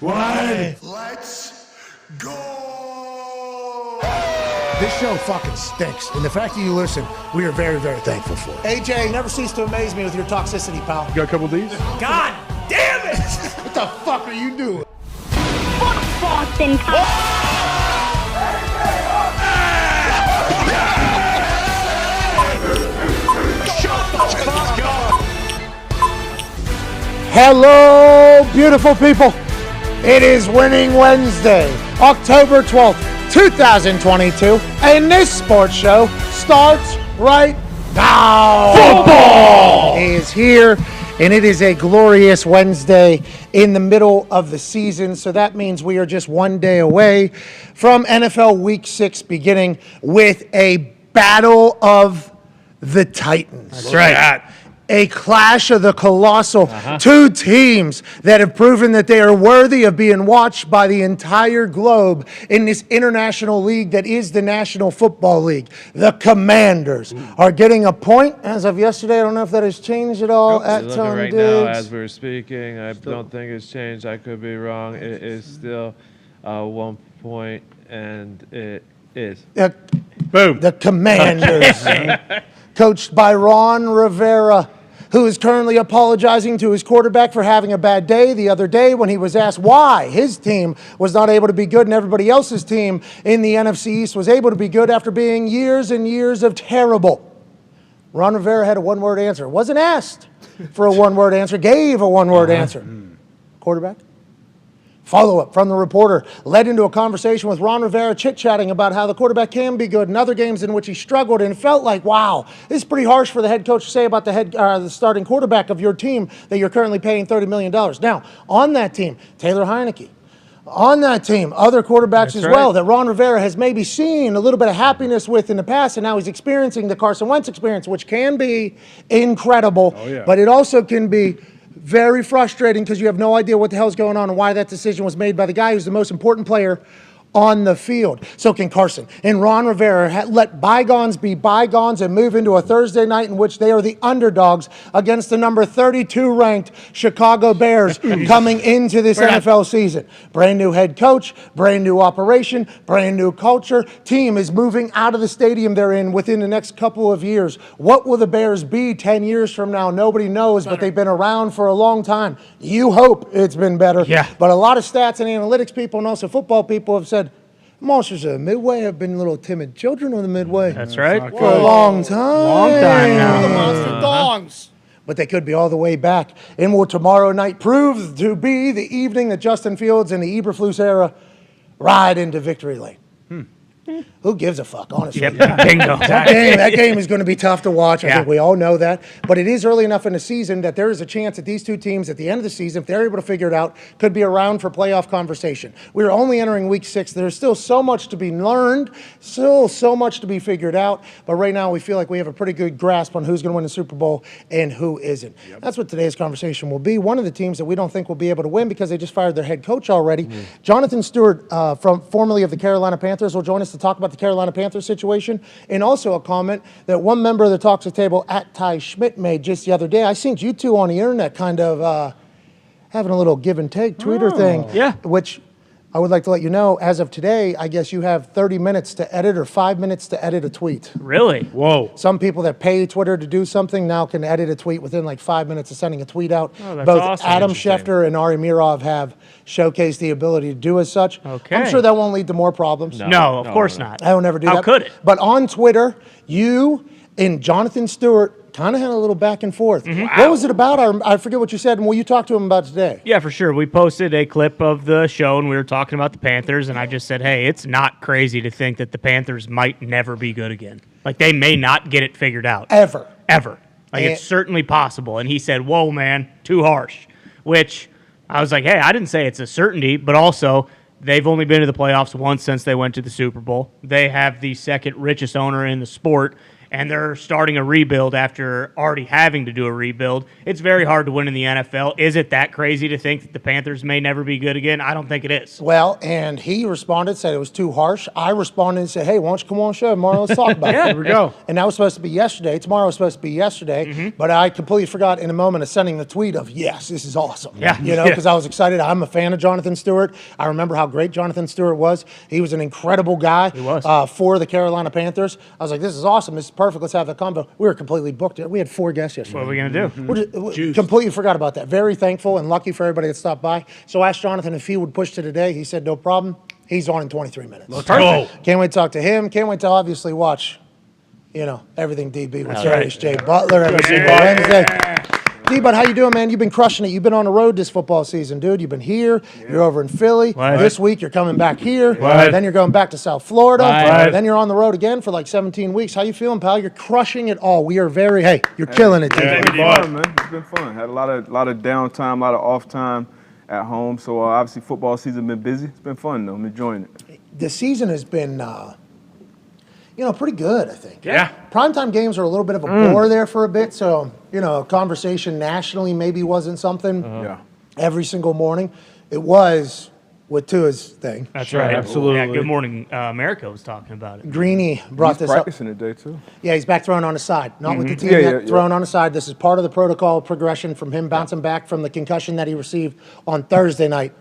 1. Let's go! This show fucking stinks, and the fact that you listen, we are very, very thankful for it. AJ, never cease to amaze me with your toxicity, pal. You got a couple of these? God damn it! What the fuck are you doing? Fuck Boston. Hello, beautiful people. It is Winning Wednesday, October 12th, 2022, and this sports show starts right now. Football is here, and it is a glorious Wednesday in the middle of the season, so that means we are just one day away from NFL Week 6 beginning with a battle of the Titans. That's right. A clash of the colossal two teams that have proven that they are worthy of being watched by the entire globe in this international league that is the National Football League. The Commanders are getting a point as of yesterday. I don't know if that has changed at all. At Tom right Diggs. now as we're speaking, I don't think it's changed. I could be wrong. It is still 1 point, and it is. Boom. The Commanders, coached by Ron Rivera, who is currently apologizing to his quarterback for having a bad day the other day when he was asked why his team was not able to be good and everybody else's team in the NFC East was able to be good after being years and years of terrible. Ron Rivera had a one-word answer. Wasn't asked for a one-word answer, gave a one-word answer. Quarterback? Follow-up from the reporter led into a conversation with Ron Rivera chit-chatting about how the quarterback can be good in other games in which he struggled, and it felt like, wow, this is pretty harsh for the head coach to say about the starting quarterback of your team that you're currently paying $30 million. Now, on that team, Taylor Heineke. On that team, other quarterbacks as well that Ron Rivera has maybe seen a little bit of happiness with in the past, and now he's experiencing the Carson Wentz experience, which can be incredible, but it also can be very frustrating because you have no idea what the hell's going on and why that decision was made by the guy who's the most important player on the field. So can Carson and Ron Rivera let bygones be bygones and move into a Thursday night in which they are the underdogs against the number 32 ranked Chicago Bears coming into this NFL season. Brand new head coach, brand new operation, brand new culture. Team is moving out of the stadium they're in within the next couple of years. What will the Bears be 10 years from now? Nobody knows, but they've been around for a long time. You hope it's been better. Yeah. But a lot of stats and analytics people and also football people have said, monsters of the Midway have been little timid children of the Midway. That's right. For a long time. Long time now. The monster dogs. But they could be all the way back and will tomorrow night prove to be the evening that Justin Fields and the Eberflus era ride into victory lane. Who gives a fuck, honestly? Bingo. That game is going to be tough to watch. I think we all know that. But it is early enough in the season that there is a chance that these two teams at the end of the season, if they're able to figure it out, could be around for playoff conversation. We're only entering week 6. There's still so much to be learned, still so much to be figured out. But right now we feel like we have a pretty good grasp on who's going to win the Super Bowl and who isn't. That's what today's conversation will be. One of the teams that we don't think will be able to win because they just fired their head coach already. Jonathan Stewart, formerly of the Carolina Panthers, will join us to talk about the Carolina Panthers situation, and also a comment that one member of the Talks at Table, at Ty Schmidt, made just the other day. I seen you two on the internet kind of having a little give and take Twitter thing, which I would like to let you know, as of today, I guess you have 30 minutes to edit or 5 minutes to edit a tweet. Really? Whoa. Some people that pay Twitter to do something now can edit a tweet within like 5 minutes of sending a tweet out. Oh, that's Both awesome. Adam Schefter and Ari Mirov have showcased the ability to do as such. Okay. I'm sure that won't lead to more problems. No, of course not. I will never do that. How could it? But on Twitter, you and Jonathan Stewart kind of had a little back and forth. What was it about? I forget what you said, and will you talk to him about today? Yeah, for sure. We posted a clip of the show, and we were talking about the Panthers, and I just said, hey, it's not crazy to think that the Panthers might never be good again. Like, they may not get it figured out. Ever. Like, it's certainly possible. And he said, whoa, man, too harsh. Which, I was like, hey, I didn't say it's a certainty, but also they've only been to the playoffs once since they went to the Super Bowl. They have the second richest owner in the sport. and they're starting a rebuild after already having to do a rebuild. It's very hard to win in the NFL. Is it that crazy to think that the Panthers may never be good again? I don't think it is. Well, and he responded, said it was too harsh. I responded and said, hey, why don't you come on the show tomorrow? Let's talk about it. Here we go. And that was supposed to be yesterday. Tomorrow was supposed to be yesterday. But I completely forgot in a moment of sending the tweet of, yes, this is awesome. Yeah. You know, because I was excited. I'm a fan of Jonathan Stewart. I remember how great Jonathan Stewart was. He was an incredible guy for the Carolina Panthers. I was like, this is awesome. This is perfect. Let's have the convo. We were completely booked. We had 4 guests yesterday. What are we going to do? We completely forgot about that. Very thankful and lucky for everybody that stopped by. So I asked Jonathan if he would push to today. He said no problem. He's on in 23 minutes. Let's go. Can't wait to talk to him. Can't wait to obviously watch, everything DB with Darius J. Butler every single Wednesday. D-Bud, how you doing, man? You've been crushing it. You've been on the road this football season, dude. You've been here. You're over in Philly. This week you're coming back here. Then you're going back to South Florida. Then you're on the road again for like 17 weeks. How you feeling, pal? You're crushing it all. We are you're killing it, dude. It's been fun, man. It's been fun. Had a lot of downtime, a lot of off time at home. So obviously football season been busy. It's been fun though. I'm enjoying it. The season has been pretty good, I think. Yeah. Primetime games are a little bit of a bore there for a bit, so, a conversation nationally maybe wasn't something every single morning. It was with Tua's thing. That's right. Absolutely. Yeah, Good Morning America was talking about it. Greeny brought He's this up. practicing today too. Yeah, he's back thrown on the side. Not with the team yet, thrown on the side. This is part of the protocol progression from him bouncing back from the concussion that he received on Thursday night.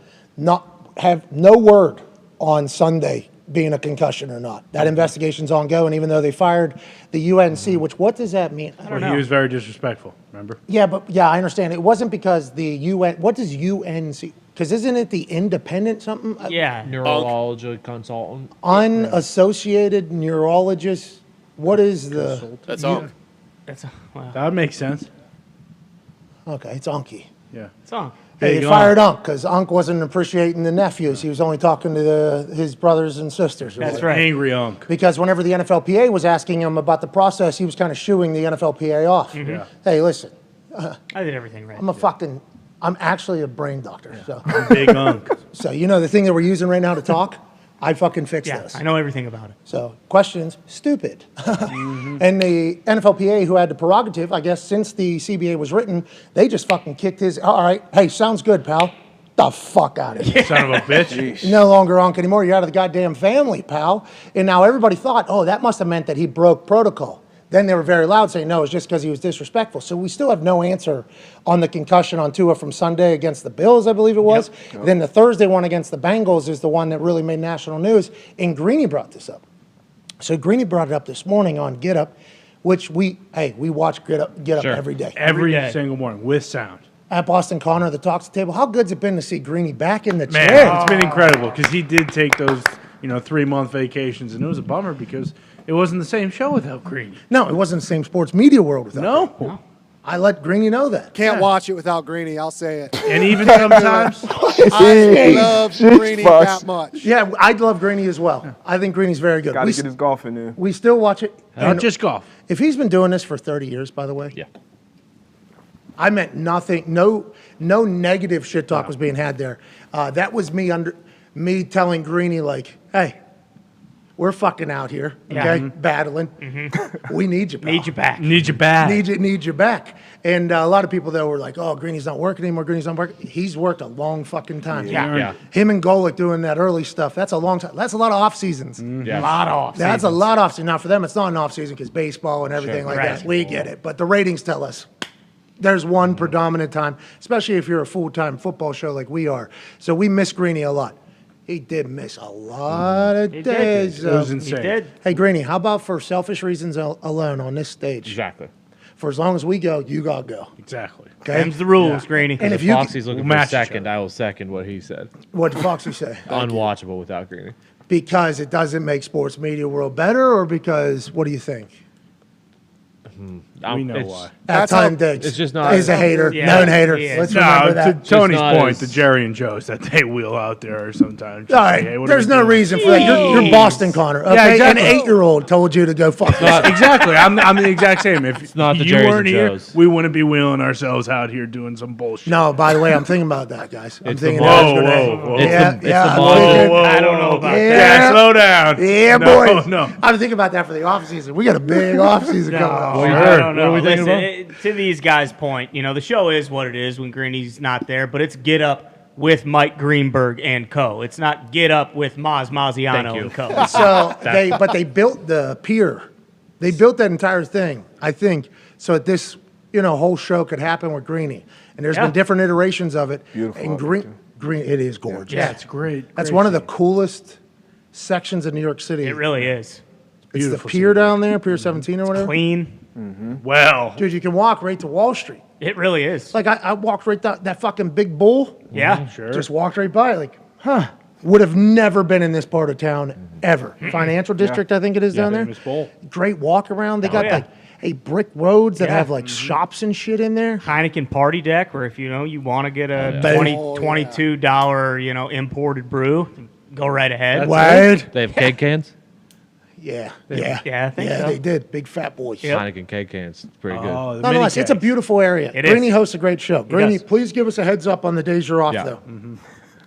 Have no word on Sunday being a concussion or not. That investigation's ongoing, even though they fired the UNC, which what does that mean? I don't know. He was very disrespectful, remember? Yeah, I understand. It wasn't because the UN, what does UNC, because isn't it the independent something? Yeah. Neurology consultant. Unassociated neurologist. What is the? That's all. That would make sense. Okay, it's Unky. Yeah. It's on. They fired Unc because Unc wasn't appreciating the nephews. He was only talking to his brothers and sisters. That's right. Angry Unc. Because whenever the NFLPA was asking him about the process, he was kind of shooing the NFLPA off. Yeah. Hey, listen, I did everything right. I'm actually a brain doctor. So, Big Unc. so the thing that we're using right now to talk, I fucking fixed this. I know everything about it. So questions, stupid. And the NFLPA, who had the prerogative, I guess, since the CBA was written, they just fucking kicked his, all right, hey, sounds good, pal. The fuck out of here. Son of a bitch. No longer Unc anymore. You're out of the goddamn family, pal. And now everybody thought, oh, that must have meant that he broke protocol. Then they were very loud saying, no, it's just because he was disrespectful. So we still have no answer on the concussion on Tua from Sunday against the Bills, I believe it was. Yep. Then the Thursday one against the Bengals is the one that really made national news. And Greeny brought this up. So Greeny brought it up this morning on Get Up, which we watch Get Up every day. Every single morning with sound. At Boston Connor, the talks table. How good's it been to see Greeny back in the Man, chair? it's been incredible because he did take those, 3-month vacations, and it was a bummer because it wasn't the same show without Greeny. No, it wasn't the same sports media world without Greeny. No. I let Greeny know that. Can't watch it without Greeny, I'll say it. And even sometimes, I love Greeny that much. Yeah, I'd love Greeny as well. I think Greeny's very good. Got to get his golf in there. We still watch it. not just golf. If he's been doing this for 30 years, by the way. Yeah. I meant nothing. No negative shit talk was being had there. That was me telling Greeny, like, hey, we're fucking out here, okay, battling. We need you, pal. Need you back. Need you back. Need you back. And a lot of people that were like, oh, Greeny's not working anymore. Greeny's not working. He's worked a long fucking time. Yeah. Him and Golick doing that early stuff, that's a long time. That's a lot of off seasons. A lot of off That's a lot off season. Now, for them, it's not an off season because baseball and everything like that. We get it. But the ratings tell us there's one predominant time, especially if you're a full-time football show like we are. So we miss Greeny a lot. He did miss a lot of days. It was insane. He did. Hey, Greeny, how about for selfish reasons alone on this stage? Exactly. For as long as we go, you got to go. Exactly. Okay? Them's the rules, Greeny. And if If you Foxy's looking for match a each second, other. I will second what he said. what did Foxy say? Unwatchable without Greeny. Because it doesn't make sports media world better, or because, what do you think? We know it's- why. At time Diggs. It's just not- He's a hater. Yeah, known hater. he is. Let's No, remember to that. Tony's not point, as- the Jerry and Joe's that they wheel out there sometimes. All right. There's no reason for that. You're Boston, Connor. Okay? Yeah, exactly. An 8-year-old told you to go fuck yourself. Exactly. I'm the exact same. If not the you Jerry's weren't and here, Joe's. we wouldn't be wheeling ourselves out here doing some bullshit. No, by the way, I'm thinking about that, guys. I'm It's the thinking ball. that's gonna- Whoa. It's Yeah, the, yeah, it's the I'm ball. thinking- I don't know about Yeah. Yeah, slow down. Yeah, No, boys. no. I'm thinking about that for the offseason. We got a big offseason coming up. I Sure. don't know. What are we thinking Listen, to these guys' point, the show is what it is when Greeny's not there, but it's Get Up with Mike Greenberg and co. It's not Get Up with Maziano and co. So they built the pier. They built that entire thing, I think, so that this whole show could happen with Greeny. And there's Yeah. been different iterations of it. Beautiful And out there, Green, it is gorgeous. Yeah, it's great. That's great one of the scene. coolest sections of New York City. It really is. It's the beautiful pier scene. down there, Pier 17 or whatever. Clean. Well, Dude, you can walk right to Wall Street. It really is. Like I walked right down that fucking big bull. Yeah. sure. Just walked right by, like, would have never been in this part of town ever. Financial district, I think it is down there. famous bowl. Great walk around. They got yeah. brick roads that Yeah. have like shops and shit in there. Heineken party deck, where if you want to get a yeah. $22 imported brew, go right ahead. What? They have keg cans. Yeah. Yeah, I think so. they did. Big fat boys. Yep. Heineken keg cans. It's pretty good. Oh, the Nonetheless, mini it's a kegs. beautiful area. It Greeny is. hosts a great show. Greeny, does. please give us a heads up on the days you're off, Yeah. though.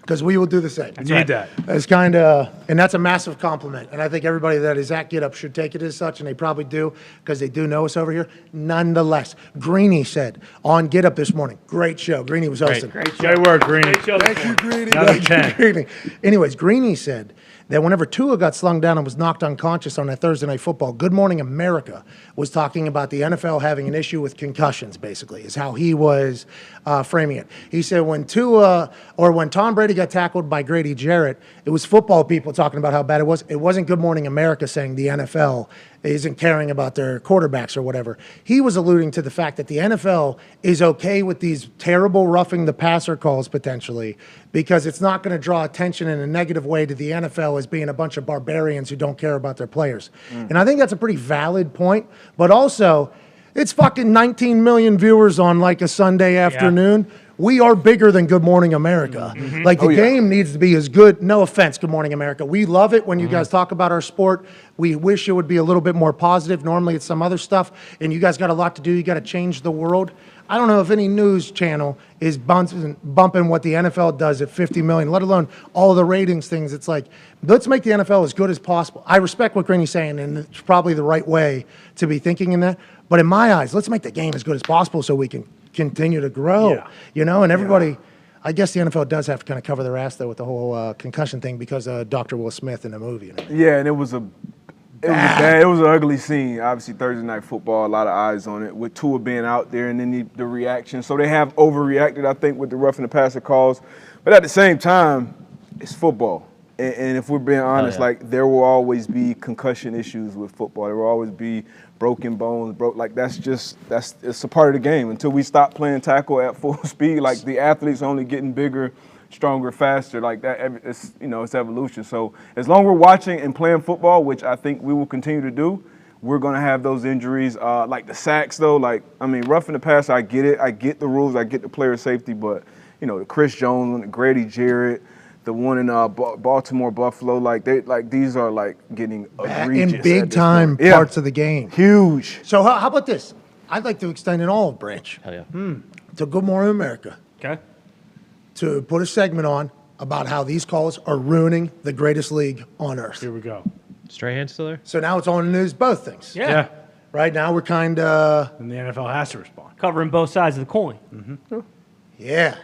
Because we will do the same. Need that. It's kind of, and that's a massive compliment. And I think everybody that is at Get Up should take it as such, and they probably do because they do know us over here. Nonetheless, Greeny said on Get Up this morning, great show. Greeny was hosting. Great work, Greeny. Great show. Thank you, Greedy. Another 10. Greeny. Anyways, Greeny said that whenever Tua got slung down and was knocked unconscious on that Thursday Night Football, Good Morning America was talking about the NFL having an issue with concussions, basically, is how he was framing it. He said when Tom Brady got tackled by Grady Jarrett, it was football people talking about how bad it was. It wasn't Good Morning America saying the NFL isn't caring about their quarterbacks or whatever. He was alluding to the fact that the NFL is okay with these terrible roughing the passer calls potentially because it's not going to draw attention in a negative way to the NFL as being a bunch of barbarians who don't care about their players. And I think that's a pretty valid point, but also it's fucking 19 million viewers on like a Sunday afternoon. We are bigger than Good Morning America. Like the game needs to be as good. No offense, Good Morning America. We love it when you guys talk about our sport. We wish it would be a little bit more positive. Normally it's some other stuff, and you guys got a lot to do. You got to change the world. I don't know if any news channel is bumping what the NFL does at 50 million, let alone all the ratings things. It's like, let's make the NFL as good as possible. I respect what Greeny's saying, and it's probably the right way to be thinking in that. But in my eyes, let's make the game as good as possible so we can continue to grow, and everybody, I guess the NFL does have to kind of cover their ass though with the whole concussion thing because Dr. Will Smith in the movie. Yeah, and it was bad. It was an ugly scene. Obviously, Thursday Night Football, a lot of eyes on it with Tua being out there and then the reaction. So they have overreacted, I think, with the roughing the passer calls. But at the same time, it's football. And if we're being honest, like there will always be concussion issues with football. There will always be broken bones, it's a part of the game. Until we stop playing tackle at full speed, like the athletes are only getting bigger, stronger, faster, like that. It's it's evolution. So as long as we're watching and playing football, which I think we will continue to do, we're gonna have those injuries. Like the sacks though, roughing the passer, I get it. I get the rules. I get the player safety, but the Chris Jones one, the Grady Jarrett, the one in Baltimore, Buffalo, these are getting egregious in big at this time point. parts of the game. Huge. So how about this? I'd like to extend an olive branch Hell yeah. to Good Morning America Okay. to put a segment on about how these calls are ruining the greatest league on earth. Here we go. Strahan still there? So now it's on the news, both things. Yeah. Right now we're kind of, And the NFL has to respond. Covering both sides of the coin. yeah.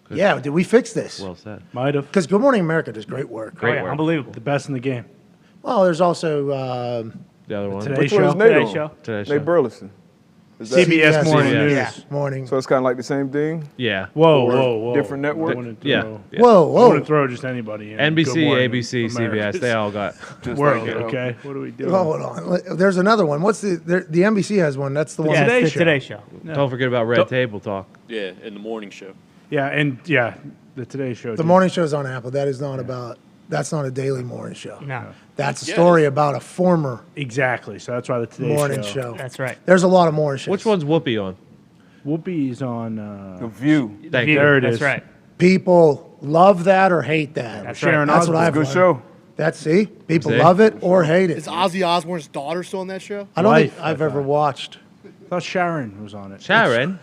Yeah, did we fix this? Well said. Might have. Because Good Morning America does great work. Great work. Unbelievable. The best in the game. Well, there's also The other one. Today Which one show. is Nate Today on? show. Today's Nate show. Burleson. Is that- CBS Morning CBS. News. Yeah. morning. So it's kind of like the same thing? Yeah. Whoa. different network? I wouldn't Yeah. throw- Yeah. Whoa, I wouldn't whoa. throw just anybody in. NBC, Good Morning ABC, America. CBS, they all got. Just World, like, okay? What are we doing? Hold on. There's another one. What's the NBC has one. That's the one. Yeah, Today it's the Show. Today Show. Don't forget about Red Table Talk. Yeah, in the morning show. Yeah, the Today Show. The morning show's on Apple. That is not about. That's not a daily morning show. No. That's a story about a former Exactly. So that's why the Today morning Show. show. That's right. There's a lot of morning shows. Which one's Whoopi on? Whoopi's on. The View. Thank you. There it That's is. right. People love that or hate that. That's Sharon right. That's what Osbourne. I've Good learned. show. That's see, people See? love it or hate it. Is Ozzy Osbourne's daughter still on that show? I don't think Wife, I've I ever thought. watched. I thought Sharon was on it. Sharon.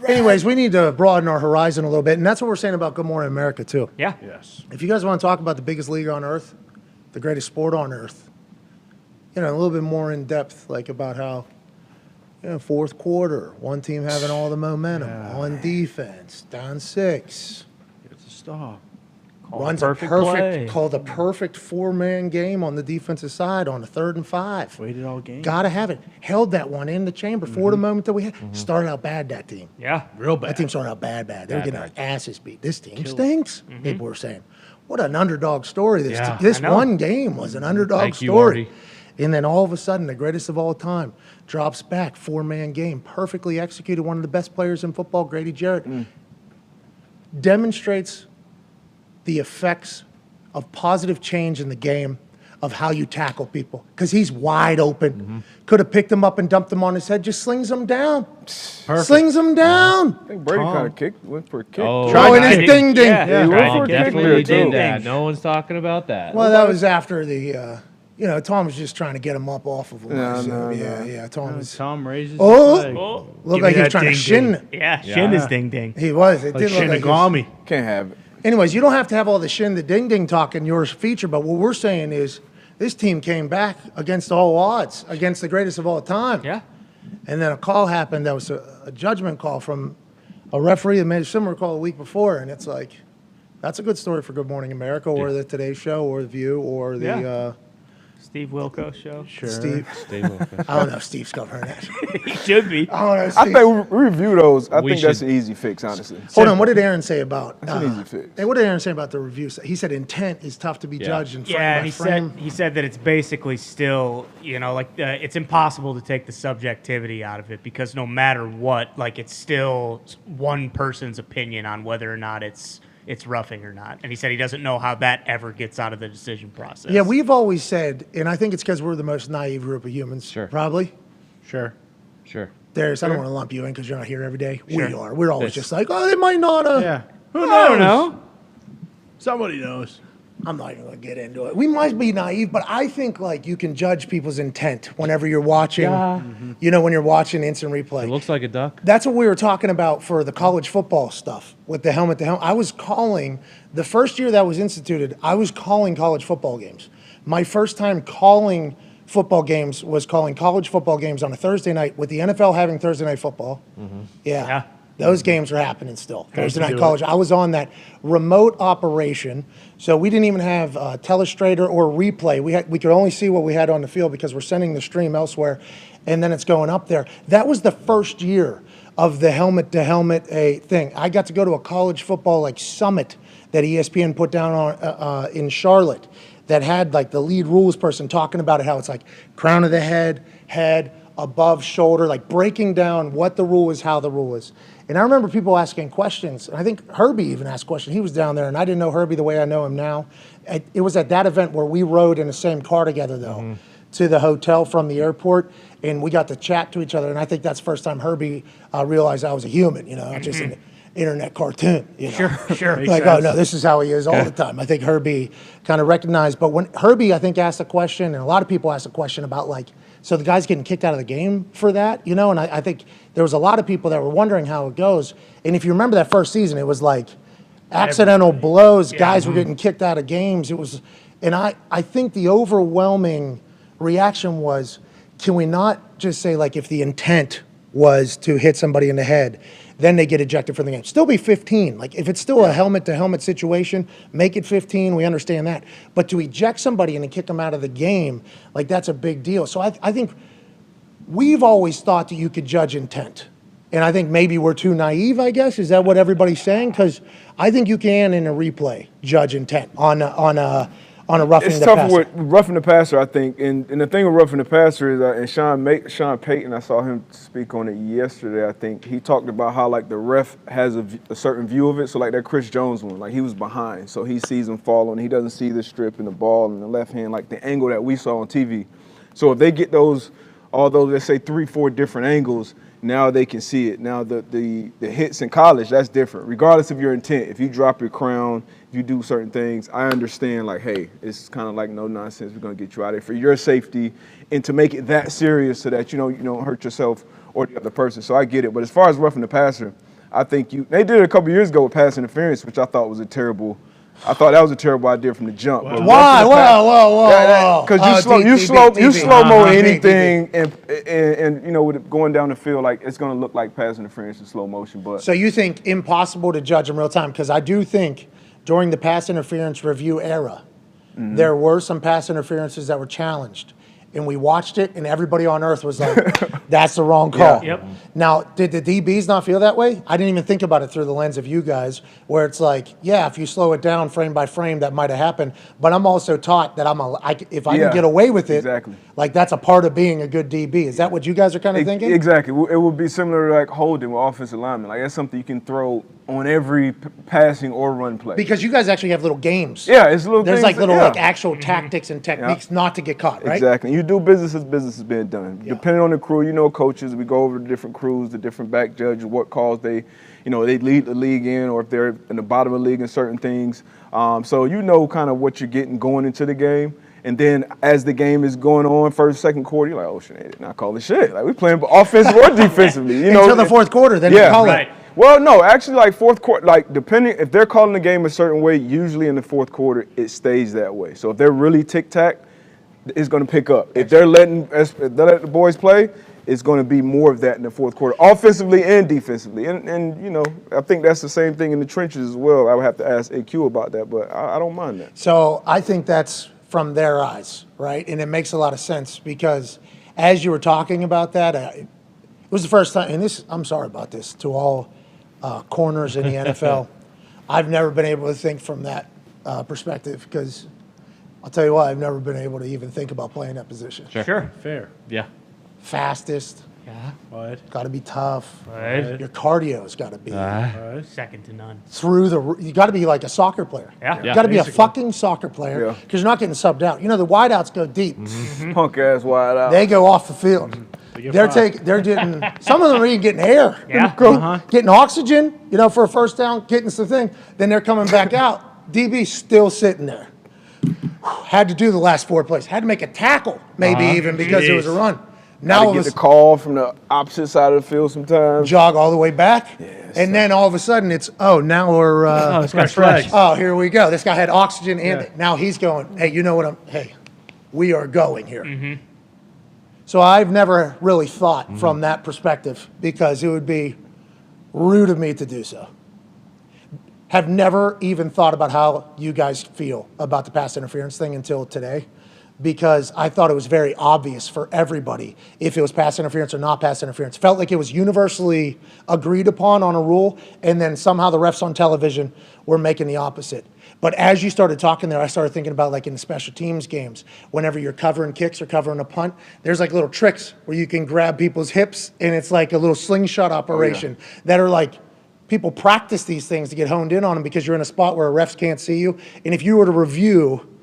Anyways, we need to broaden our horizon a little bit, and that's what we're saying about Good Morning America too. Yeah. Yes. If you guys want to talk about the biggest league on earth, the greatest sport on earth, a little bit more in depth, like about how, fourth quarter, one team having all the momentum on defense, down 6, It's a stop. runs perfect a play. called a perfect 4-man game on the defensive side on a 3rd and 5. Waited all game. Gotta have it. Held that one in the chamber for the moment that we had. Started out bad, that team. Yeah. Real That bad. team started out bad. They were getting their asses beat. This team stinks. People were saying, "What an underdog story!" Yeah, This I know. one game was an underdog Thank you, story. Artie. And then all of a sudden, the greatest of all time drops back, 4-man game, perfectly executed. One of the best players in football, Grady Jarrett, demonstrates the effects of positive change in the game of how you tackle people. Because he's wide open. Could have picked him up and dumped him on his head. Just slings him down. Slings him down. I think Brady kind of went for a kick. Oh, Oh, and I his did- ding ding. Yeah, he went right. for a kick Definitely there, did too. that. No one's talking about that. Well, that was after the, Tom was just trying to get him up off of him. No, So, no, yeah. Tom was. Tom raises Oh! his leg. Oh. Looked Give like me he was that trying to ding shin. ding. Yeah. Shin is ding ding. He was. It Like did look like he was- Shinigami. Can't have it. Anyways, you don't have to have all the shin, the ding ding talk in your feature, but what we're saying is this team came back against all odds, against the greatest of all time. Yeah. And then a call happened that was a judgment call from a referee that made a similar call a week before. And it's like, that's a good story for Good Morning America or the Today Show or The View or the Yeah. Steve Wilkos show. Sure. Steve. Stay with us. I don't know if Steve's covering that. He should be. I don't know. I Steve. think we review those. I We think that's should- an easy fix, honestly. Hold on. What did Aaron say about? an easy fix. Hey, what did Aaron say about the review? He said intent is tough to be judged and frame Yeah, by and frame. he said that it's basically still, it's impossible to take the subjectivity out of it because no matter what, like it's still one person's opinion on whether or not it's roughing or not. And he said he doesn't know how that ever gets out of the decision process. Yeah, we've always said, and I think it's because we're the most naive group of humans. Sure. Probably. Sure. Sure. Darius, I don't want to lump you in because you're not here every day. We Sure. are. We're always Yes. just like, oh, they might not. Yeah. Who knows? I don't know. Somebody knows. I'm not even going to get into it. We might be naive, but I think like you can judge people's intent whenever you're watching. When you're watching instant replay. It looks like a duck. That's what we were talking about for the college football stuff with the helmet to helmet. I was calling the first year that was instituted. I was calling college football games. My first time calling football games was calling college football games on a Thursday night with the NFL having Thursday night football. Yeah. Those games are happening still. Thursday night do college. I was on that remote operation, so we didn't even have telestrator or replay. We could only see what we had on the field because we're sending the stream elsewhere, and then it's going up there. That was the first year of the helmet to helmet thing. I got to go to a college football like summit that ESPN put down on in Charlotte that had like the lead rules person talking about it, how it's like crown of the head, above shoulder, like breaking down what the rule is, how the rule is. And I remember people asking questions. And I think Herbie even asked questions. He was down there, and I didn't know Herbie the way I know him now. It was at that event where we rode in the same car together, though, to the hotel from the airport, and we got to chat to each other. And I think that's the first time Herbie realized I was a human, not just an internet cartoon. Sure. Like, oh, no, this is how he is all the time. I think Herbie kind of recognized. But when Herbie, I think, asked a question, and a lot of people asked a question about, like, so the guy's getting kicked out of the game for that, and I think there was a lot of people that were wondering how it goes. And if you remember that first season, it was like accidental blows, guys were getting kicked out of games. It was, and I think the overwhelming reaction was, can we not just say, like, if the intent was to hit somebody in the head, then they get ejected from the game. Still be 15. Like, if it's still a helmet-to-helmet situation, make it 15. We understand that. But to eject somebody and then kick them out of the game, like, that's a big deal. So I think we've always thought that you could judge intent. And I think maybe we're too naive, I guess. Is that what everybody's saying? Because I think you can, in a replay, judge intent on on a roughing It's the tougher passer. with roughing the passer, I think. And the thing with roughing the passer is, and Sean Payton, I saw him speak on it yesterday. I think he talked about how like the ref has a certain view of it. So like that Chris Jones one, like he was behind, so he sees him falling. He doesn't see the strip and the ball in the left hand, like the angle that we saw on TV. So if they get those, although let's say 3-4 different angles, now they can see it. Now the hits in college, that's different. Regardless of your intent, if you drop your crown, if you do certain things, I understand like, hey, it's kind of like no nonsense. We're gonna get you out of here for your safety, and to make it that serious so that you don't hurt yourself or the other person. So I get it. But as far as roughing the passer, I think they did it a couple years ago with pass interference, which I thought was a terrible idea from the jump. But Why? Whoa. because you slow mo anything, and with it going down the field, like it's going to look like pass interference in slow motion. But So you think impossible to judge in real time? Because I do think during the pass interference review era, there were some pass interferences that were challenged. And we watched it, and everybody on earth was like, that's the wrong call. Yep. Now, did the DBs not feel that way? I didn't even think about it through the lens of you guys, where it's like, yeah, if you slow it down frame by frame, that might have happened. But I'm also taught that if I can get away with it, exactly. like that's a part of being a good DB. Is that what you guys are kind of thinking? Exactly. It would be similar to like holding with offensive linemen. Like that's something you can throw on every passing or run play. Because you guys actually have little games. Yeah, it's little. There's things like little that, like actual tactics and techniques not to get caught, right? Exactly. You do business as business is being done. Yeah. Depending on the crew, coaches, we go over the different crews, the different back judges, what calls they lead the league in, or if they're in the bottom of the league in certain things. So kind of what you're getting going into the game. And then as the game is going on, first, second quarter, you're like, oh shit, they did not call the shit. Like we playing offensive or defensively. Until the fourth quarter, then you call it. Well, no, actually, like fourth quarter, like depending if they're calling the game a certain way, usually in the fourth quarter it stays that way. So if they're really tic-tac, it's going to pick up. If they're letting the boys play, it's going to be more of that in the fourth quarter, offensively and defensively. And I think that's the same thing in the trenches as well. I would have to ask AQ about that, but I don't mind that. So I think that's from their eyes, right? And it makes a lot of sense because as you were talking about that, it was the first time, and I'm sorry about this to all corners in the NFL. I've never been able to think from that perspective because I'll tell you what, I've never been able to even think about playing that position. Sure. Fair. Yeah. Fastest, Yeah. What? got to be tough. Right. Your cardio's got to be Second to none. you got to be like a soccer player. Yeah. You got to be a basically. fucking soccer player because you're not getting subbed out. The wideouts go deep. Punk ass wide out. They go off the field. get They're fired. they're getting, some of them are even getting air. Yeah. Getting oxygen, for a first down, getting the thing. Then they're coming back out. DB's still sitting there. Had to do the last 4 plays. Had to make a tackle, maybe even because it was a run. Now Gotta it get was the call from the opposite side of the field sometimes. jog all the way back. And then all of a sudden it's, now we're, It's got fresh. here we go. This guy had oxygen and now he's going, hey, you know what we are going here. So I've never really thought from that perspective because it would be rude of me to do so. Have never even thought about how you guys feel about the pass interference thing until today because I thought it was very obvious for everybody if it was pass interference or not pass interference. Felt like it was universally agreed upon on a rule, and then somehow the refs on television were making the opposite. But as you started talking there, I started thinking about like in the special teams games, whenever you're covering kicks or covering a punt, there's like little tricks where you can grab people's hips, and it's like a little slingshot operation that are like, people practice these things to get honed in on them because you're in a spot where refs can't see you. And if you were to review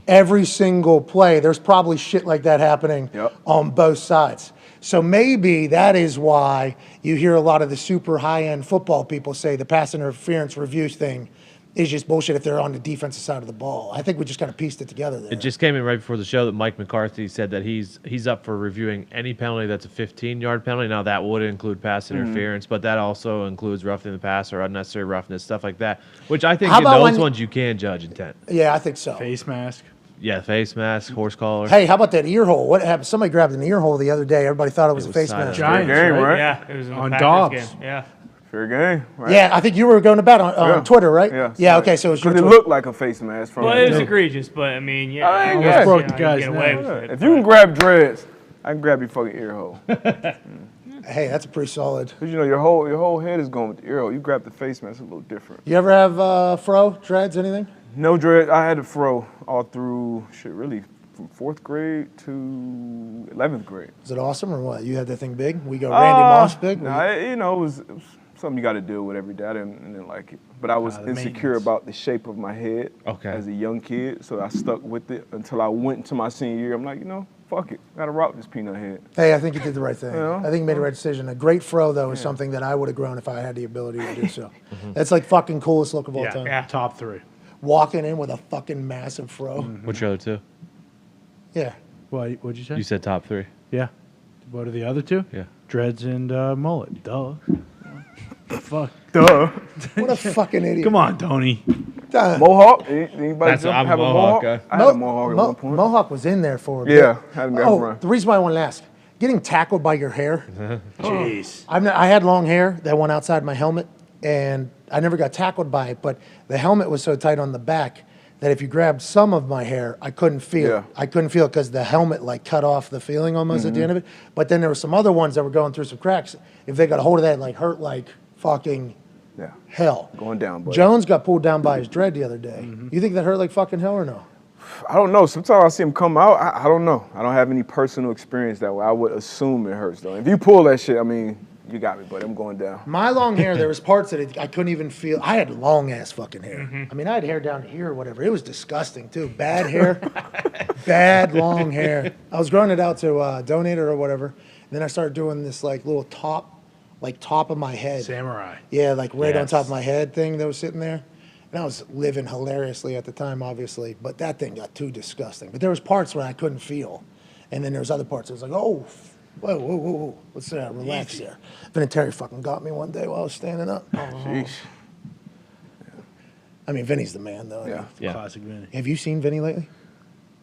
every single play, there's probably shit like that happening on both sides. So maybe that is why you hear a lot of the super high-end football people say the pass interference review thing is just bullshit if they're on the defensive side of the ball. I think we just kind of pieced it together there. It just came in right before the show that Mike McCarthy said that he's up for reviewing any penalty that's a 15-yard penalty. Now, that would include pass interference, but that also includes roughing the pass or unnecessary roughness, stuff like that, which I think How in about those when- ones you can judge intent. Yeah, I think so. Face mask. Yeah, face mask, horse collar. Hey, how about that ear hole? What happened? Somebody grabbed an ear hole the other day. Everybody thought it was a face silent. mask. Giants, game, right? Yeah. It was in the On Packers Dobbs. game. Yeah. Fair game, right? Yeah, I think you were going to bet on Twitter, right? Yeah. Yeah, okay, so it was your Because it Twitter. looked like a face mask from Well, it was egregious, but I mean, yeah. I almost guess. broke you the know, guy's you get away nose. with it. If you can grab dreads, I can grab your fucking ear hole. Hey, that's a pretty solid. Because your whole head is going with the ear hole. You grab the face mask, it's a little different. You ever have fro, dreads, anything? No dread. I had a fro all through, really, from 4th grade to 11th grade. Is it awesome or what? You had that thing big? We go Randy Moss big? Nah, it was something you got to deal with every day. I didn't like it. But I was insecure about the shape of my head as a young kid, so I stuck with it until I went into my senior year. I'm like, fuck it. Got to rock this peanut head. Hey, I think you did the right thing. I think you made the right decision. A great fro, though, is something that I would have grown if I had the ability to do so. That's like fucking coolest look of all time. Yeah, top 3. Walking in with a fucking massive fro. What's your other 2? Yeah. What'd you say? You said top 3. Yeah. What are the other 2? Yeah. Dreads and mullet. Duh. The fuck? Duh. What a fucking idiot. Come on, Tony. Mohawk? Anybody I'm have a Mohawk Mohawk? guy. I had a Mohawk at one point. Mohawk was in there for a bit. Yeah, had a run. The reason why I wanted to ask, getting tackled by your hair. Jeez. I had long hair that went outside my helmet, and I never got tackled by it, but the helmet was so tight on the back that if you grabbed some of my hair, I couldn't feel it. I couldn't feel it because the helmet cut off the feeling almost at the end of it. But then there were some other ones that were going through some cracks. If they got a hold of that, it hurt like fucking hell. Going down, buddy. Jones got pulled down by his dread the other day. You think that hurt like fucking hell or no? I don't know. Sometimes I see him come out. I don't know. I don't have any personal experience that way. I would assume it hurts, though. If you pull that shit, I mean, you got me, but I'm going down. My long hair, there was parts that I couldn't even feel. I had long-ass fucking hair. I mean, I had hair down here or whatever. It was disgusting, too. Bad hair. Bad long hair. I was growing it out to donate it or whatever. And then I started doing this, little top of my head. Samurai. Yeah, right on top of my head thing that was sitting there. And I was living hilariously at the time, obviously. But that thing got too disgusting. But there was parts where I couldn't feel. And then there was other parts that was like, oh, whoa. Let's relax there. Vinatieri fucking got me one day while I was standing up. Sheesh. I mean, Vinny's the man, though. Yeah. Classic Vinny. Have you seen Vinny lately?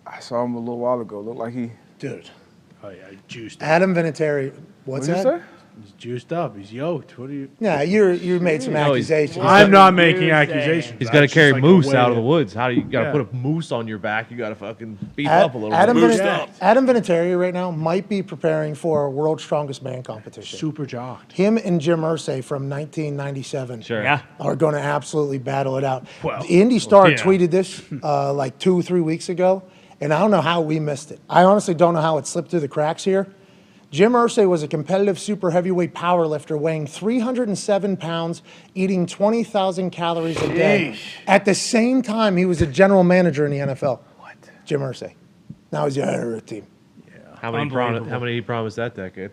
I saw him a little while ago. Looked like he... Dude. Oh, yeah, juiced up. Adam Vinatieri. What's What'd that? you say? He's juiced up. He's yoked. What are you... Yeah, you made some accusations. I'm not making accusations. He's got to That's carry just a moose way out of to- the woods. How do you got to put a moose on your back? You got to fucking beef up a little bit. Adam Vinatieri right now might be preparing for a World's Strongest Man competition. Super jocked. Him and Jim Irsay from 1997 are going to absolutely battle it out. Well, the Indy Star yeah. tweeted this 2 or 3 weeks ago, and I don't know how we missed it. I honestly don't know how it slipped through the cracks here. Jim Irsay was a competitive super heavyweight powerlifter weighing 307 pounds, eating 20,000 calories a day. At the same time, he was a general manager in the NFL. What? Jim Irsay. Now he's the owner of the team. How many he promised that decade?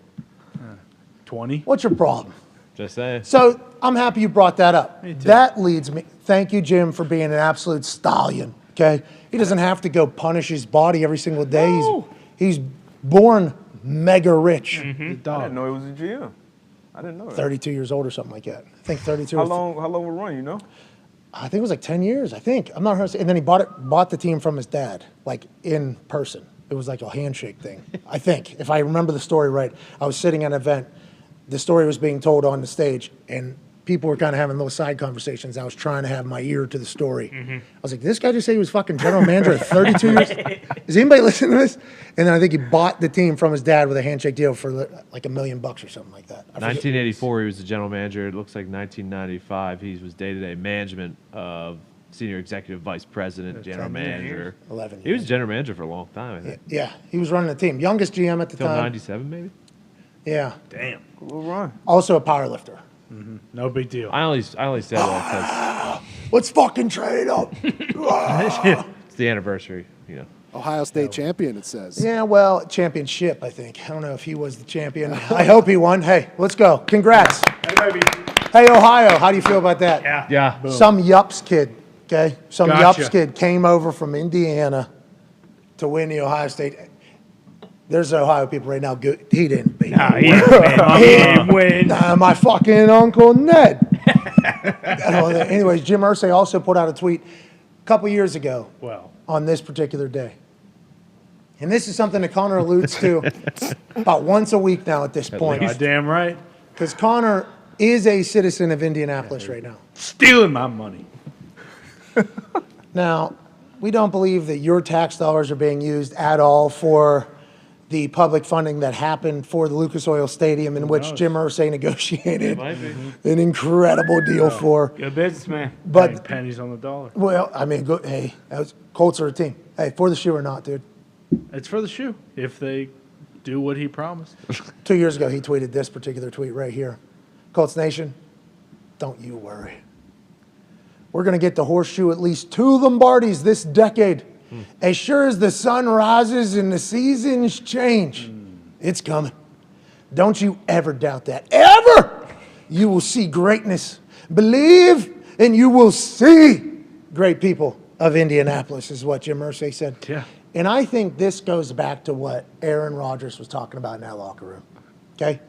20. What's your problem? Just saying. So I'm happy you brought that up. Me too. That leads me. Thank you, Jim, for being an absolute stallion. Okay, he doesn't have to go punish his body every single day. No. He's born mega rich. I didn't know he was a GM. I didn't know that. 32 years old or something like that. I think 32. How or long will it run, you know? I think it was like 10 years. I think. I'm not. And then he bought the team from his dad, in person. It was like a handshake thing. I think, if I remember the story right. I was sitting at an event. The story was being told on the stage, and people were kind of having little side conversations. I was trying to have my ear to the story. I was like, "This guy just said he was fucking general manager at 32 years. Is anybody listening to this?" And then I think he bought the team from his dad with a handshake deal for like $1 million or something like that. 1984, he was the general manager. It looks like 1995, he was day-to-day management of senior executive vice president, general manager. 11 years. He was general manager for a long time, I think. Yeah, he was running the team. Youngest GM at the Till time. 97, maybe? Yeah. Damn. We'll run. Also a power lifter. No big deal. I only said that Let's fucking trade up. because it's the anniversary, you know. Ohio State champion, it says. Yeah, well, championship, I think. I don't know if he was the champion. I hope he won. Hey, let's go. Congrats. Hey, Ohio, how do you feel about that? Yeah. Some Yups kid, okay? Some Gotcha. Yups kid came over from Indiana to win the Ohio State. There's Ohio people right now. Good. He didn't beat Nah, me. he didn't win. Nah, my fucking Uncle Ned. Anyways, Jim Irsay also put out a tweet a couple years ago on this particular day. And this is something that Connor alludes to about once a week now at this point. Goddamn right. Because Connor is a citizen of Indianapolis right now. Stealing my money. Now, we don't believe that your tax dollars are being used at all for the public funding that happened for the Lucas Oil Stadium, in which Jim Irsay negotiated an incredible deal for. Good businessman. But pennies on the dollar. well, I mean, hey, Colts are a team. Hey, for the shoe or not, dude. It's for the shoe if they do what he promised. 2 years ago, he tweeted this particular tweet right here. Colts Nation, don't you worry. We're going to get the horseshoe at least 2 Lombardis this decade. As sure as the sun rises and the seasons change, it's coming. Don't you ever doubt that. Ever! You will see greatness. Believe and you will see great people of Indianapolis, is what Jim Irsay said. Yeah. And I think this goes back to what Aaron Rodgers was talking about in that locker room. Okay?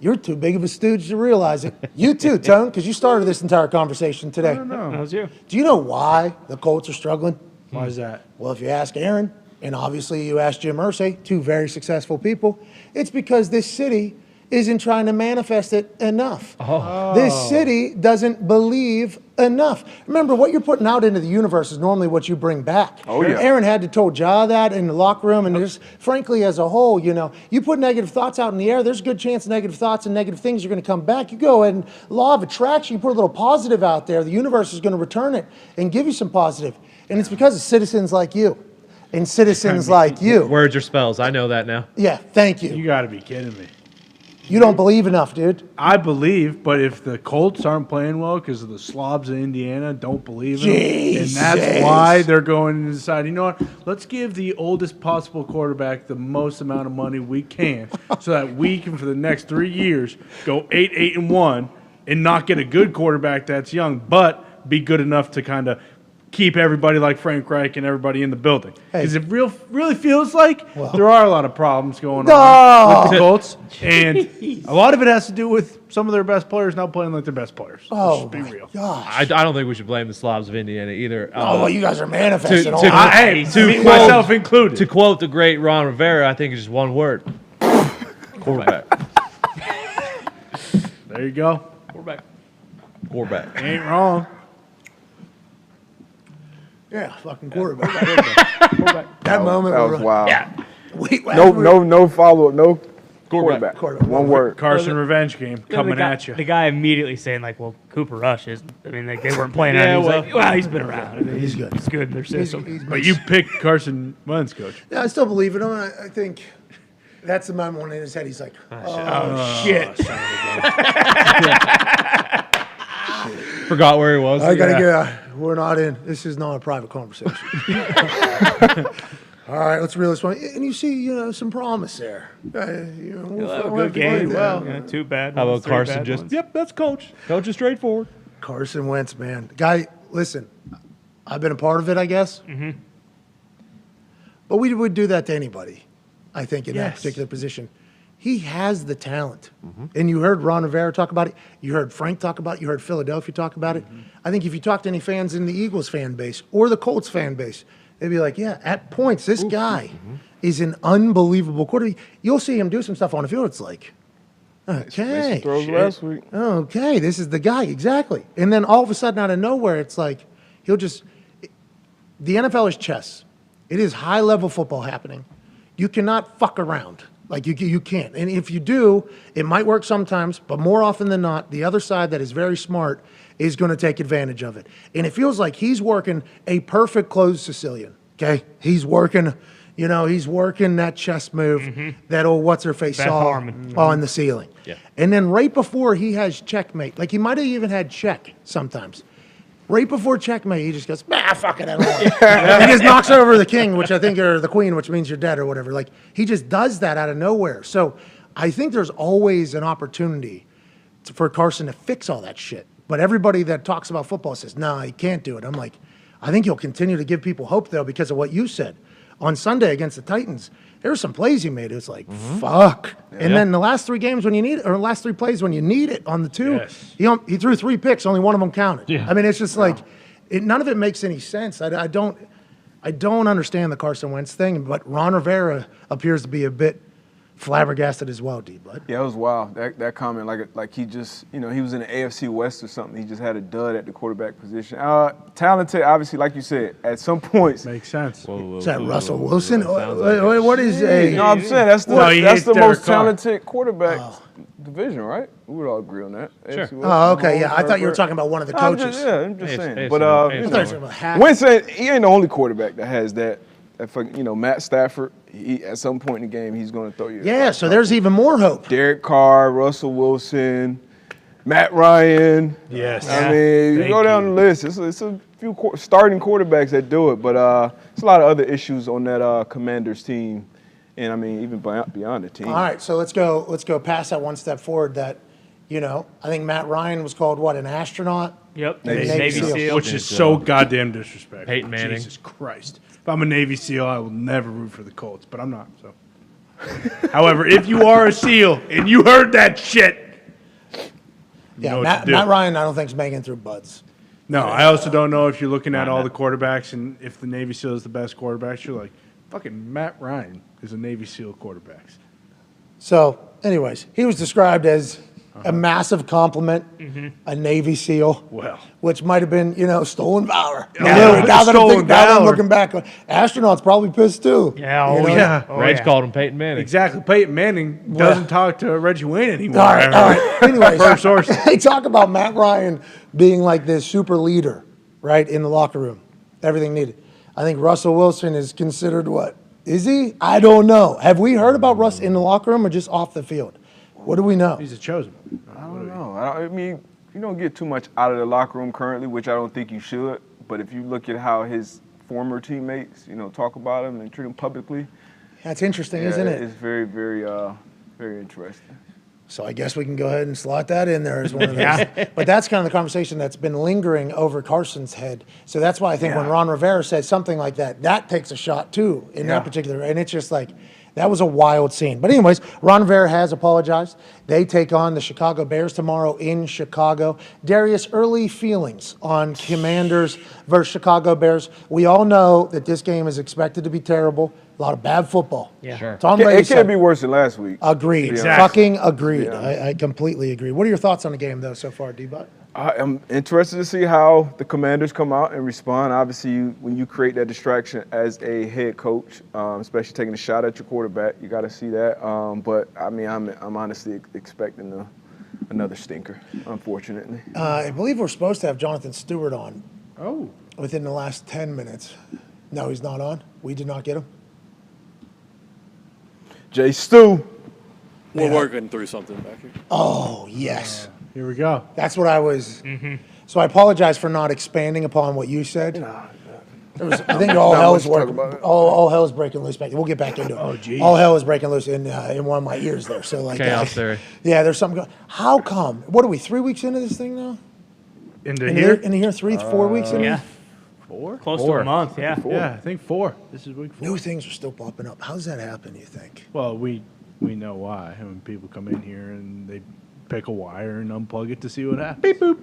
You're too big of a stooge to realize it. You too, Tone, because you started this entire conversation today. No. That was you. Do you know why the Colts are struggling? Why is that? Well, if you ask Aaron, and obviously you ask Jim Irsay, 2 very successful people, it's because this city isn't trying to manifest it enough. This city doesn't believe enough. Remember, what you're putting out into the universe is normally what you bring back. Oh, yeah. Aaron had to told Ja that in the locker room, and just frankly, as a whole, you put negative thoughts out in the air, there's a good chance negative thoughts and negative things are going to come back. You go and law of attraction, you put a little positive out there, the universe is going to return it and give you some positive. And it's because of citizens like you and citizens like you. Words or spells. I know that now. Yeah, thank you. You got to be kidding me. You don't believe enough, dude. I believe, but if the Colts aren't playing well because of the slobs in Indiana, don't believe in them, and that's why they're going to decide, you know what, let's give the oldest possible quarterback the most amount of money we can so that we can, for the next 3 years, go 8-1 and not get a good quarterback that's young, but be good enough to kind of keep everybody like Frank Reich and everybody in the building. Because it really feels like there are a lot of problems going on with the Colts. And a lot of it has to do with some of their best players not playing like their best players. Oh, Let's be real. gosh. I don't think we should blame the Slavs of Indiana either. Oh, well, you guys are manifesting all to- that. Hey, To myself included. To quote the great Ron Rivera, I think it's just one word. Quarterback. There you go. Quarterback. Ain't wrong. Yeah, fucking quarterback. That moment That was wild. Wait, No follow-up, no quarterback. One word. Carson revenge game coming at you. The guy immediately saying, like, well, Cooper Rush is, I mean, like, they weren't playing on him. He was like, well, he's been around. I mean, He's good. He's good in their system. But you picked Carson Wentz, coach. Yeah, I still believe in him. I think that's the moment when in his head he's like, Oh, shit. Forgot where he was. I gotta get. We're not in. This is not a private conversation. All right, let's reel this one. And you see, some promise there. He'll have a good game. Well, yeah, 2 bad How ones, about 3 Carson bad just, ones. yep, that's coach. Coach is straightforward. Carson Wentz, man. Guy, listen, I've been a part of it, I guess. Mm-hmm. But we would do that to anybody, I think, in that particular position. He has the talent. Mm-hmm. And you heard Ron Rivera talk about it. You heard Frank talk about it. You heard Philadelphia talk about it. I think if you talk to any fans in the Eagles fan base or the Colts fan base, they'd be like, yeah, at points, this guy is an unbelievable quarterback. You'll see him do some stuff on the field. It's like, okay. Throws last week. Okay, this is the guy, exactly. And then all of a sudden, out of nowhere, it's like he'll just – the NFL is chess. It is high-level football happening. You cannot fuck around. Like, you can't. And if you do, it might work sometimes, but more often than not, the other side that is very smart is going to take advantage of it. And it feels like he's working a perfect closed Sicilian, okay? He's working that chess move that old what's-her-face saw on the ceiling. Yeah. And then right before he has checkmate, like he might have even had check sometimes. Right before checkmate, he just goes, fuck it, I don't want it. He just knocks over the king, which I think, or the queen, which means you're dead or whatever. Like, he just does that out of nowhere. So I think there's always an opportunity for Carson to fix all that shit. But everybody that talks about football says, no, he can't do it. I'm like, I think he'll continue to give people hope, though, because of what you said. On Sunday against the Titans, there were some plays he made. It was like, fuck. Yeah. And then the last 3 games when you need it, or the last 3 plays when you need it on the 2, he threw 3 picks, only one of them counted. Yeah. I mean, it's just like, none of it makes any sense. I don't understand the Carson Wentz thing, but Ron Rivera appears to be a bit flabbergasted as well, D-Bud. Yeah, it was wild. That comment, like he just, he was in the AFC West or something. He just had a dud at the quarterback position. Talented, obviously, like you said, at some points. Makes sense. Is that Russell Wilson? Like What is a? No, I'm saying that's the he that's hates the Derek most Carr. talented quarterback division, right? We would all agree on that. Sure. AFC West, Oh, okay, yeah. I Herbert. thought you were talking about one of the I'm coaches. I'm just saying. AFC But North, I AFC thought you were talking about Hack. Wentz, he ain't the only quarterback that has that. Matt Stafford, at some point in the game, he's going to throw you. Yeah, so there's even more hope. Derek Carr, Russell Wilson, Matt Ryan. Yes. I mean, you Thank go down you. the list. It's a few starting quarterbacks that do it, but it's a lot of other issues on that Commanders team, and I mean even beyond the team. All right, so let's go past that one step forward. That, I think Matt Ryan was called what, an astronaut? Yep. Navy SEAL. Which is so goddamn disrespectful. Peyton Manning. Jesus Christ. If I'm a Navy SEAL, I will never root for the Colts, but I'm not. So, however, if you are a SEAL and you heard that shit, Yeah, know what Matt, to do. Matt Ryan, I don't think is making it through buds. no, I also don't know if you're looking at all the quarterbacks and if the Navy SEAL is the best quarterbacks, you're like, fucking Matt Ryan is a Navy SEAL quarterback. So, anyways, he was described as a massive compliment, a Navy SEAL. Well. Which might have been, stolen valor. Yeah, now that stolen now that I'm valor. looking back, astronauts probably pissed too. Yeah, oh, You know? yeah. Reg called him Peyton Manning. Exactly. Peyton Manning doesn't talk to Reggie Wayne anymore. All right. Anyways, First source. they talk about Matt Ryan being like this super leader, right, in the locker room. Everything needed. I think Russell Wilson is considered what? Is he? I don't know. Have we heard about Russ in the locker room or just off the field? What do we know? He's a chosen. I don't know. I mean, you don't get too much out of the locker room currently, which I don't think you should. But if you look at how his former teammates, talk about him and treat him publicly, That's interesting, isn't it? It's very, very, very interesting. So I guess we can go ahead and slot that in there as one of those. But that's kind of the conversation that's been lingering over Carson's head. So that's why I think when Ron Rivera said something like that, that takes a shot too in that particular. And it's just like, that was a wild scene. But anyways, Ron Rivera has apologized. They take on the Chicago Bears tomorrow in Chicago. Darius, early feelings on Commanders versus Chicago Bears. We all know that this game is expected to be terrible. A lot of bad football. Yeah. Sure. Tom Brady It said- can't be worse than last week. Agreed. Exactly. Fucking agreed. Yeah. I completely agree. What are your thoughts on the game, though, so far, D-Bot? I am interested to see how the Commanders come out and respond. Obviously, when you create that distraction as a head coach, especially taking a shot at your quarterback, you got to see that. But I mean, I'm honestly expecting another stinker, unfortunately. I believe we're supposed to have Jonathan Stewart on Oh. within the last 10 minutes. No, he's not on. We did not get him. Jay Stu. We're working through something back here. Oh, yes. Here we go. That's what I was. So I apologize for not expanding upon what you said. I think all hell is working. All hell is breaking loose back there. We'll get back into it. Oh, geez. All hell is breaking loose in one of my ears there. So like, Chaos theory. yeah, there's something going. How come? What are we? 3 weeks into this thing now? Into In here? the year 4 weeks in. Yeah. 4? Close to Four. a month, yeah. Yeah, I think 4. This is week 4. New things are still popping up. How does that happen? You think? Well, we know why. When people come in here and they pick a wire and unplug it to see what happens. Beep boop.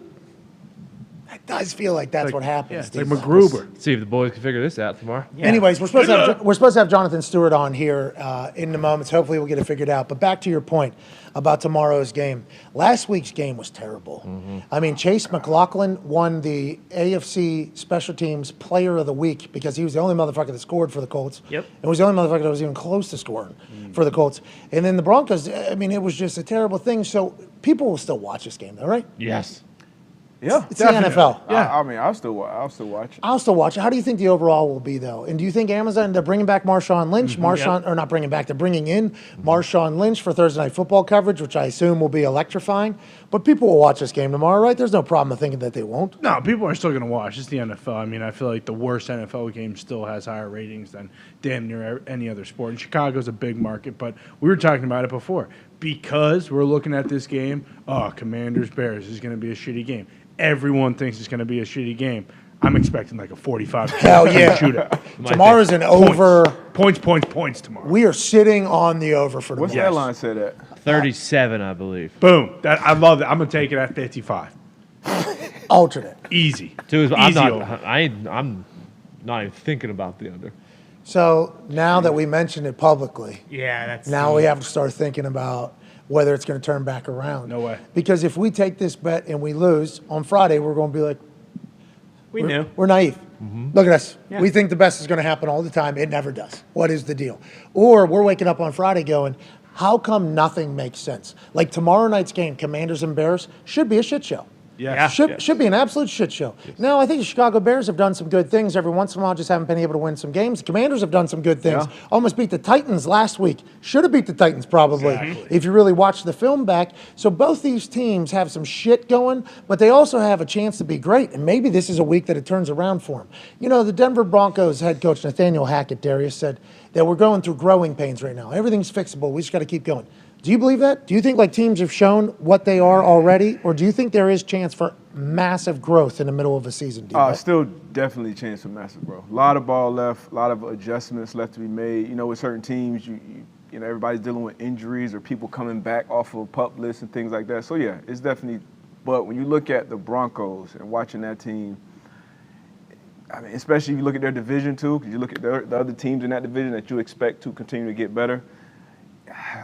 It does feel like that's what happens. Yeah, it's Steve. like MacGruber. See if the boys can figure this out tomorrow. Yeah. Anyways, we're supposed to have Jonathan Stewart on here in the moments. Hopefully, we'll get it figured out. But back to your point about tomorrow's game. Last week's game was terrible. I mean, Chase McLaughlin won the AFC Special Teams Player of the Week because he was the only motherfucker that scored for the Colts. Yep. And was the only motherfucker that was even close to scoring for the Colts. And then the Broncos. I mean, it was just a terrible thing. So people will still watch this game, though, right? Yes. Yeah, It's the NFL. Yeah. I mean, I'll still watch it. I'll still watch it. How do you think the overall will be, though? And do you think Amazon, they're bringing back Marshawn Lynch, or not bringing back, they're bringing in Marshawn Lynch for Thursday Night Football coverage, which I assume will be electrifying. But people will watch this game tomorrow, right? There's no problem in thinking that they won't. No, people are still going to watch. It's the NFL. I mean, I feel like the worst NFL game still has higher ratings than damn near any other sport. And Chicago's a big market, but we were talking about it before. Because we're looking at this game, Commanders-Bears is going to be a shitty game. Everyone thinks it's going to be a shitty game. I'm expecting like a 45 Hell yeah. shootout. Tomorrow's an over. Points tomorrow. We are sitting on the over for What's tomorrow. that line say that? 37, I believe. Boom. I love that. I'm going to take it at 55. Alternate. Easy. I'm Easy not. over. I'm not even thinking about the under. So now that we mentioned it publicly, Yeah, that's now we have to start thinking about whether it's going to turn back around. No way. Because if we take this bet and we lose on Friday, we're going to be like, we knew. we're naive. Look at us. Yeah. We think the best is going to happen all the time. It never does. What is the deal? Or we're waking up on Friday going, how come nothing makes sense? Like tomorrow night's game, Commanders and Bears, should be a shit show. Yeah. Should be an absolute shit show. Now, I think the Chicago Bears have done some good things every once in a while, just haven't been able to win some games. The Commanders have done some good things. Yeah. Almost beat the Titans last week. Should have beat the Titans probably if you really watch the film back. So both these teams have some shit going, but they also have a chance to be great. And maybe this is a week that it turns around for them. You know, the Denver Broncos head coach Nathaniel Hackett, Darius, said that we're going through growing pains right now. Everything's fixable. We just got to keep going. Do you believe that? Do you think like teams have shown what they are already, or do you think there is chance for massive growth in the middle of a season? Still definitely chance for massive growth. A lot of ball left, a lot of adjustments left to be made. You know, with certain teams, you know, everybody's dealing with injuries or people coming back off of PUP lists and things like that. So yeah, it's definitely. But when you look at the Broncos and watching that team, I mean, especially if you look at their division too, because you look at the other teams in that division that you expect to continue to get better.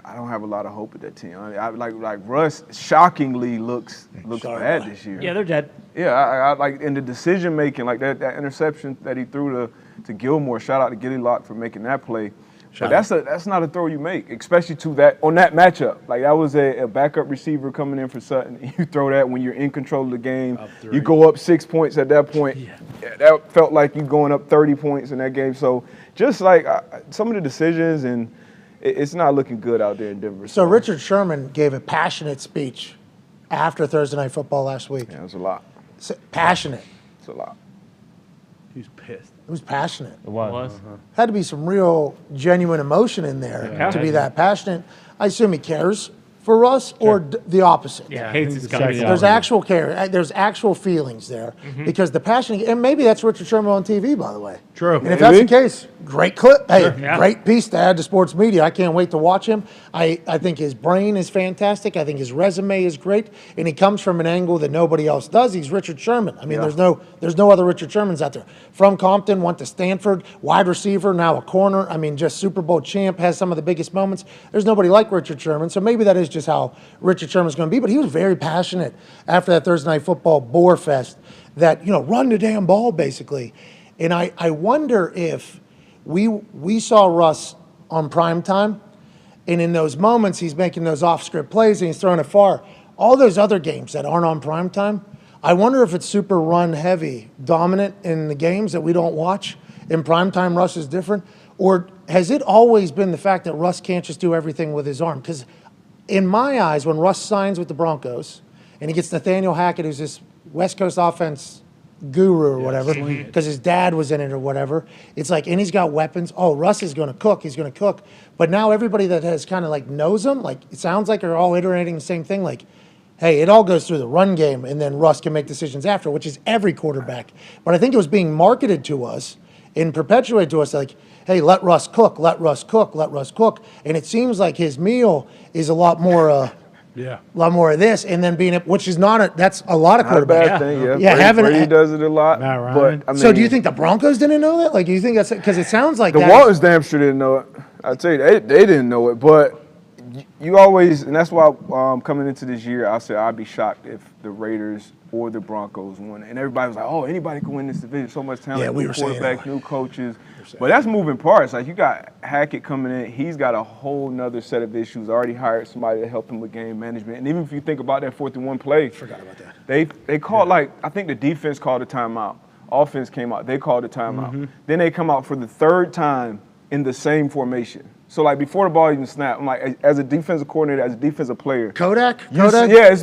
I don't have a lot of hope with that team. I like Russ shockingly looks bad this year. Yeah, they're dead. Yeah, I like in the decision making, like that interception that he threw to Gilmore. Shout out to Gilly Lock for making that play. But that's not a throw you make, especially on that matchup. Like that was a backup receiver coming in for Sutton. You throw that when you're in control of the game. You go up 6 points at that point. Yeah, that felt like you going up 30 points in that game. So just like some of the decisions and. It's not looking good out there in Denver. So Richard Sherman gave a passionate speech after Thursday Night Football last week. Yeah, it was a lot. Passionate. It's a lot. He was pissed. It was passionate. It was. Had to be some real genuine emotion in there to be that passionate. I assume he cares for us or the opposite. Yeah, hates his country. There's actual care. There's actual feelings there because the passion, and maybe that's Richard Sherman on TV, by the way. True. And if that's the case, great clip. Hey, great piece to add to sports media. I can't wait to watch him. I think his brain is fantastic. I think his resume is great, and he comes from an angle that nobody else does. He's Richard Sherman. I mean, there's no other Richard Shermans out there. From Compton, went to Stanford, wide receiver, now a corner. I mean, just Super Bowl champ, has some of the biggest moments. There's nobody like Richard Sherman, so maybe that is just how Richard Sherman's going to be. But he was very passionate after that Thursday Night Football bore fest that, run the damn ball, basically. And I wonder if we saw Russ on prime time, and in those moments he's making those off-script plays and he's throwing it far. All those other games that aren't on prime time, I wonder if it's super run-heavy, dominant in the games that we don't watch. In prime time, Russ is different. Or has it always been the fact that Russ can't just do everything with his arm? Because in my eyes, when Russ signs with the Broncos and he gets Nathaniel Hackett, who's this West Coast offense guru or whatever, because his dad was in it or whatever, it's like, and he's got weapons. Oh, Russ is going to cook. He's going to cook. But now everybody that has kind of like knows him, like it sounds like they're all iterating the same thing. Like, hey, it all goes through the run game, and then Russ can make decisions after, which is every quarterback. But I think it was being marketed to us and perpetuated to us like, hey, let Russ cook, let Russ cook, let Russ cook. And it seems like his meal is a lot more a lot more of this, and then which is that's a lot of quarterbacks. Not a bad thing, yeah. Yeah, Brady does it a lot. But, I mean, so do you think the Broncos didn't know that? Like, do you think that's because it sounds like the Waltons damn sure didn't know it. I'd tell you, they didn't know it. But you always, and that's why coming into this year, I said I'd be shocked if the Raiders or the Broncos won. And everybody was like, oh, anybody can win this division. So much talent. Yeah, we new were saying quarterbacks, new coaches. But that's moving parts. Like, you got Hackett coming in. He's got a whole nother set of issues. Already hired somebody to help him with game management. And even if you think about that 4th and 1 play. Forgot about that. They called, I think the defense called a timeout. Offense came out. They called a timeout. Then they come out for the 3rd time in the same formation. So, like, before the ball even snapped, I'm like, as a defensive coordinator, as a defensive player. Kodak? Yeah,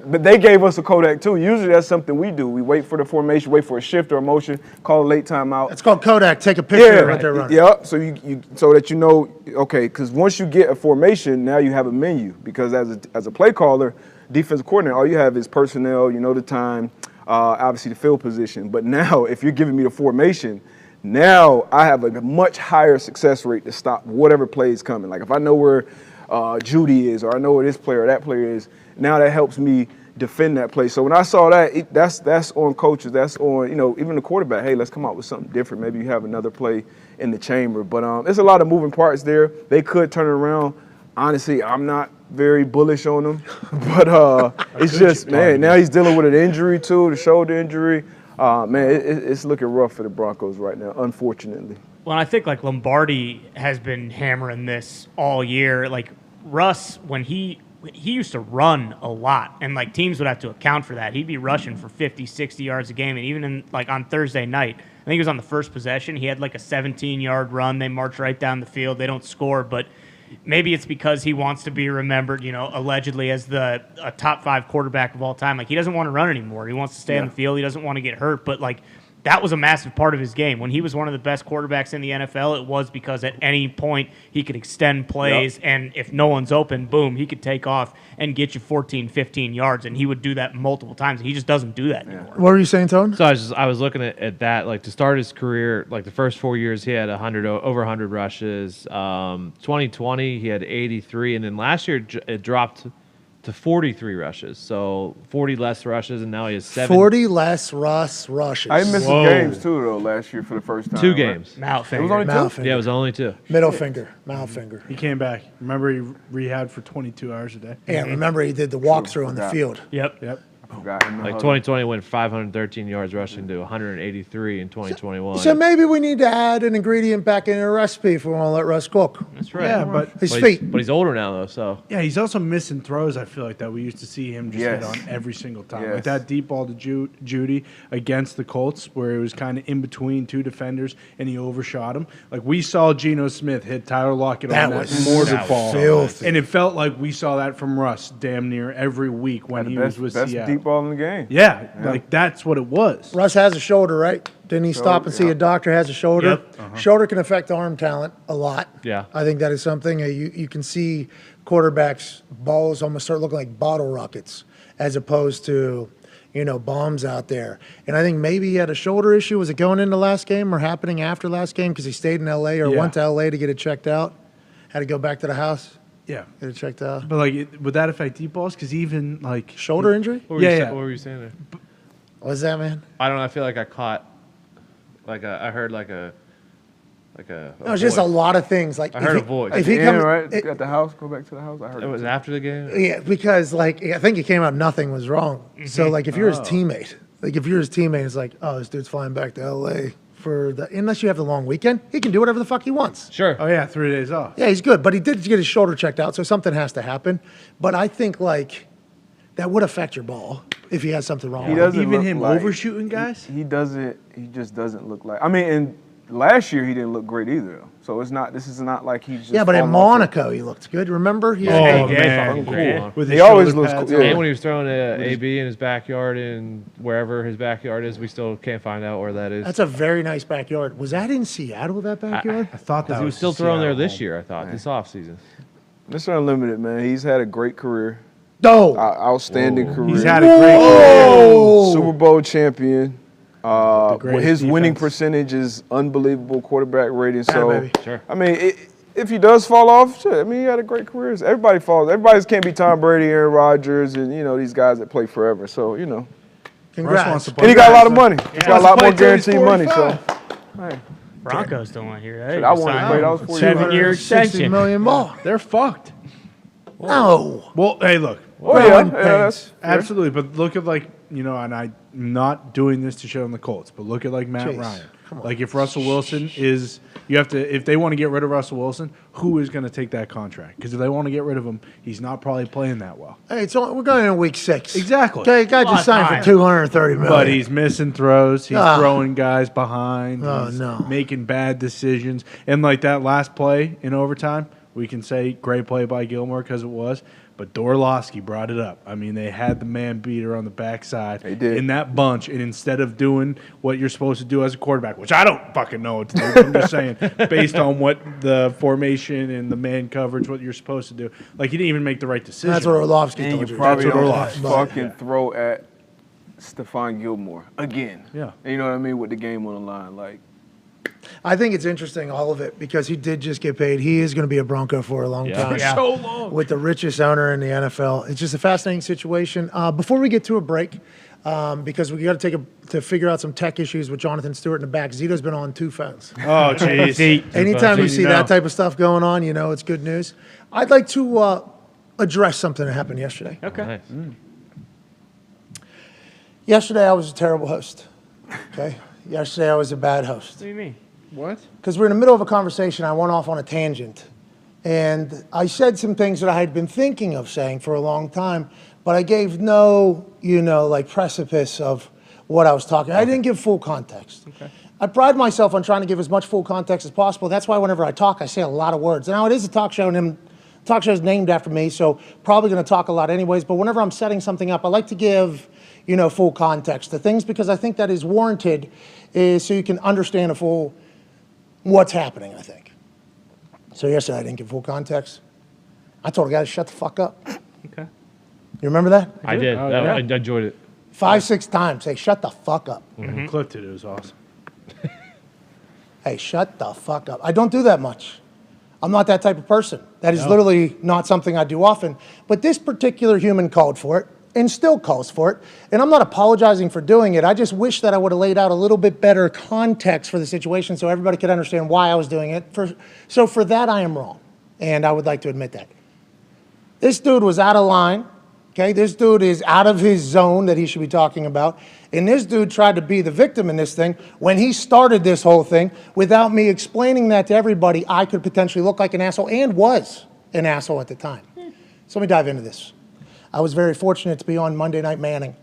but they gave us a Kodak, too. Usually that's something we do. We wait for the formation, wait for a shift or a motion, call a late timeout. It's called Kodak. Take a picture of what they're running. Yeah, so so that you know, okay, because once you get a formation, now you have a menu. Because as a play caller, defensive coordinator, all you have is personnel, you know the time, obviously the field position. But now, if you're giving me the formation, now I have a much higher success rate to stop whatever play is coming. Like if I know where Judy is, or I know where this player or that player is, now that helps me defend that play. So when I saw that, that's on coaches. That's on, even the quarterback. Hey, let's come out with something different. Maybe you have another play in the chamber. But there's a lot of moving parts there. They could turn it around. Honestly, I'm not very bullish on them. But it's just, man, now he's dealing with an injury too, the shoulder injury. Man, it's looking rough for the Broncos right now, unfortunately. Well, I think like Lombardi has been hammering this all year. Like Russ, when he used to run a lot, and like teams would have to account for that. He'd be rushing for 50, 60 yards a game, and even on Thursday night, I think it was on the first possession, he had like a 17-yard run. They march right down the field. They don't score, but maybe it's because he wants to be remembered, allegedly as a top 5 quarterback of all time. Like he doesn't want to run anymore. He wants to stay on the field. He doesn't want to get hurt, but like that was a massive part of his game. When he was one of the best quarterbacks in the NFL, it was because at any point he could extend plays, and if no one's open, boom, he could take off and get you 14, 15 yards, and he would do that multiple times. He just doesn't do that anymore. What were you saying, Tone? So I was looking at that, like to start his career, like the first 4 years he had over 100 rushes. 2020 he had 83, and then last year it dropped to 43 rushes. So 40 less rushes, and now he has 40 less rushes. I missed some games too, though, last year for the first time. 2 games. Mouth It was only finger. 2? Yeah, it was only 2. Middle finger, mouth finger. He came back. Remember, he rehabbed for 22 hours a day. Yeah, remember he did the walkthrough on the field. Yep. Forgot him. Like 2020 went 513 yards rushing to 183 in 2021. So maybe we need to add an ingredient back in a recipe if we want to let Russ cook. That's right. Yeah, but His feet. But he's older now, though, so. yeah, he's also missing throws. I feel like that we used to see him just hit Yes. on every single time. Yes. Like that deep ball to Judy against the Colts, where it was kind of in between 2 defenders and he overshot him. Like we saw Geno Smith hit Tyler Lockett That on was that mortar ball, filthy. and it felt like we saw that from Russ damn near every week when he was with best Seattle. deep ball in the game. Yeah, like that's what it was. Russ has a shoulder, right? Didn't he stop and see a doctor? Has a shoulder. Yep. Shoulder can affect arm talent a lot. Yeah. I think that is something you can see quarterbacks' balls almost start looking like bottle rockets as opposed to, bombs out there. And I think maybe he had a shoulder issue. Was it going into last game or happening after last game because he stayed in L.A. or went to L.A. to get it checked out? Had to go back to the house, Yeah, get it checked out. but like, would that affect deep balls? Because even like Shoulder injury? What were you Yeah. What were you saying there? What's that, man? I don't know. I feel like I caught, I heard like a No, it's just a lot of things. Like I heard a voice. If he Yeah, comes, right? At the house, go back to the house. I heard It was after the game? yeah, because I think it came out nothing was wrong. So like if you're his teammate, it's like, oh, this dude's flying back to L.A. unless you have the long weekend, he can do whatever the fuck he wants. Sure. oh yeah, 3 days off. Yeah, he's good, but he did get his shoulder checked out, so something has to happen. But I think like that would affect your ball if he has something wrong. He with it. doesn't Even look him like- overshooting guys. He just doesn't look like. I mean, and last year he didn't look great either. So this is not like he's just. Yeah, but in falling off Monaco he looked good. Remember? He Oh, he did man. fucking great. With He his always shoulder looks pads cool, on. yeah. And when he was throwing a AB in his backyard and wherever his backyard is, we still can't find out where that is. That's a very nice backyard. Was that in Seattle, that backyard? I thought that Because he was still throwing there Seattle this year, I thought, this offseason. Mr. Unlimited, man, he's had a great career, No. outstanding career. He's had a great career. Super Bowl champion. greatest His winning defense. percentage is unbelievable. Quarterback rating. Yeah, So, baby. Sure. I mean, if he does fall off, shit, I mean, he had a great career. Everybody falls. Everybody can't be Tom Brady, Aaron Rodgers, and these guys that play forever. So Russ wants Congrats. to play and he got a lot of so- money. He's got a lot more guaranteed money. So, hey, Broncos don't want to hear that. I wanted to play. That was 4 years. 7-year 60 extension. million more. They're fucked. No. Well, hey, look. Oh yeah, Growing that's fair. Absolutely, but look at and I'm not doing this to shit on the Colts, but look at like Matt Jeez, Ryan. come on. Like if Russell Wilson is, if they want to get rid of Russell Wilson, who is going to take that contract? Because if they want to get rid of him, he's not probably playing that well. Hey, we're going into week 6. Exactly. Okay, guy just signed for $230 million. But he's missing throws. He's Ah. throwing guys behind. Oh, he's no. making bad decisions. And like that last play in overtime, we can say great play by Gilmore because it was. But Dorlowski brought it up. I mean, they had the man beater on the backside They did. in that bunch. And instead of doing what you're supposed to do as a quarterback, which I don't fucking know what to do, I'm just saying, based on what the formation and the man coverage, what you're supposed to do. Like, he didn't even make the right decision. That's what Orlovsky And told you you. probably That's what don't Orlovsky fucking throw at Stephon Gilmore again. Yeah. And you know what I mean, with the game on the line, like I think it's interesting, all of it, because he did just get paid. He is going to be a Bronco for a long time. For so long. With the richest owner in the NFL. It's just a fascinating situation. Before we get to a break, because we got to figure out some tech issues with Jonathan Stewart in the back. Zito's been on 2 phones. Oh, jeez. Anytime you see that type of stuff going on, you know it's good news. I'd like to address something that happened yesterday. Okay. Nice. Yesterday, I was a terrible host. Okay? Yesterday, I was a bad host. What do you mean? What? Because we're in the middle of a conversation. I went off on a tangent. And I said some things that I had been thinking of saying for a long time, but I gave no, precipice of what I was talking. I didn't give full context. Okay. I pride myself on trying to give as much full context as possible. That's why whenever I talk, I say a lot of words. Now, it is a talk show, and talk show is named after me, so probably going to talk a lot anyways. But whenever I'm setting something up, I like to give, full context to things because I think that is warranted, is so you can understand a full what's happening, I think. So yesterday, I didn't give full context. I told a guy to shut the fuck up. Okay. You remember that? I did. Oh, yeah. I enjoyed it. 5-6 times. Hey, shut the fuck up. Clipped it. It was awesome. Hey, shut the fuck up. I don't do that much. I'm not that type of person. That is literally not something I do often. But this particular human called for it and still calls for it. And I'm not apologizing for doing it. I just wish that I would have laid out a little bit better context for the situation so everybody could understand why I was doing it. So for that, I am wrong. And I would like to admit that. This dude was out of line. Okay, this dude is out of his zone that he should be talking about. And this dude tried to be the victim in this thing when he started this whole thing without me explaining that to everybody. I could potentially look like an asshole and was an asshole at the time. So let me dive into this. I was very fortunate to be on Monday Night Manning.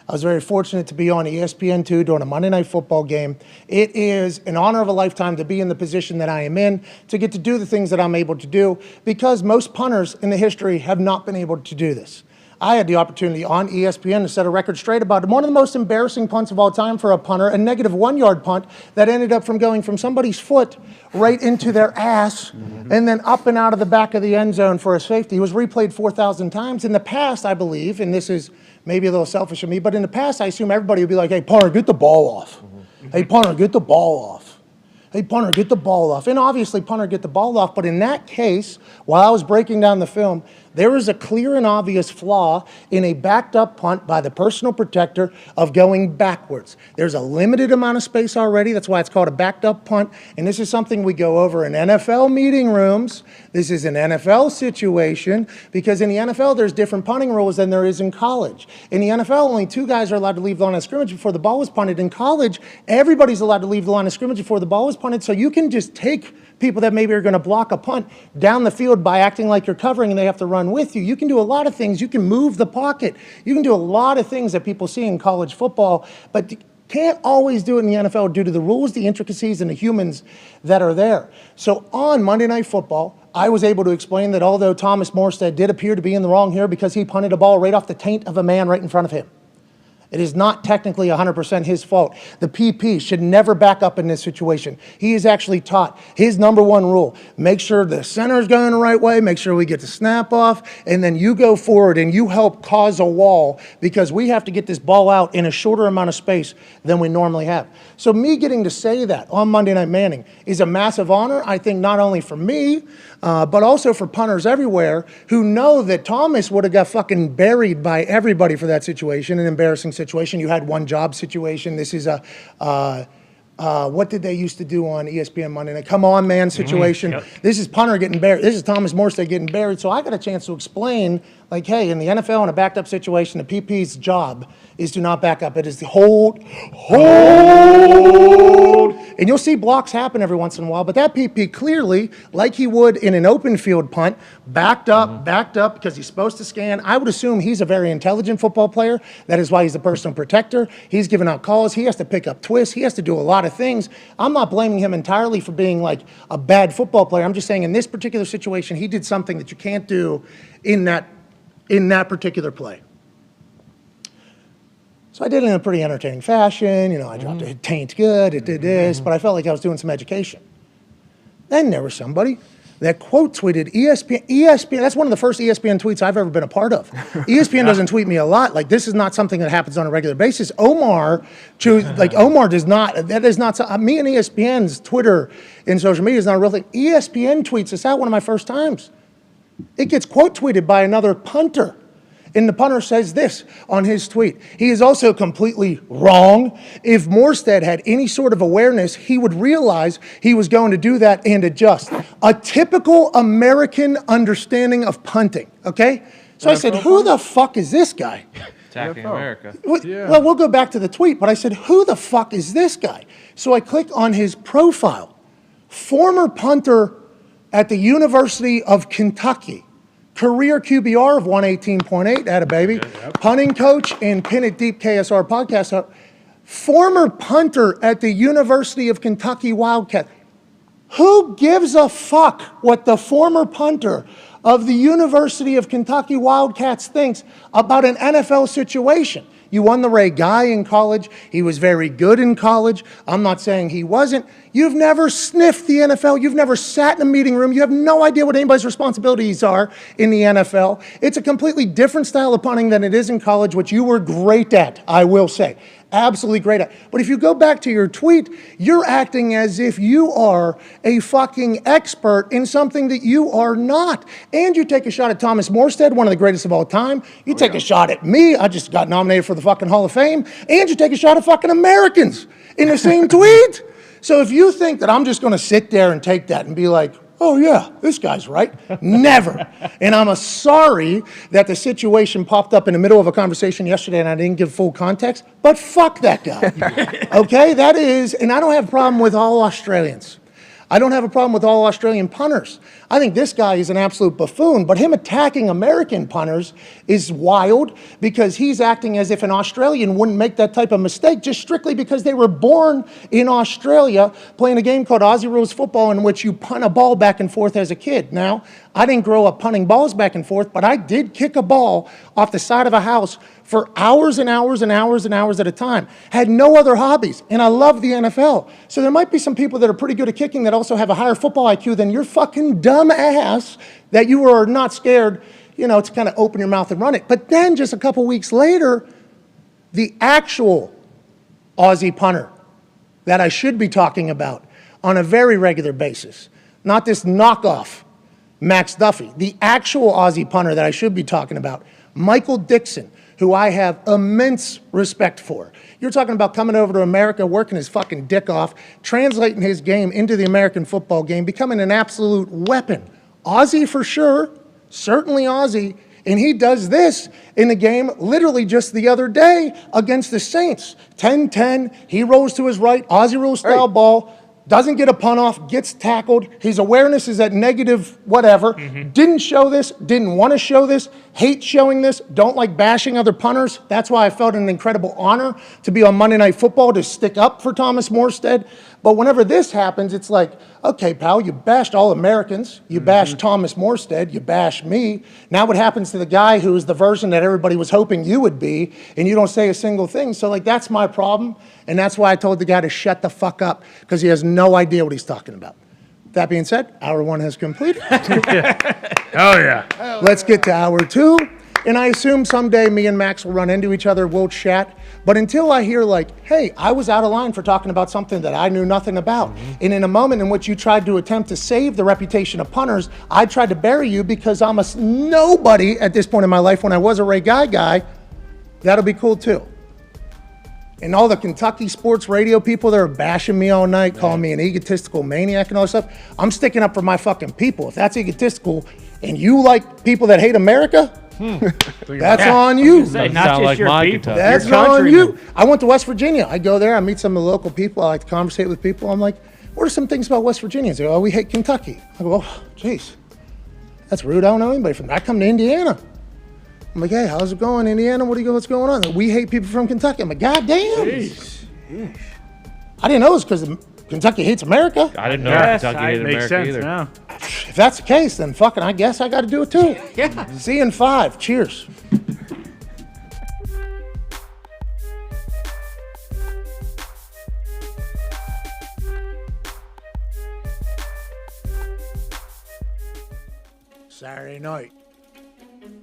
I was very fortunate to be on ESPN2 during a Monday Night Football game. It is an honor of a lifetime to be in the position that I am in, to get to do the things that I'm able to do, because most punters in the history have not been able to do this. I had the opportunity on ESPN to set a record straight about one of the most embarrassing punts of all time for a punter, a negative 1 yard punt that ended up from going from somebody's foot right into their ass and then up and out of the back of the end zone for a safety. It was replayed 4,000 times. In the past, I believe, and this is maybe a little selfish of me, but in the past, I assume everybody would be like, hey, punter, get the ball off. Hey, punter, get the ball off. Hey, punter, get the ball off. And obviously, punter, get the ball off. But in that case, while I was breaking down the film, there was a clear and obvious flaw in a backed up punt by the personal protector of going backwards. There's a limited amount of space already. That's why it's called a backed up punt. And this is something we go over in NFL meeting rooms. This is an NFL situation because in the NFL, there's different punting rules than there is in college. In the NFL, only 2 guys are allowed to leave the line of scrimmage before the ball was punted. In college, everybody's allowed to leave the line of scrimmage before the ball was punted. So you can just take people that maybe are going to block a punt down the field by acting like you're covering and they have to run with you. You can do a lot of things. You can move the pocket. You can do a lot of things that people see in college football, but you can't always do it in the NFL due to the rules, the intricacies, and the humans that are there. So on Monday Night Football, I was able to explain that although Thomas Morstead did appear to be in the wrong here because he punted a ball right off the taint of a man right in front of him, it is not technically 100% his fault. The PP should never back up in this situation. He is actually taught his number 1 rule. Make sure the center is going the right way, make sure we get the snap off, and then you go forward and you help cause a wall because we have to get this ball out in a shorter amount of space than we normally have. So me getting to say that on Monday Night Manning is a massive honor, I think, not only for me, but also for punters everywhere who know that Thomas would have got fucking buried by everybody for that situation, an embarrassing situation. You had one job situation. This is a, what did they used to do on ESPN Monday Night? Come on, man situation. Yep. This is punter getting buried. This is Thomas Morstead getting buried. So I got a chance to explain, like, hey, in the NFL, in a backed up situation, the PP's job is to not back up. It is to hold. And you'll see blocks happen every once in a while, but that PP clearly, like he would in an open field punt, backed up because he's supposed to scan. I would assume he's a very intelligent football player. That is why he's a personal protector. He's giving out calls. He has to pick up twists. He has to do a lot of things. I'm not blaming him entirely for being like a bad football player. I'm just saying in this particular situation, he did something that you can't do in that particular play. So I did it in a pretty entertaining fashion. I dropped it taint good, it did this, but I felt like I was doing some education. Then there was somebody that quote tweeted ESPN. ESPN, that's one of the first ESPN tweets I've ever been a part of. ESPN doesn't tweet me a lot. Like, this is not something that happens on a regular basis. Omar does not, that is not, me and ESPN's Twitter and social media is not a real thing. ESPN tweets us out one of my first times. It gets quote tweeted by another punter. And the punter says this on his tweet. He is also completely wrong. If Morstead had any sort of awareness, he would realize he was going to do that and adjust. A typical American understanding of punting, okay? So I said, who the fuck is this guy? Attacking America. Well, we'll go back to the tweet, but I said, who the fuck is this guy? So I click on his profile. Former punter at the University of Kentucky. Career QBR of 118.8, atta baby. Punting coach and Pin It Deep KSR podcast. Former punter at the University of Kentucky Wildcat. Who gives a fuck what the former punter of the University of Kentucky Wildcats thinks about an NFL situation? You won the Ray Guy in college. He was very good in college. I'm not saying he wasn't. You've never sniffed the NFL. You've never sat in a meeting room. You have no idea what anybody's responsibilities are in the NFL. It's a completely different style of punting than it is in college, which you were great at, I will say. Absolutely great at. But if you go back to your tweet, you're acting as if you are a fucking expert in something that you are not. And you take a shot at Thomas Morstead, one of the greatest of all time. You take a shot at me. I just got nominated for the fucking Hall of Fame. And you take a shot at fucking Americans in the same tweet. So if you think that I'm just going to sit there and take that and be like, oh yeah, this guy's right. Never. And I'm sorry that the situation popped up in the middle of a conversation yesterday and I didn't give full context, but fuck that guy. Okay, that is, and I don't have a problem with all Australians. I don't have a problem with all Australian punters. I think this guy is an absolute buffoon, but him attacking American punters is wild because he's acting as if an Australian wouldn't make that type of mistake just strictly because they were born in Australia playing a game called Aussie Rules football in which you punt a ball back and forth as a kid. Now, I didn't grow up punting balls back and forth, but I did kick a ball off the side of a house for hours and hours and hours and hours at a time. Had no other hobbies, and I love the NFL. So there might be some people that are pretty good at kicking that also have a higher football IQ than your fucking dumb ass that you are not scared, to kind of open your mouth and run it. But then just a couple weeks later, the actual Aussie punter that I should be talking about on a very regular basis, not this knockoff Max Duffy, the actual Aussie punter that I should be talking about, Michael Dixon, who I have immense respect for. You're talking about coming over to America, working his fucking dick off, translating his game into the American football game, becoming an absolute weapon. Aussie for sure, certainly Aussie, and he does this in the game literally just the other day against the Saints. 10-10, he rolls to his right, Aussie rule style ball, doesn't get a punt off, gets tackled. His awareness is at negative whatever. Didn't show this, didn't want to show this, hate showing this, don't like bashing other punters. That's why I felt an incredible honor to be on Monday Night Football to stick up for Thomas Morstead. But whenever this happens, it's like, okay, pal, you bashed all Americans. You bashed Thomas Morstead. You bashed me. Now what happens to the guy who is the version that everybody was hoping you would be, and you don't say a single thing? So, that's my problem, and that's why I told the guy to shut the fuck up, because he has no idea what he's talking about. That being said, hour one has completed. Hell yeah. Let's get to hour two. And I assume someday me and Max will run into each other, we'll chat. But until I hear hey, I was out of line for talking about something that I knew nothing about. And in a moment in which you tried to attempt to save the reputation of punters, I tried to bury you because I'm a nobody at this point in my life when I was a Ray guy. That'll be cool too. And all the Kentucky sports radio people that are bashing me all night, calling me an egotistical maniac and all this stuff, I'm sticking up for my fucking people. If that's egotistical and you like people that hate America, that's on you. Say, not just your people. That's on you. I went to West Virginia. I go there. I meet some of the local people. I like to conversate with people. I'm like, what are some things about West Virginia? They go, oh, we hate Kentucky. I go, oh, jeez. That's rude. I don't know anybody from there. I come to Indiana. I'm like, hey, how's it going, Indiana? What's going on? We hate people from Kentucky. I'm like, God damn. Jeez. I didn't know it was because Kentucky hates America. I didn't know Kentucky hated America either. Now. If that's the case, then fucking I guess I got to do it too. Yeah. See you in 5. Cheers. Saturday night,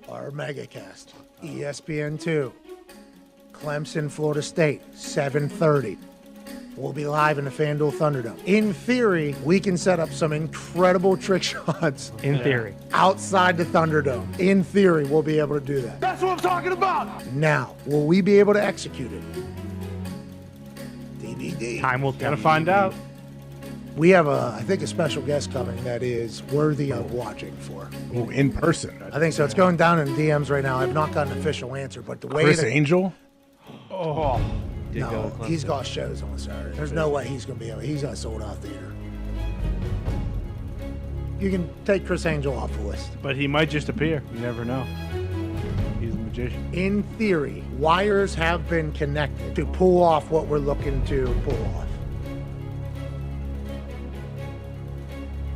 our megacast, ESPN2, Clemson, Florida State, 7:30. We'll be live in the FanDuel Thunderdome. In theory, we can set up some incredible trick shots. In theory. Outside the Thunderdome. In theory, we'll be able to do that. That's what I'm talking about. Now, will we be able to execute it? DVD. Time will Gotta find out. We have, I think, a special guest coming that is worthy of watching for. Oh, in person. I think so. It's going down in DMs right now. I've not gotten an official answer, but the way Chris that, Angel? Did go no, to Clemson. he's got shows on Saturday. There's no way he's going to be able. He's got a sold-out theater. You can take Chris Angel off the list. But he might just appear. You never know. He's a magician. In theory, wires have been connected to pull off what we're looking to pull off.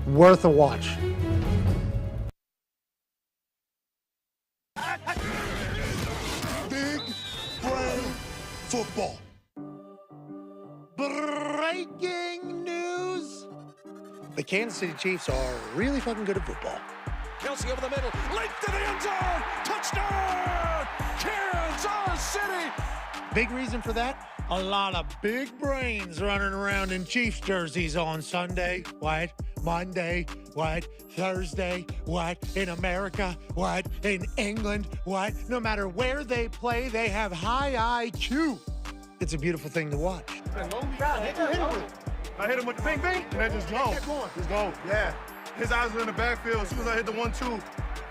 Worth a watch. Big brain football. Breaking news! The Kansas City Chiefs are really fucking good at football. Kelsey over the middle, length to the end zone, touchdown, Kansas City. Big reason for that? A lot of big brains running around in Chiefs jerseys on Sunday. What? Monday? What? Thursday? What? In America? What? In England? What? No matter where they play, they have high IQ. It's a beautiful thing to watch. I hit him with the bing bing, and I just go. Just go. Yeah. His eyes were in the backfield. As soon as I hit the 1-2,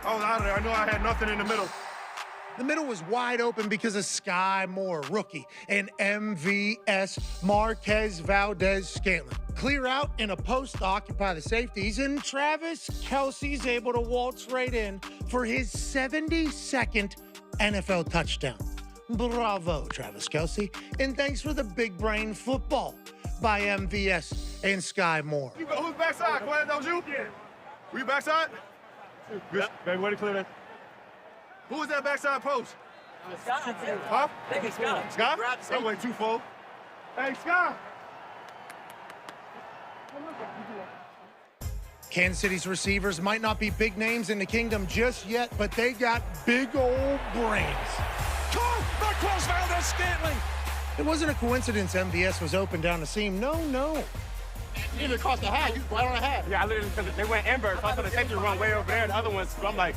I was out of there. I knew I had nothing in the middle. The middle was wide open because of Sky Moore, rookie, and MVS Marquez Valdez-Scantling. Clear out in a post to occupy the safeties, and Travis Kelce's able to waltz right in for his 72nd NFL touchdown. Bravo, Travis Kelce, and thanks for the big brain football by MVS and Sky Moore. Who's backside? That was you? Yeah. Were you backside? Good. Baby, way to clear that. Who was that backside post? Scott. Huh? I think it's Scott. Scott? That way too full. Hey, Scott. Kansas City's receivers might not be big names in the kingdom just yet, but they got big old brains. Marquez Valdez-Scantling. It wasn't a coincidence MVS was open down the seam. No. You didn't cross the hat. You right on the hat. Yeah, I literally, because they went invert. So I thought the safety run way over there. The other ones, I'm like,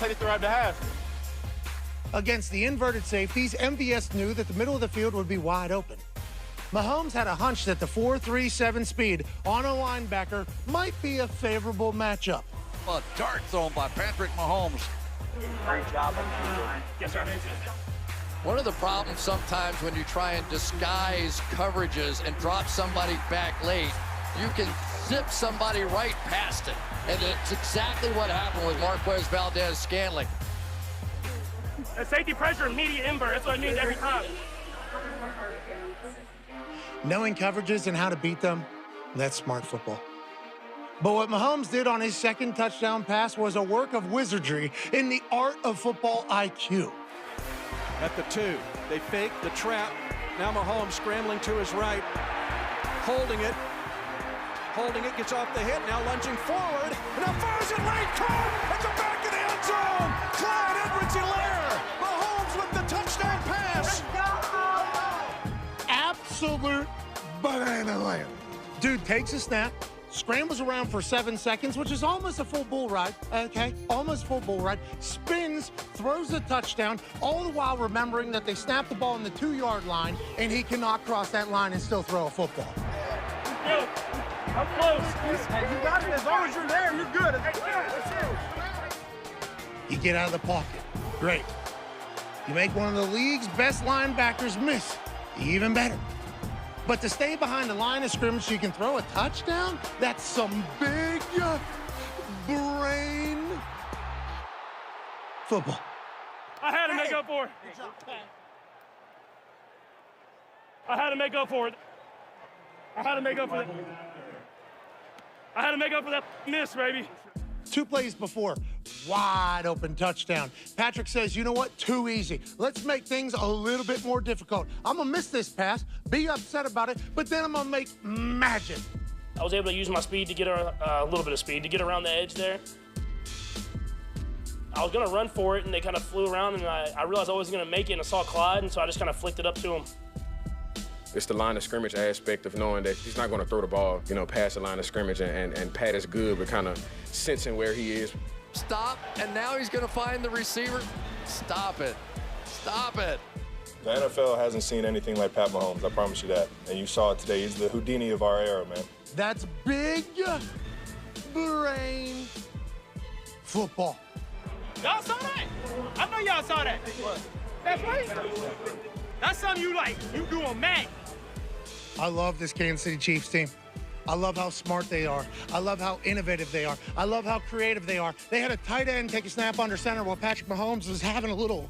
take it throughout the half. Against the inverted safeties, MVS knew that the middle of the field would be wide open. Mahomes had a hunch that the 4.37 speed on a linebacker might be a favorable matchup. A dart thrown by Patrick Mahomes. Great job. Yes, sir. One of the problems sometimes when you try and disguise coverages and drop somebody back late, you can zip somebody right past it. And it's exactly what happened with Marquez Valdez-Scantling. A safety pressure, immediate invert. That's what it means every time. Knowing coverages and how to beat them, that's smart football. But what Mahomes did on his second touchdown pass was a work of wizardry in the art of football IQ. At the 2, they fake the trap. Now Mahomes scrambling to his right, holding it, gets off the hit, now lunging forward, and now fires it late, caught at the back of the end zone. Clyde Edwards-Helaire, Mahomes with the touchdown pass. Absolute banana land. Dude takes a snap, scrambles around for 7 seconds, which is almost a full bull ride, okay? Almost full bull ride. Spins, throws a touchdown, all the while remembering that they snapped the ball on the 2-yard line and he cannot cross that line and still throw a football. Yo, I'm close. You got it. As long as you're there, you're good. You get out of the pocket. Great. You make one of the league's best linebackers miss. Even better. But to stay behind the line of scrimmage so you can throw a touchdown, that's some big brain football. I had to make up for it. I had to make up for it. I had to make up for that miss, baby. 2 plays before, wide open touchdown. Patrick says, you know what? Too easy. Let's make things a little bit more difficult. I'm going to miss this pass, be upset about it, but then I'm going to make magic. I was able to use my speed to get a little bit of speed to get around the edge there. I was going to run for it, and they kind of flew around, and I realized I wasn't going to make it, and I saw Clyde, and so I just kind of flicked it up to him. It's the line of scrimmage aspect of knowing that he's not going to throw the ball, past the line of scrimmage, and Pat is good, but kind of sensing where he is. Stop, and now he's going to find the receiver. Stop it. Stop it. The NFL hasn't seen anything like Pat Mahomes, I promise you that. And you saw it today. He's the Houdini of our era, man. That's big brain football. Y'all saw that? I know y'all saw that. That's right. That's something you do on Mac. I love this Kansas City Chiefs team. I love how smart they are. I love how innovative they are. I love how creative they are. They had a tight end take a snap under center while Patrick Mahomes was having a little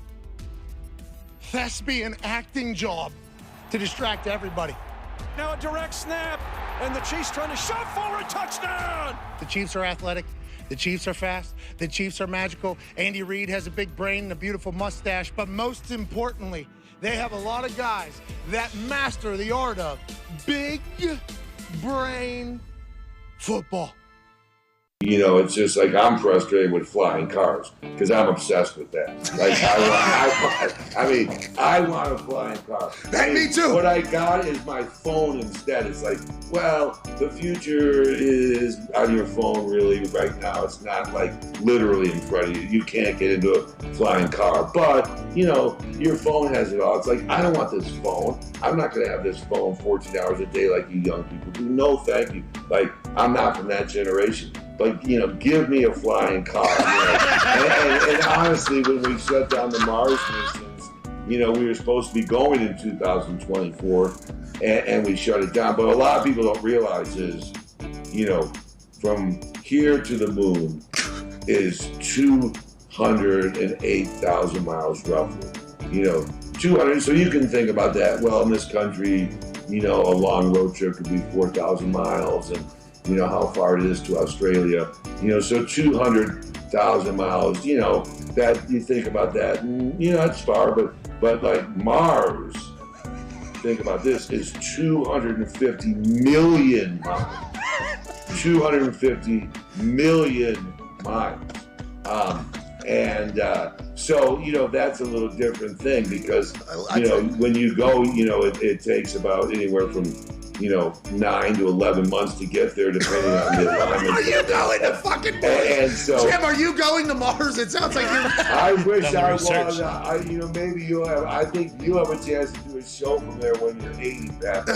thespian acting job to distract everybody. Now a direct snap, and the Chiefs trying to shove forward, touchdown! The Chiefs are athletic. The Chiefs are fast. The Chiefs are magical. Andy Reid has a big brain and a beautiful mustache, but most importantly, they have a lot of guys that master the art of big brain football. It's just like I'm frustrated with flying cars because I'm obsessed with that. Like I want a flying car. Me too. What I got is my phone instead. It's like, well, the future is on your phone really right now. It's not like literally in front of you. You can't get into a flying car, but your phone has it all. It's like, I don't want this phone. I'm not going to have this phone 14 hours a day like you young people do. No, thank you. Like, I'm not from that generation. But, give me a flying car. And honestly, when we shut down the Mars missions, we were supposed to be going in 2024, and we shut it down. But a lot of people don't realize is, from here to the moon is 208,000 miles roughly. 200. So you can think about that. Well, in this country, a long road trip could be 4,000 miles, and how far it is to Australia, so 200,000 miles, that you think about that, and, that's far, but like Mars, think about this, is 250 million miles. 250 million miles. So, that's a little different thing because, when you go, it takes about anywhere from 9 to 11 months to get there, depending on the alignment. Are you going to fucking Mars? And so, Jim, are you going to Mars? It sounds like you're. I wish I was. Maybe you'll have. I think you have a chance to do a show from there when you're 80, Pat.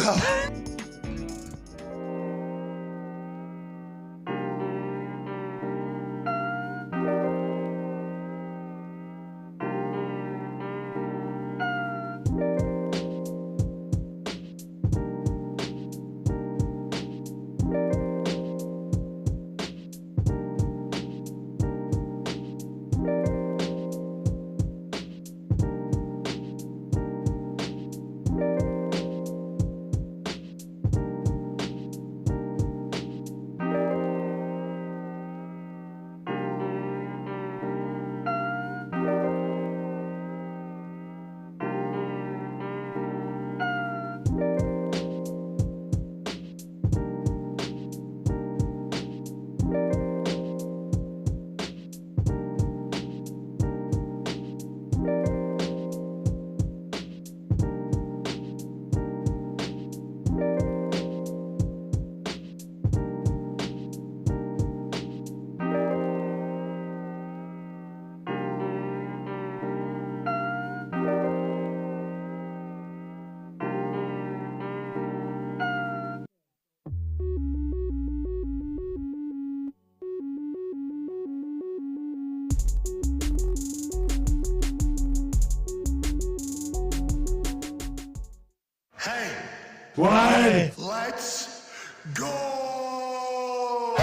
Why? Let's go!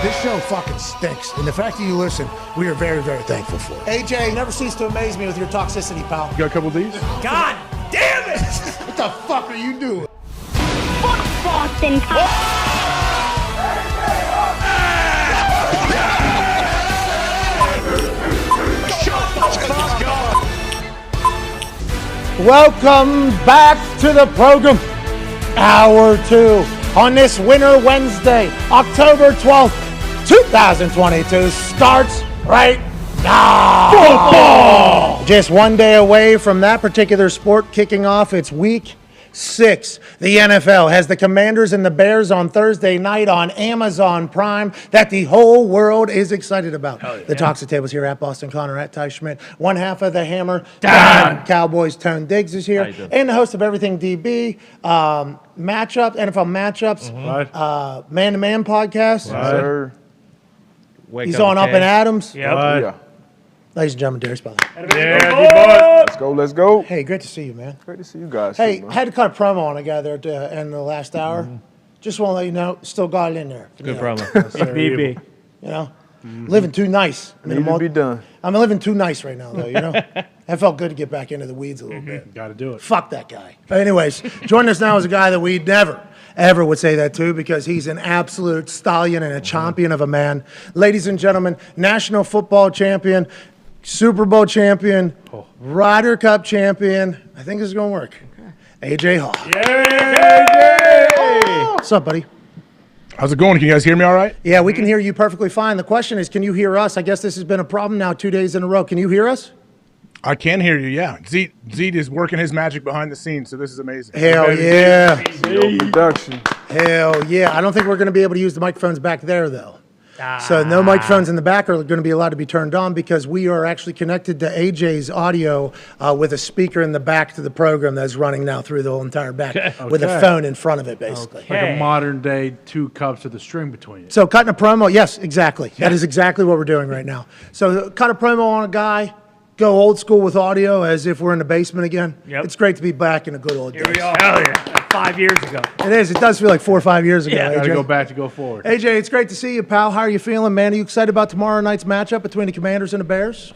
This show fucking stinks, and the fact that you listen, we are very, very thankful for it. AJ, you never cease to amaze me with your toxicity, pal. You got a couple of these? God damn it! What the fuck are you doing? Fuck Boston. Welcome back to the program. Hour 2 on this Winter Wednesday, October 12th, 2022 starts right Football! Just one day away from that particular sport kicking off its week 6. The NFL has the Commanders and the Bears on Thursday night on Amazon Prime that the whole world is excited about. The Toxic Tables here at Boston Connor, at Ty Schmidt. One half of the Hammer, Dahn. Cowboys, Tone Diggs is here. And the host of Everything DB, NFL matchups, man-to-man podcast. Sir. He's on Up and Adams. Yeah. Ladies and gentlemen, Darius Butler. Let's go. Hey, great to see you, man. Great to see you guys. Hey, too, man. had to cut a promo on a guy there at the end of the last hour. Just want to let you know, still got it in there. Good promo. BB. You know, living too nice. Need to be done. I'm living too nice right now, though, you know. It felt good to get back into the weeds a little bit. Got to do it. Fuck that guy. But anyways, joining us now is a guy that we never, ever would say that to because he's an absolute stallion and a champion of a man. Ladies and gentlemen, National Football Champion, Super Bowl champion, Ryder Cup champion. I think this is going to work. AJ Hawk. What's up, buddy? How's it going? Can you guys hear me all right? Yeah, we can hear you perfectly fine. The question is, can you hear us? I guess this has been a problem now 2 days in a row. Can you hear us? I can hear you, yeah. Zeke is working his magic behind the scenes, so this is amazing. Hell yeah. Production. Hell yeah. I don't think we're going to be able to use the microphones back there, though. So no microphones in the back are going to be allowed to be turned on because we are actually connected to AJ's audio with a speaker in the back to the program that's running now through the whole entire back with a phone in front of it, basically. Like a modern day 2 cups with a string between it. So cutting a promo, yes, exactly. That is exactly what we're doing right now. So cut a promo on a guy, go old school with audio as if we're in the basement again. Yep. It's great to be back in a good old days. Here we are. Hell yeah. 5 years ago. It is. It does feel like 4 or 5 years ago. Got to AJ. go back to go forward. AJ, it's great to see you, pal. How are you feeling, man? Are you excited about tomorrow night's matchup between the Commanders and the Bears?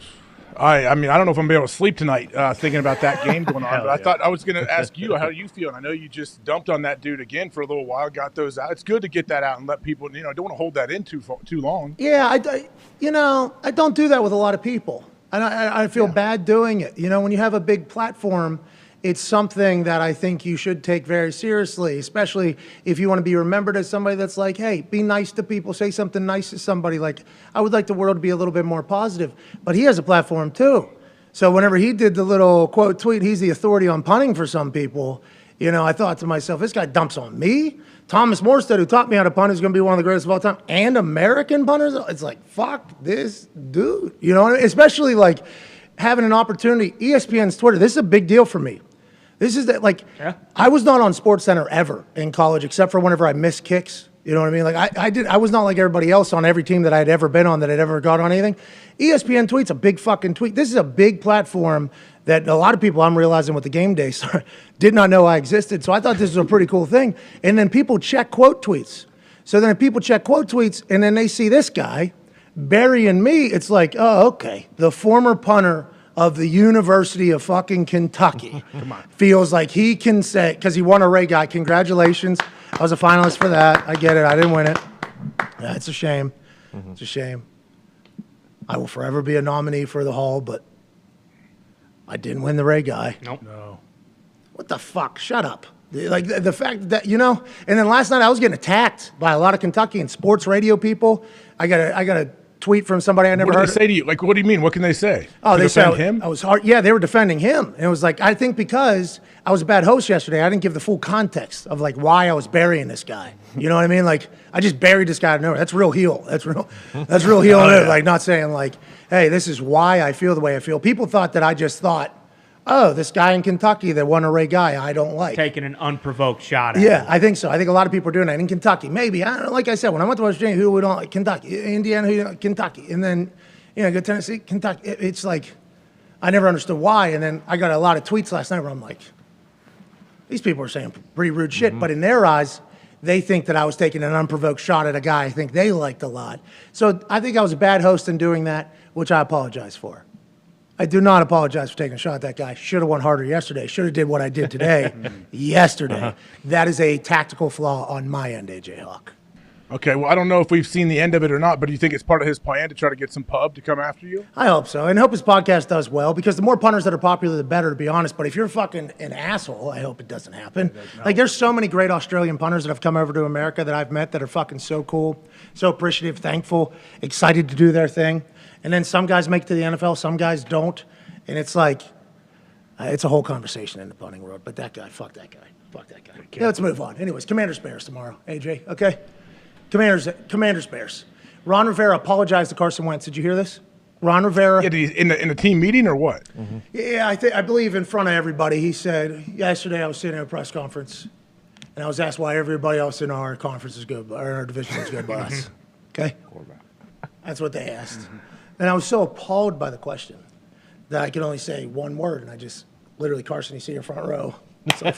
I mean, I don't know if I'm going to be able to sleep tonight thinking about that game going on, but I thought I was going to ask you how you feel. I know you just dumped on that dude again for a little while, got those out. It's good to get that out and let people, don't want to hold that in too long. Yeah, I don't do that with a lot of people. And I feel bad doing it. You know, when you have a big platform, it's something that I think you should take very seriously, especially if you want to be remembered as somebody that's like, hey, be nice to people, say something nice to somebody. Like, I would like the world to be a little bit more positive. But he has a platform, too. So whenever he did the little quote tweet, he's the authority on punting for some people, I thought to myself, this guy dumps on me? Thomas Morstead, who taught me how to punt, is going to be one of the greatest of all time, and American punters? It's like, fuck this dude. You know what I mean? Especially, like, having an opportunity. ESPN's Twitter, this is a big deal for me. This is that, like, I was not on SportsCenter ever in college, except for whenever I missed kicks. You know what I mean? Like, I was not like everybody else on every team that I had ever been on that had ever got on anything. ESPN tweets a big fucking tweet. This is a big platform that a lot of people, I'm realizing with the game day, did not know I existed. So I thought this was a pretty cool thing. And then people check quote tweets. So then if people check quote tweets and then they see this guy burying me, it's like, oh, okay. The former punter of the University of fucking Kentucky feels like he can say, because he won a Ray Guy, congratulations. I was a finalist for that. I get it. I didn't win it. Yeah, it's a shame. It's a shame. I will forever be a nominee for the Hall, but I didn't win the Ray Guy. Nope. No. What the fuck? Shut up. Like the fact that, and then last night I was getting attacked by a lot of Kentucky and sports radio people. I got a tweet from somebody I never heard. What did they say to you? Like, what do you mean? What can they say? Oh, To they said defend him? I was hard. Yeah, they were defending him. And it was like, I think because I was a bad host yesterday, I didn't give the full context of like why I was burying this guy. You know what I mean? Like, I just buried this guy out of nowhere. That's real heel. That's real heel. Like, not saying like, hey, this is why I feel the way I feel. People thought that I just thought, oh, this guy in Kentucky that won a Ray Guy, I don't like. Taking an unprovoked shot at Yeah, him. I think so. I think a lot of people are doing that in Kentucky. Maybe. I don't know, like I said, when I went to West Virginia, who we don't like? Kentucky. Indiana, who you don't like? Kentucky. And then, go to Tennessee, Kentucky. It's like, I never understood why. And then I got a lot of tweets last night where I'm like, these people are saying pretty rude shit. But in their eyes, they think that I was taking an unprovoked shot at a guy I think they liked a lot. So I think I was a bad host in doing that, which I apologize for. I do not apologize for taking a shot at that guy. Should have won harder yesterday. Should have did what I did today, yesterday. That is a tactical flaw on my end, AJ Hawk. Okay, well, I don't know if we've seen the end of it or not, but do you think it's part of his plan to try to get some pub to come after you? I hope so, and I hope his podcast does well, because the more punters that are popular, the better, to be honest. But if you're fucking an asshole, I hope it doesn't happen. Like, there's so many great Australian punters that have come over to America that I've met that are fucking so cool, so appreciative, thankful, excited to do their thing. And then some guys make it to the NFL, some guys don't. And it's like, it's a whole conversation in the punting world. But that guy, fuck that guy. Fuck that guy. Yeah, let's move on. Anyways, Commanders Bears tomorrow. AJ, okay? Commanders Bears. Ron Rivera apologized to Carson Wentz. Did you hear this? Ron Rivera. Yeah, in the team meeting or what? Mm-hmm. Yeah, I believe in front of everybody. He said, yesterday I was sitting at a press conference, and I was asked why everybody else in our conference is good, or our division is good by us. Okay? That's what they asked. Mm-hmm. And I was so appalled by the question that I could only say one word, and I just, literally, Carson, you see your front row. So,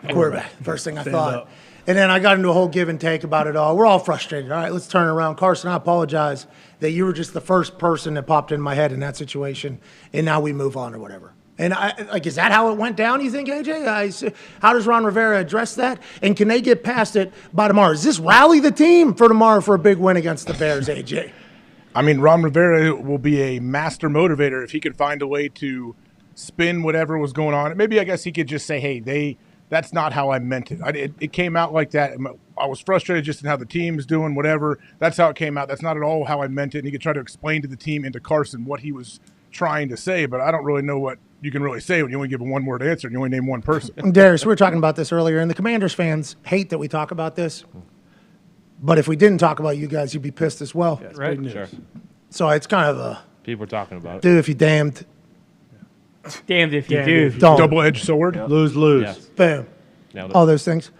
quarterback. First thing I thought. Up. And then I got into a whole give and take about it all. We're all frustrated. All right, let's turn it around. Carson, I apologize that you were just the first person that popped in my head in that situation, and now we move on or whatever. And is that how it went down, you think, AJ? How does Ron Rivera address that? And can they get past it by tomorrow? Does this rally the team for tomorrow for a big win against the Bears, AJ? I mean, Ron Rivera will be a master motivator if he can find a way to spin whatever was going on. Maybe I guess he could just say, hey, that's not how I meant it. It came out like that. I was frustrated just in how the team is doing, whatever. That's how it came out. That's not at all how I meant it. And he could try to explain to the team and to Carson what he was trying to say, but I don't really know what you can really say when you only give a one-word answer and you only name one person. Darius, we were talking about this earlier, and the Commanders fans hate that we talk about this. But if we didn't talk about you guys, you'd be pissed as well. Yeah, right? Sure. So it's kind of a... People are talking about it. Do if you damned. Damned if you do. Double-edged sword. Yep. Lose. Yes. Boom. All those things.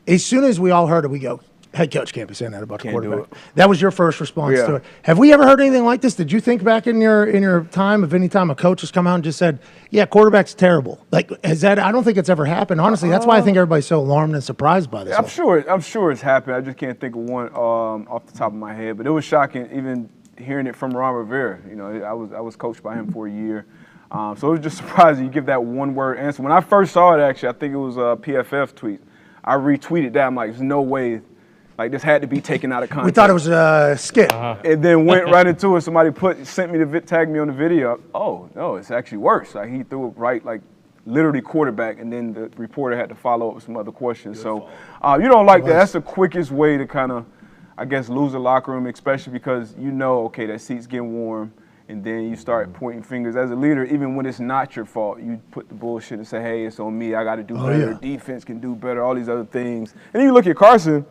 As soon as we all heard it, we go, head coach can't be saying that about the quarterback. That was your first response to it. Have we ever heard anything like this? Did you think back in your time of any time a coach has come out and just said, yeah, quarterback's terrible? Like, has that? I don't think it's ever happened. Honestly, that's why I think everybody's so alarmed and surprised by this. I'm sure it's happened. I just can't think of one off the top of my head. But it was shocking, even hearing it from Ron Rivera. You know, I was coached by him for a year. So it was just surprising you give that one-word answer. When I first saw it, actually, I think it was a PFF tweet. I retweeted that. I'm like, there's no way. Like, this had to be taken out of context. We thought it was a skit. And then went right into it. Somebody sent me tagged me on the video. Oh, no, it's actually worse. Like, he threw it right, like, literally quarterback, and then the reporter had to follow up with some other questions. So you don't like that. That's the quickest way to kind of, I guess, lose the locker room, especially because you know, okay, that seat's getting warm. And then you start pointing fingers. As a leader, even when it's not your fault, you put the bullshit and say, hey, it's on me. I got to do better. Defense can do better, all these other things. And then you look at Carson,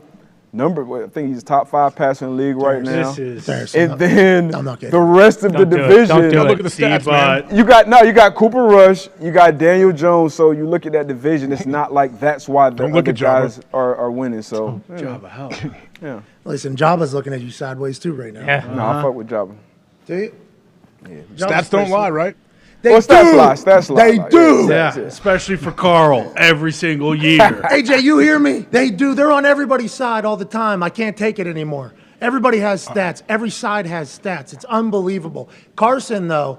I think he's top 5 passer in the league right now. And then the rest of the division. Don't look at the stats, man. You got Cooper Rush. You got Daniel Jones. So you look at that division, it's not like that's why the other guys are winning. So Jabba, help. Yeah. Listen, Jabba's looking at you sideways too right now. Yeah. No, I fuck with Jabba. Do you? Yeah. Stats don't lie, right? Stats lie. They do. Yeah, especially for Carl every single year. AJ, you hear me? They do. They're on everybody's side all the time. I can't take it anymore. Everybody has stats. Every side has stats. It's unbelievable. Carson, though,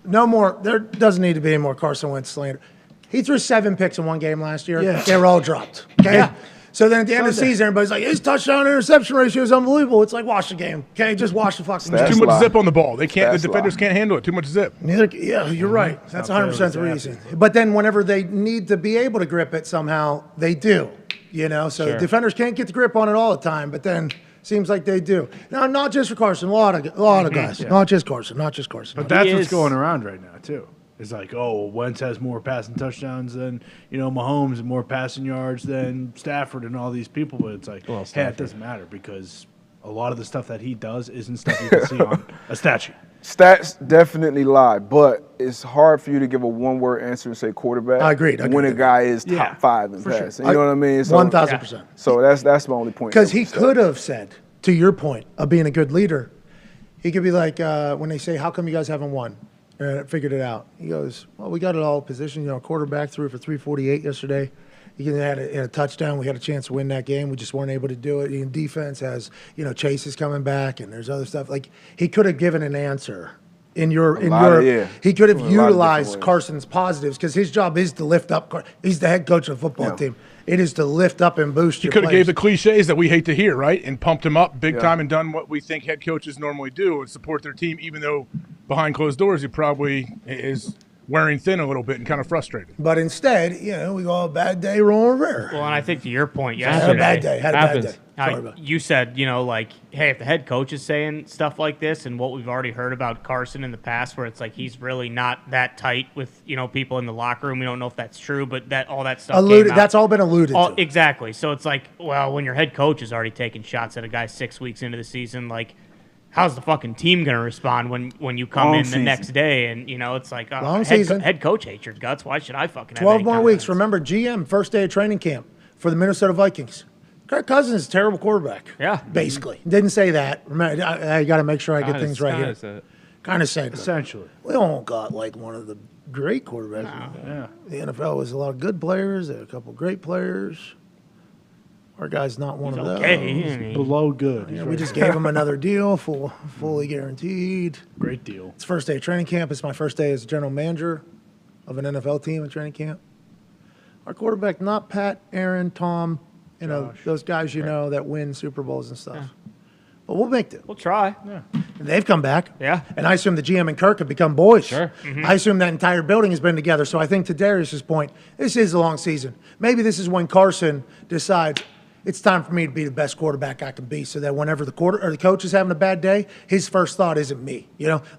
no more. There doesn't need to be any more Carson Wentz slander. He threw 7 picks in one game last year. Yeah. They were all dropped. Okay. Yeah. So then at the end of the season, everybody's like, his touchdown-interception ratio is unbelievable. It's like, watch the game, okay? Just watch the fucking game. Too much zip on the ball. The defenders can't handle it. Too much zip. Yeah, you're right. That's 100% the reason. But then whenever they need to be able to grip it somehow, they do, you know? So defenders can't get the grip on it all the time, but then seems like they do. Now, not just for Carson, a lot of guys. Yeah. Not just Carson. But that's what's going around right now, too. It's like, oh, Wentz has more passing touchdowns than, Mahomes and more passing yards than Stafford and all these people. But it's like, hey, it doesn't matter because a lot of the stuff that he does isn't stuff you can see on a stat sheet. Stats definitely lie, but it's hard for you to give a one-word answer and say quarterback. I agree. When a guy is top 5 in passing. You know what I mean? So, 1,000%. So that's my only point. Because he could have said, to your point of being a good leader, he could be like, when they say, how come you guys haven't won? Figured it out. He goes, well, we got it all positioned. Quarterback threw for 348 yesterday. He had a touchdown. We had a chance to win that game. We just weren't able to do it. And defense has, Chase is coming back, and there's other stuff. Like, he could have given an answer he could have utilized Carson's positives because his job is to lift up. He's the head coach of the football team. It is to lift up and boost your players. He could have gave the cliches that we hate to hear, right? And pumped him up big time and done what we think head coaches normally do and support their team, even though behind closed doors he probably is wearing thin a little bit and kind of frustrated. But instead, we go a bad day, Ron Rivera. Well, and I think to your point Had yesterday, a bad day. Had a bad day. You said, hey, if the head coach is saying stuff like this and what we've already heard about Carson in the past, where it's like he's really not that tight with, people in the locker room. We don't know if that's true, but all that stuff came out. That's all been alluded to. Exactly. So it's like, well, when your head coach is already taking shots at a guy 6 weeks into the season, like, how's the fucking team going to respond when you come in the next day and, it's like, head coach hates your guts. Why should I fucking have 12 any more confidence? weeks. Remember, GM, first day of training camp for the Minnesota Vikings. Kirk Cousins is a terrible quarterback. Yeah. Basically. Didn't say that. Remember, I got to make sure I get things right here. Kind of said it. Essentially. We all got like one of the great quarterbacks. Yeah. The NFL was a lot of good players. There were a couple of great players. Our guy's not one of those. Below good. Yeah, we just gave him another deal, fully guaranteed. Great deal. It's first day of training camp. It's my first day as general manager of an NFL team in training camp. Our quarterback, not Pat, Aaron, Tom, those guys that win Super Bowls and stuff. Yeah. But we'll make it. We'll try. Yeah. And they've come back. Yeah. And I assume the GM and Kirk have become boys. Sure. Mm-hmm. I assume that entire building has been together. So I think to Darius's point, this is a long season. Maybe this is when Carson decides it's time for me to be the best quarterback I can be, so that whenever the coach is having a bad day, his first thought isn't me.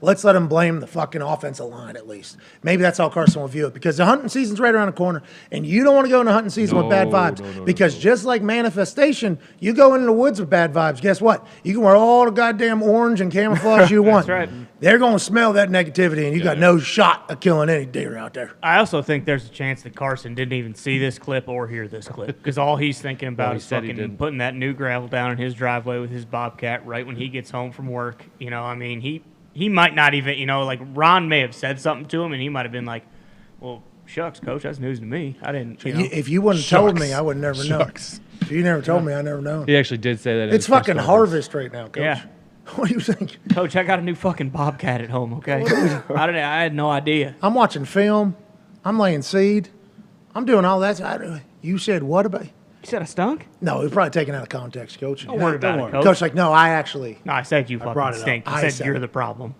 Let's let him blame the fucking offensive line at least. Maybe that's how Carson will view it, because the hunting season's right around the corner, and you don't want to go into hunting season with bad vibes, because just like manifestation, you go into the woods with bad vibes. Guess what? You can wear all the goddamn orange and camouflage you want. That's right. They're going to smell that negativity, and you got no shot of killing any deer out there. I also think there's a chance that Carson didn't even see this clip or hear this clip, because all he's thinking about is fucking putting that new gravel down in his driveway with his Bobcat right when he gets home from work. He might not even, like Ron may have said something to him, and he might have been like, well, shucks, coach, that's news to me. I didn't, If you wouldn't have told me, I would never know. If you never told me, I never know. He actually did say that. It's fucking harvest right now, coach. Yeah. What do you think? Coach, I got a new fucking Bobcat at home, okay? I had no idea. I'm watching film. I'm laying seed. I'm doing all that. You said what about? You said I stunk? No, it was probably taken out of context, coach. Don't worry about it, coach. Coach, like, no, I actually. No, I said you fucking stink. I said you're the problem.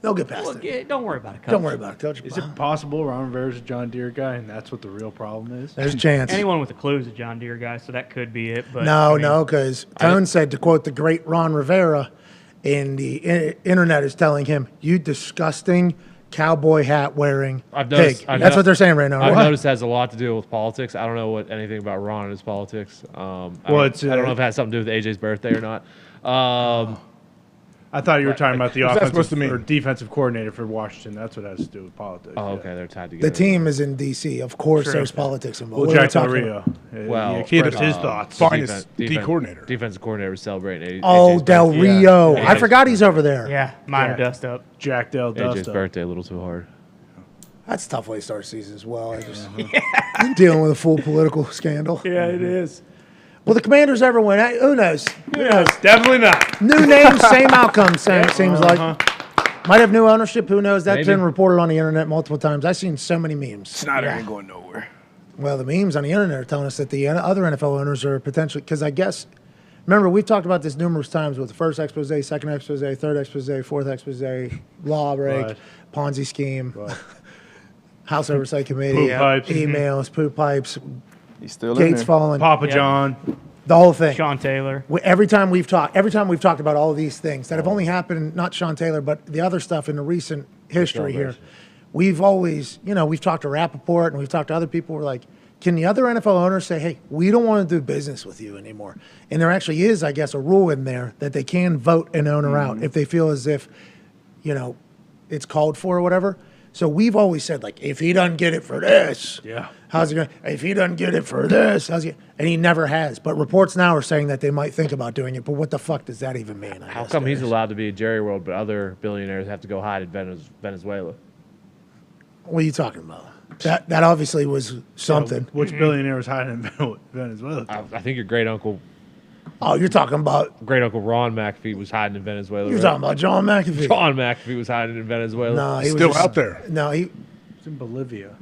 They'll get past it. Don't worry about it, coach. Don't worry about it, coach. Is it possible Ron Rivera's a John Deere guy, and that's what the real problem is? There's a chance. Anyone with a clue is a John Deere guy, so that could be it. But no, because Tone said, to quote the great Ron Rivera, and the internet is telling him, you disgusting cowboy hat wearing pig. That's what they're saying right now. I've noticed it has a lot to do with politics. I don't know anything about Ron and his politics. I don't know if it has something to do with AJ's birthday or not. I thought you were talking about the What's that supposed to offensive mean? or defensive coordinator for Washington. That's what it has to do with politics. Oh, okay, they're tied together. The team is in D.C. Of course, there's politics involved. Well, What are we Jack Del talking Rio. about? Well, he expressed his thoughts. Finest D coordinator. Defensive coordinator was celebrating Oh, Del Rio. Yeah. I forgot he's over there. Yeah, minor dust up. Jack Del Dust AJ's up. birthday a little too hard. That's a tough way to start season as well. I just dealing with a full political scandal. Yeah, it is. Will the Commanders ever win? Who knows? Who knows? Definitely not. New name, same outcome, seems like. Might have new ownership. Who knows? That's been reported on the internet multiple times. I've seen so many memes. Snyder ain't going nowhere. Well, the memes on the internet are telling us that the other NFL owners are potentially, because I guess, remember, we've talked about this numerous times with the first expose, second expose, third expose, fourth expose, law break, Ponzi scheme, House Oversight Committee, Poop pipes. emails, poop pipes, He's still in gates there. falling, Papa John. the whole thing. Sean Taylor. Every time we've talked about all of these things that have only happened, not Sean Taylor, but the other stuff in the recent history here, we've always, we've talked to Rappaport and we've talked to other people. We're like, can the other NFL owners say, hey, we don't want to do business with you anymore? And there actually is, I guess, a rule in there that they can vote an owner out if they feel as if, it's called for or whatever. So we've always said, like, if he doesn't get it for this, how's he going? If he doesn't get it for this, how's he? And he never has. But reports now are saying that they might think about doing it. But what the fuck does that even mean? How come he's allowed to be a Jerry World, but other billionaires have to go hide in Venezuela? What are you talking about? That obviously was something. Which billionaire was hiding in Venezuela? I think your great uncle. Oh, you're talking about great uncle Ron McAfee was hiding in Venezuela. You're talking about John McAfee. John McAfee was hiding in Venezuela. No, he was Still out there. No, He's in Bolivia.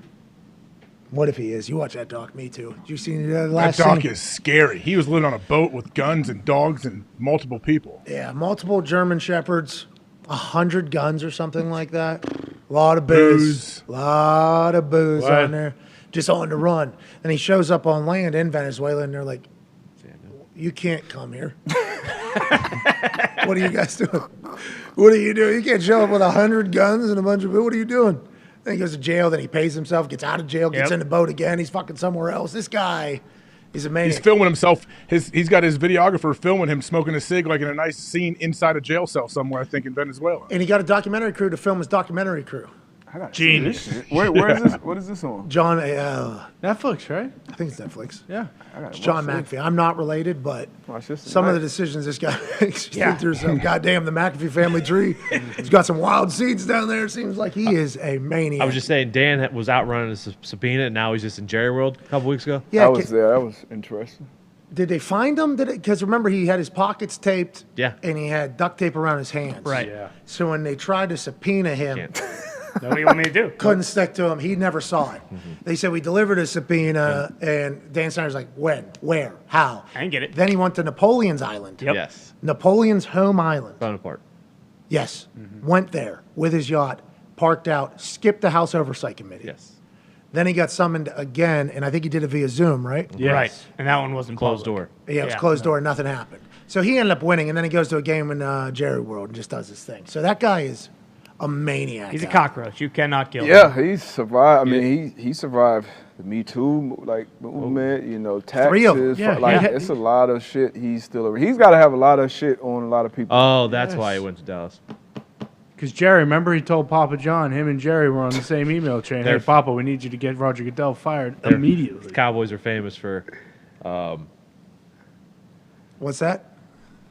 What if he is? You watch that doc, me too. Did you see the That last doc scene? is scary. He was living on a boat with guns and dogs and multiple people. Yeah, multiple German shepherds, 100 guns or something like that. A lot of booze. A lot of booze on there. Just on the run. And he shows up on land in Venezuela, and they're like, you can't come here. What are you guys doing? What are you doing? You can't show up with 100 guns and a bunch of... What are you doing? Then he goes to jail. Then he pays himself, gets out of jail, gets in the boat again. He's fucking somewhere else. This guy is a maniac. He's filming himself. He's got his videographer filming him smoking a cig like in a nice scene inside a jail cell somewhere, I think, in Venezuela. And he got a documentary crew to film his documentary crew. Genius. Where is this? What is this on? John, Netflix, right? I think it's Netflix. Yeah. It's John McAfee. I'm not related, but this some of tonight. the decisions this guy makes, think there's some goddamn the McAfee family tree. He's got some wild seeds down there. It seems like he is a maniac. I was just saying, Dan was out running a subpoena, and now he's just in Jerry World a couple weeks ago. Yeah, I was there. That was interesting. Did they find him? Because remember, he had his pockets taped. Yeah. And he had duct tape around his hands. Right. Yeah. So when they tried to subpoena him, What do you want me to do? couldn't stick to him. He never saw it. They said, we delivered a subpoena, and Dan Snyder's like, when? Where? How? I didn't get it. Then he went to Napoleon's Island. Yep. Yes. Napoleon's home island. Bonaparte. Yes. Went there with his yacht, parked out, skipped the House Oversight Committee. Yes. Then he got summoned again, and I think he did it via Zoom, right? Yes. Right. And that one wasn't Closed public. door. Yeah, it was closed door, nothing happened. So he ended up winning, and then he goes to a game in Jerry World and just does his thing. So that guy is a maniac. He's a guy. cockroach. You cannot kill him. Yeah, he survived. I mean, he survived the Me Too movement. You know, Three of them. taxes. Yeah, like yeah. it's a lot of shit. He's still. He's got to have a lot of shit on a lot of people. Oh, that's why he went to Dallas. Because Jerry, remember he told Papa John, him and Jerry were on the same email chain. Hey, They're- Papa, we need you to get Roger Goodell fired immediately. The Cowboys are famous for, What's that?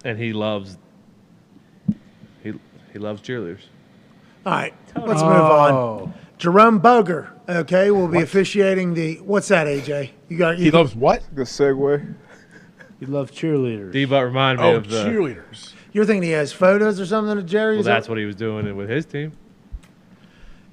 and he loves cheerleaders. All right, let's move on. Jerome Boger, okay, will be officiating the. What's that, AJ? He loves what? The segue. He loves cheerleaders. D-Butt reminded me Oh, of the. cheerleaders. You're thinking he has photos or something of Jerry's? Well, that's what he was doing with his team.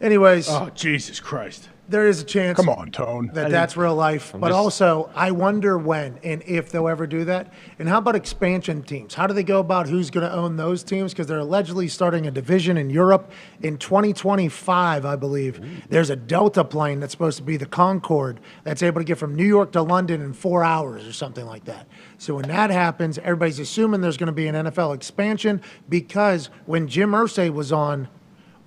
Anyways, Oh, Jesus Christ. there is a chance. Come on, Tone. That's real life. But just- also, I wonder when and if they'll ever do that. And how about expansion teams? How do they go about who's going to own those teams? Because they're allegedly starting a division in Europe in 2025, I believe. There's a Delta plane that's supposed to be the Concorde that's able to get from New York to London in 4 hours or something like that. So when that happens, everybody's assuming there's going to be an NFL expansion because when Jim Irsay was on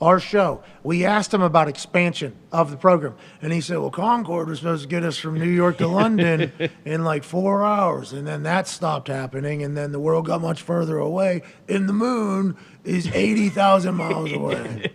our show, we asked him about expansion of the program. And he said, well, Concorde was supposed to get us from New York to London in like 4 hours. And then that stopped happening. And then the world got much further away. And the moon is 80,000 miles away.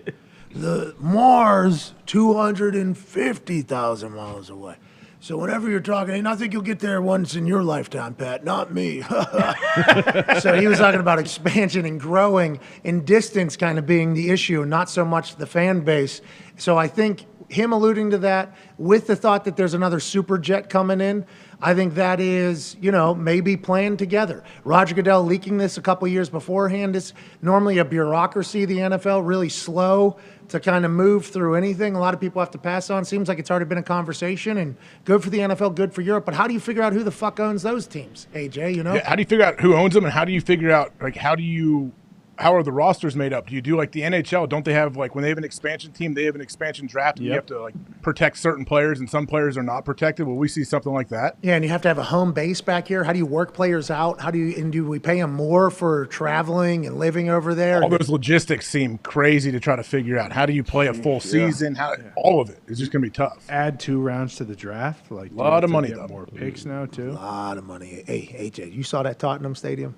The Mars, 250,000 miles away. So whenever you're talking, and I think you'll get there once in your lifetime, Pat, not me. So he was talking about expansion and growing and distance kind of being the issue, not so much the fan base. So I think him alluding to that with the thought that there's another super jet coming in, I think that is, maybe planned together. Roger Goodell leaking this a couple years beforehand is normally a bureaucracy, the NFL, really slow to kind of move through anything. A lot of people have to pass on. Seems like it's already been a conversation, and good for the NFL, good for Europe. But how do you figure out who the fuck owns those teams, AJ, Yeah, how do you figure out who owns them, and how do you figure out, how are the rosters made up? Do you do like the NHL? Don't they have, like, when they have an expansion team, they have an expansion draft, and you have to, like, protect certain players, and some players are not protected? Will we see something like that? Yeah, and you have to have a home base back here. How do you work players out? Do we pay them more for traveling and living over there? All those logistics seem crazy to try to figure out. How do you play a full season? All of it is just going to be tough. Add 2 rounds to the draft. Like A lot of money, get though. More picks now, too. A lot of money. Hey, AJ, you saw that Tottenham Stadium?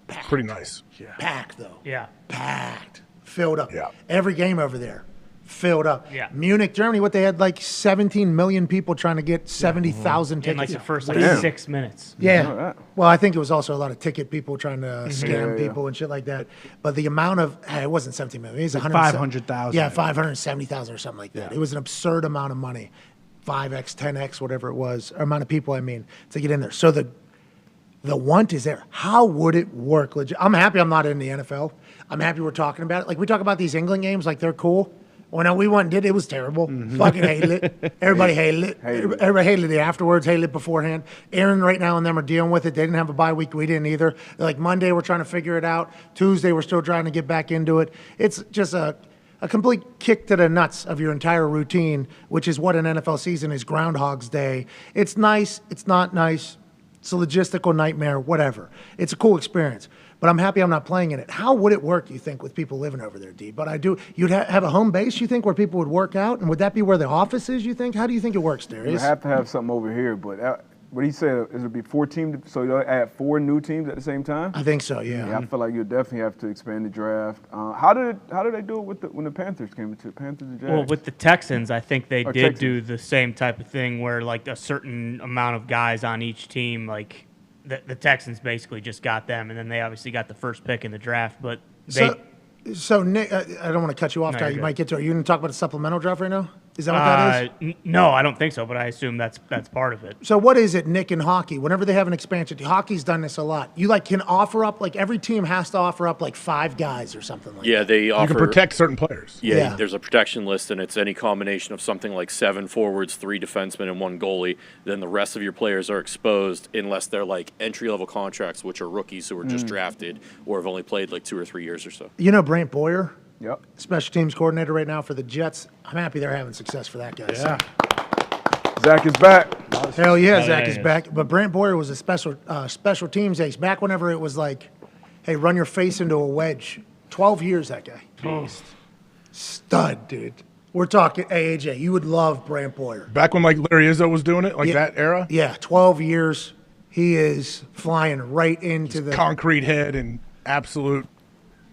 It's pretty nice. Packed, though. Yeah. Packed. Filled up. Yeah. Every game over there. Filled up. Yeah. Munich, Germany, they had like 17 million people trying to get 70,000 In tickets. like the first Damn. 6 minutes. Yeah. Well, I think it was also a lot of ticket people trying to scam people and shit like that. But the amount of, it wasn't 17 million. It was 500,000. Yeah, 570,000 or something like that. It was an absurd amount of money. 5X, 10X, whatever it was, or amount of people, to get in there. So the want is there. How would it work? I'm happy I'm not in the NFL. I'm happy we're talking about it. Like, we talk about these England games like they're cool. When we went and did it, it was terrible. Fucking hated it. Everybody hated it. Everybody hated it afterwards, hated it beforehand. Aaron right now and them are dealing with it. They didn't have a bye week. We didn't either. Like, Monday, we're trying to figure it out. Tuesday, we're still trying to get back into it. It's just a a complete kick to the nuts of your entire routine, which is what an NFL season is. Groundhog's Day. It's nice. It's not nice. It's a logistical nightmare. Whatever. It's a cool experience. But I'm happy I'm not playing in it. How would it work, you think, with people living over there, D? But I do. You'd have a home base, you think, where people would work out? And would that be where the office is, you think? How do you think it works, Darius? You have to have something over here, but what he said is it would be 4 teams, so you'll add 4 new teams at the same time? I think so, yeah. Yeah, I feel like you'll definitely have to expand the draft. How did they do it when the Panthers came into Panthers and Jags? Well, with the Texans, I think they did Texans. do the same type of thing where, like, a certain amount of guys on each team, like, the Texans basically just got them, and then they obviously got the first pick in the draft, but they... So Nick, I don't want to cut you off, No, guy. you're You good. might get to it. Are you going to talk about the supplemental draft right now? Is that what that is? No, I don't think so, but I assume that's part of it. So what is it, Nick, in hockey? Whenever they have an expansion, hockey's done this a lot. You can offer up, every team has to offer up 5 guys or something like that. They offer. You can protect certain players. Yeah, there's a protection list, and it's any combination of something like 7 forwards, 3 defensemen, and 1 goalie. Then the rest of your players are exposed unless they're entry-level contracts, which are rookies who were just drafted or have only played 2 or 3 years or so. You know Brant Boyer? Yep. Special teams coordinator right now for the Jets. I'm happy they're having success for that guy. Yeah. Zach is back. Hell yeah, Oh, Zach yeah, is yeah. back. But Brant Boyer was a special teams ace. Back whenever it was hey, run your face into a wedge. 12 years, that guy. Beast. Stud, dude. We're talking AJ. You would love Brant Boyer. Back when Larry Izzo was doing it, that era? Yeah, 12 years. He is flying right into the Concrete head and absolute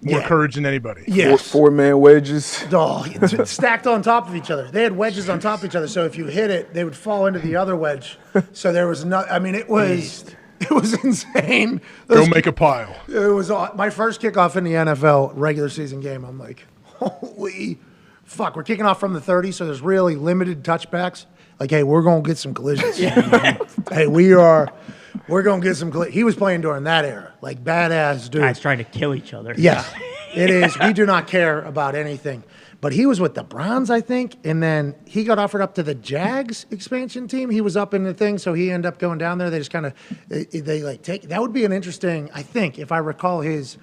more courage than anybody. Yes. 4-man wedges. Oh, stacked on top of each other. They had wedges on top of each other, so if you hit it, they would fall into the other wedge. So there was no. I mean, it was insane. Go make a pile. It was my first kickoff in the NFL regular season game. I'm like, holy fuck! We're kicking off from the 30, so there's really limited touchbacks. Hey, we're gonna get some collisions. Hey, we're gonna get some. He was playing during that era, badass dude. Guys trying to kill each other. Yeah, it is. We do not care about anything. But he was with the Browns, I think, and then he got offered up to the Jags expansion team. He was up in the thing, so he ended up going down there. They just kind of, take. That would be an interesting, I think, if I recall we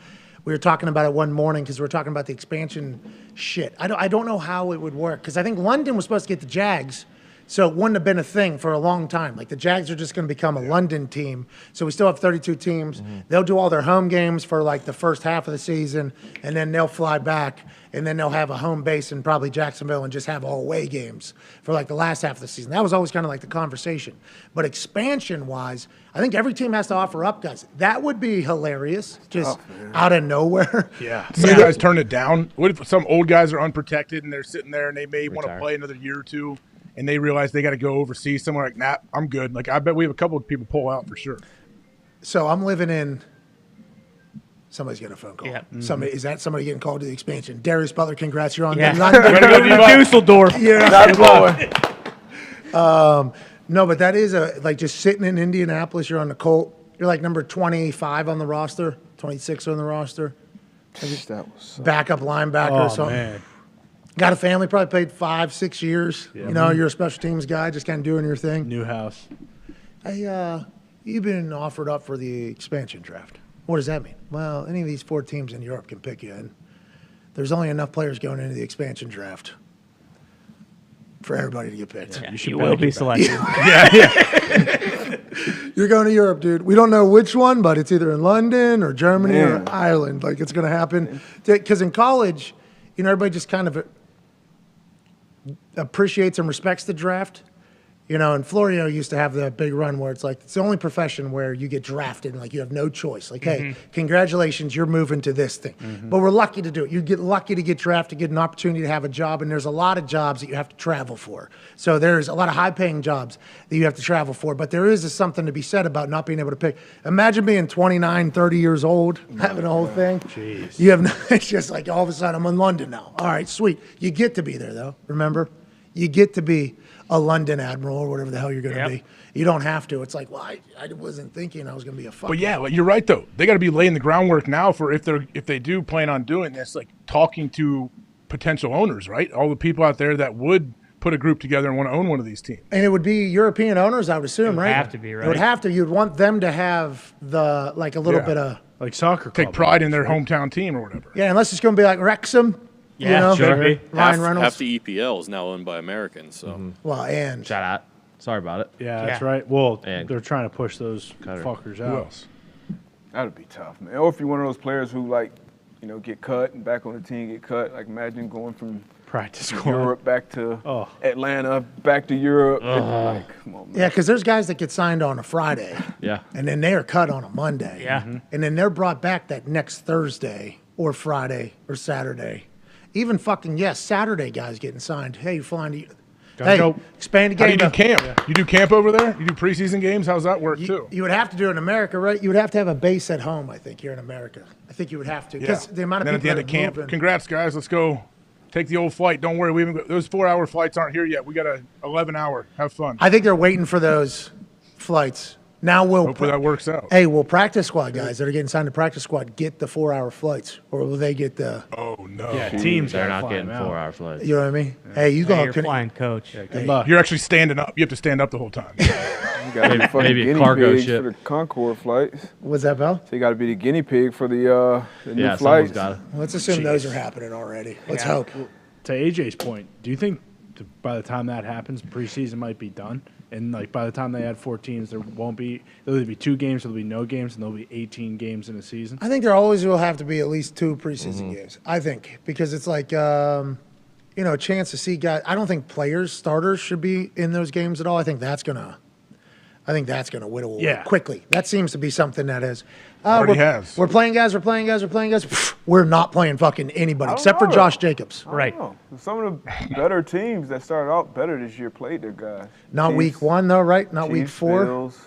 were talking about it one morning because we were talking about the expansion shit. I don't know how it would work because I think London was supposed to get the Jags. So it wouldn't have been a thing for a long time. The Jags are just going to become a London team. So we still have 32 teams. Mm-hmm. They'll do all their home games for the first half of the season, and then they'll fly back, and then they'll have a home base in probably Jacksonville and just have all away games for the last half of the season. That was always kind of the conversation. But expansion-wise, I think every team has to offer up guys. That would be hilarious, just out of nowhere. Yeah. Some guys turn it down. What if some old guys are unprotected and they're sitting there and they may want to play another year or two? And they realize they got to go overseas somewhere nah, I'm good. I bet we have a couple of people pull out for sure. So I'm living in. Somebody's getting a phone call. Yeah. Somebody is that somebody getting called to the expansion? Darius Butler, congrats, you're on. Yeah. Dusseldorf. Yeah. Not blowing. No, but that is just sitting in Indianapolis. You're on the Colt. You're number 25 on the roster, 26 on the roster. Backup linebacker or something. Man. Got a family, probably played 5-6 years. Yeah. You're a special teams guy, just kind of doing your thing. New house. Hey, you've been offered up for the expansion draft. What does that mean? Well, any of these 4 teams in Europe can pick you in. There's only enough players going into the expansion draft for everybody to get picked. Yeah, you will be selected. Yeah. You're going to Europe, dude. We don't know which one, but it's either in London or Germany or Ireland. It's going to happen. Because in college, everybody just kind of appreciates and respects the draft. And Florio used to have the big run where it's it's the only profession where you get drafted and you have no choice. Hey, congratulations, you're moving to this thing. Mm-hmm. But we're lucky to do it. You get lucky to get drafted, get an opportunity to have a job, and there's a lot of jobs that you have to travel for. So there's a lot of high-paying jobs that you have to travel for. But there is something to be said about not being able to pick. Imagine being 29, 30 years old, having a whole thing. Jeez. You have it's just all of a sudden I'm in London now. All right, sweet. You get to be there though. Remember, you get to be a London admiral or whatever the hell you're going to be. You don't have to. It's I wasn't thinking I was going to be a fuck. But you're right though. They got to be laying the groundwork now for if they do plan on doing this, talking to potential owners, right? All the people out there that would put a group together and want to own one of these teams. And it would be European owners, I would assume, it would right? Have to be, right? It would have to. You'd want them to have the a little bit of soccer. Take pride in their hometown team or whatever. Yeah, unless it's going to be Wrexham. you know? Sure. Ryan Reynolds. Half the EPL is now owned by Americans. So Well, and Shout out. Sorry about it. Yeah, that's right. Well, And they're trying to push those fuckers Who out. else? That'd be tough, man. Or if you're one of those players who like, get cut and back on the team get cut. Like imagine going from Practice squad. Europe back to Atlanta, back to Europe. Like, come on, man. Yeah, because there's guys that get signed on a Friday. Yeah. And then they are cut on a Monday. Yeah. And then they're brought back that next Thursday or Friday or Saturday. Even Saturday guys getting signed. Hey, you're flying to Gotta go. expand the How do game. you do camp? You do camp over there? You do preseason games? How's that work too? You would have to do it in America, right? You would have to have a base at home, I think, here in America. I think you would have to. Because the amount of And then at the people end of camp, moving. congrats guys. Let's go. Take the old flight. Don't worry. We haven't got, those 4-hour flights aren't here yet. We got a 11-hour. Have fun. I think they're waiting for those flights. Now Hopefully that works out. Hey, will practice squad guys that are getting signed to practice squad get the 4-hour flights, or will they get the? Oh no! Yeah, teams They're gotta not fly getting them out. 4-hour flights. You know what I mean? Hey, you Hey, go. you're flying coach. Yeah, good luck. You're actually standing up. You have to stand up the whole time. You gotta be fucking maybe a guinea cargo pigs ship. for the Concorde flights. What's that, Bell? So you got to be the guinea pig for the new Yeah, someone's flights. got it. Let's assume those are happening already. Let's Yeah. hope. To AJ's point, do you think by the time that happens, preseason might be done? And like by the time they add 4 teams, there'll be 2 games, there'll be no games, and there'll be 18 games in a season. I think there always will have to be at least 2 preseason games. I think because it's like a chance to see guys. I don't think starters should be in those games at all. I think that's gonna whittle away quickly. That seems to be something that is. Already has. We're playing guys. Pfft, we're not playing fucking anybody except for Josh Jacobs. Right. Some of the better teams that started out better this year played their guys. Not Chiefs- week 1 though, right? Not week Chiefs, 4. Bills,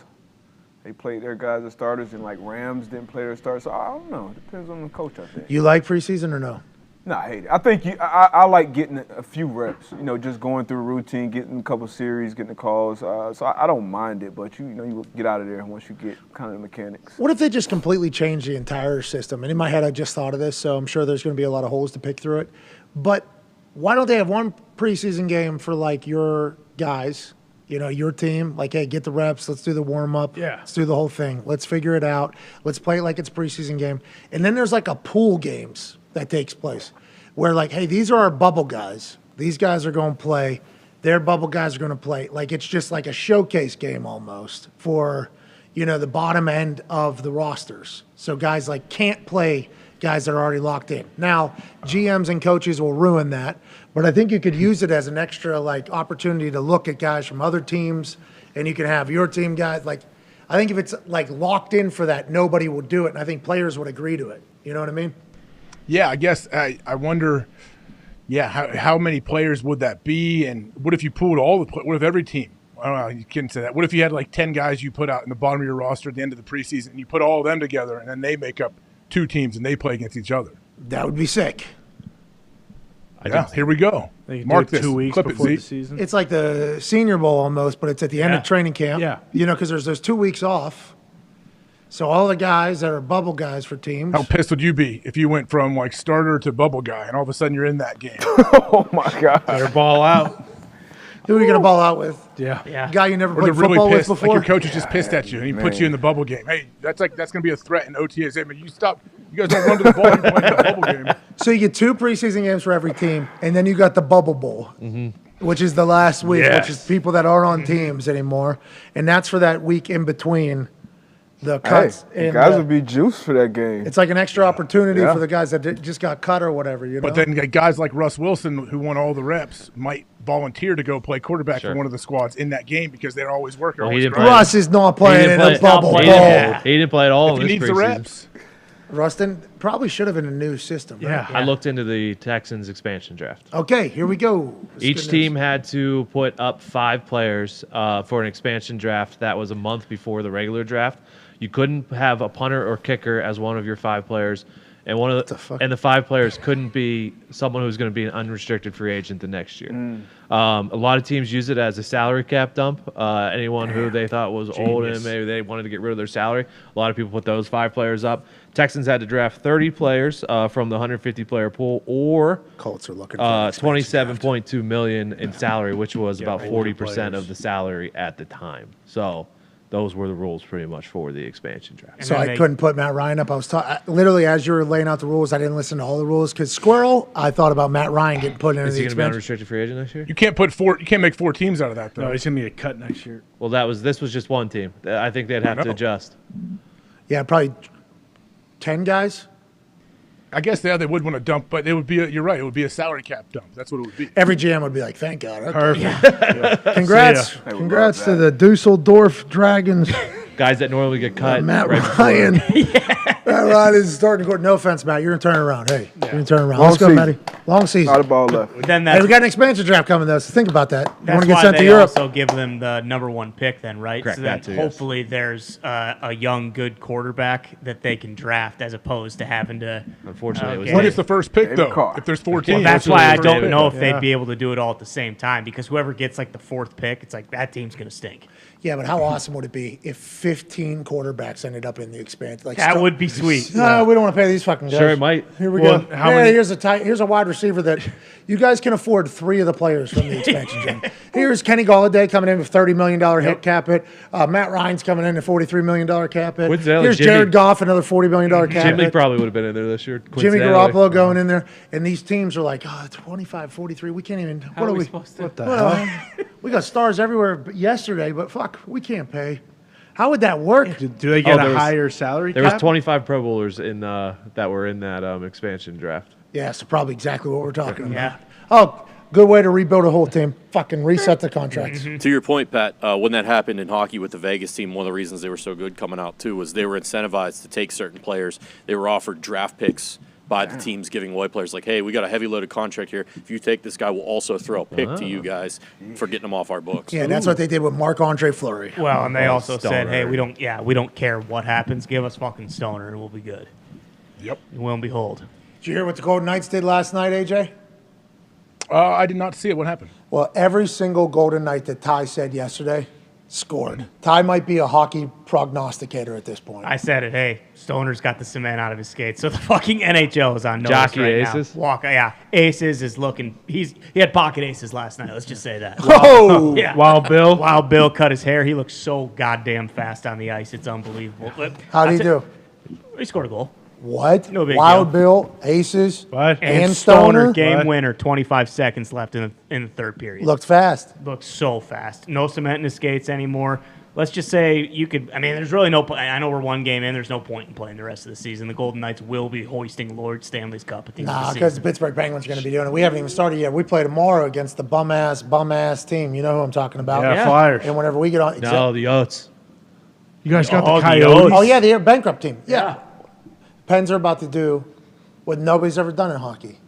they played their guys as starters, and like Rams didn't play their starters. So I don't know. It depends on the coach, I think. You like preseason or no? No, I hate it. I think I like getting a few reps. Just going through a routine, getting a couple series, getting the calls. So I don't mind it, but you get out of there once you get kind of the mechanics. What if they just completely change the entire system? And in my head, I just thought of this, so I'm sure there's going to be a lot of holes to pick through it. But why don't they have one preseason game for like your guys, your team? Like, hey, get the reps. Let's do the warm up. Yeah. Let's do the whole thing. Let's figure it out. Let's play it like it's a preseason game. And then there's like a pool games that takes place where like, hey, these are our bubble guys. These guys are going to play. Their bubble guys are going to play. Like it's just like a showcase game almost for, the bottom end of the rosters. So guys like can't play guys that are already locked in. Now, GMs and coaches will ruin that, but I think you could use it as an extra like opportunity to look at guys from other teams, and you can have your team guys. Like, I think if it's like locked in for that, nobody will do it, and I think players would agree to it. You know what I mean? Yeah, I guess I wonder. Yeah, how many players would that be? And what if you pulled what if every team? I don't know, you can't say that. What if you had like 10 guys you put out in the bottom of your roster at the end of the preseason, and you put all of them together, and then they make up 2 teams and they play against each other? That would be sick. Here we go. Mark this. 2 weeks Clip it, before the Z. season. It's like the Senior Bowl almost, but it's at the end of training camp. Yeah. Because there's those 2 weeks off. So all the guys that are bubble guys for teams. How pissed would you be if you went from like starter to bubble guy, and all of a sudden you're in that game? Oh my God! Better ball out. Who are you going to ball out with? Yeah. Guy you never Or played they're really football with pissed, before? like your coach is just pissed at you, and he puts man. you in the bubble game. Hey, that's going to be a threat in OTAs. Hey, man, you stop. You guys don't run to the ball. You're playing the bubble game. So you get 2 preseason games for every team, and then you got the Bubble Bowl, which is the last week, which is people that aren't on teams anymore. And that's for that week in between the cuts. Hey, and guys would be juiced for that game. it's like an extra opportunity Yeah. for the guys that just got cut or whatever, But then guys like Russ Wilson, who won all the reps, might volunteer to go play quarterback for one of the squads in that game because they're always working. Well, he always didn't grinding. Russ is not playing in a Bubble Bowl. He didn't play at all If in he this needs the preseason. reps. Rustin probably should have in a new system. Right? I looked into the Texans expansion draft. Okay, here we go. This is Each good team news. had to put up 5 players for an expansion draft that was a month before the regular draft. You couldn't have a punter or kicker as one of your 5 players, and the 5 players couldn't be someone who's going to be an unrestricted free agent the next year. A lot of teams use it as a salary cap dump. Anyone who they thought was old and maybe they wanted to get rid of their salary, a lot of people put those 5 players up. Texans had to draft 30 players from the 150 player pool, or Colts are looking for an expansion $27.2 million in salary, which was about older 40% players. of the salary at the time. So those were the rules pretty much for the expansion draft. So I couldn't put Matt Ryan up. I was literally, as you were laying out the rules, I didn't listen to all the rules because Squirrel, I thought about Matt Ryan getting put into Is the he going to be expansion. unrestricted free agent next year? You can't put four. You can't make 4 teams out of that though. No, he's gonna be a cut next year. Well, this was just one team. I think they'd have to adjust. Yeah, probably 10 guys. I guess they would want to dump, but it would be. You're right. It would be a salary cap dump. That's what it would be. Every GM would be like, "Thank God." Okay. Perfect. Congrats, congrats to the Dusseldorf Dragons. Guys that normally get cut. Matt right Ryan. Matt Ryan is starting to go. No offense, Matt. You're gonna turn around. Hey, you're gonna turn around. Long Let's go, season. Matty. Long season. Not a ball left. Then Hey, we got an expansion draft coming though. So think about that. You want That's to get why sent to they Europe? also give them the number 1 pick then, right? Correct, So then that too, yes. hopefully there's a young, good quarterback that they can draft as opposed to having to. Unfortunately, it was What is the first pick David though? Carr. If there's 4 Well, teams, that's why I the first don't pick. know if Yeah. they'd be able to do it all at the same time because whoever gets like the 4th pick, it's like that team's gonna stink. Yeah, but how awesome would it be if 15 quarterbacks ended up in the expansion? Like That would be sweet. No, we don't want to pay these fucking guys. Sure, it might. Here we Well, go. how Yeah, many- here's a wide receiver that you guys can afford 3 of the players from the expansion game. Here's Kenny Golladay coming in with $30 million hit cap hit. Matt Ryan's coming in at $43 million cap hit. Coincidentally, Here's Jimmy- Jared Goff, another $40 million cap Jimmy hit. probably would have been in there this year. Jimmy coincidentally. Garoppolo going in there, and these teams are like, 25, 43. We can't even. How are we supposed to? What the Well, hell? we got stars everywhere yesterday, but fuck, we can't pay. How would that work? Do they get there a was- higher salary There cap? was 25 Pro Bowlers in that were in that expansion draft. Yeah, so probably exactly what we're talking about. Yeah. Oh, good way to rebuild a whole team. Fucking reset the contracts. To your point, Pat, when that happened in hockey with the Vegas team, one of the reasons they were so good coming out too was they were incentivized to take certain players. They were offered draft picks by the teams giving away players like, hey, we got a heavy loaded contract here. If you take this guy, we'll also throw a pick to you guys for getting him off our books. Yeah, that's what they did with Marc-Andre Fleury. Well, and they Oh, also said, Stoner. hey, we don't care what happens. Give us fucking Stoner and we'll be good. Yep. And lo and behold. Did you hear what the Golden Knights did last night, AJ? I did not see it. What happened? Well, every single Golden Knight that Ty said yesterday scored. Ty might be a hockey prognosticator at this point. I said it. Hey, Stoner's got the cement out of his skates. So the fucking NHL is on notice Jockey right aces? now. Yeah, aces is looking. He had pocket aces last night. Let's just say that. Oh! Yeah. Wild Bill. Wild Bill cut his hair. He looks so goddamn fast on the ice. It's unbelievable. But How'd he that's do? it. He scored a goal. What? No big Wild deal. Bill, aces, What? and Stoner game What? winner. 25 seconds left in the third period. looked fast. Looks so fast. No cement in his skates anymore. Let's just say you could. I mean, there's really no. I know we're 1 game in. There's no point in playing the rest of the season. The Golden Knights will be hoisting Lord Stanley's Cup at the end Nah, of the because the season. Pittsburgh Penguins are going to be doing it. We haven't even started yet. We play tomorrow against the bum ass team. You know who I'm talking about? Yeah, Flyers. And whenever we get on, No, the Yotes. You guys got Oh, the the Coyotes. oh yeah, the bankrupt team. Yeah. Pens are about to do what nobody's ever done in hockey.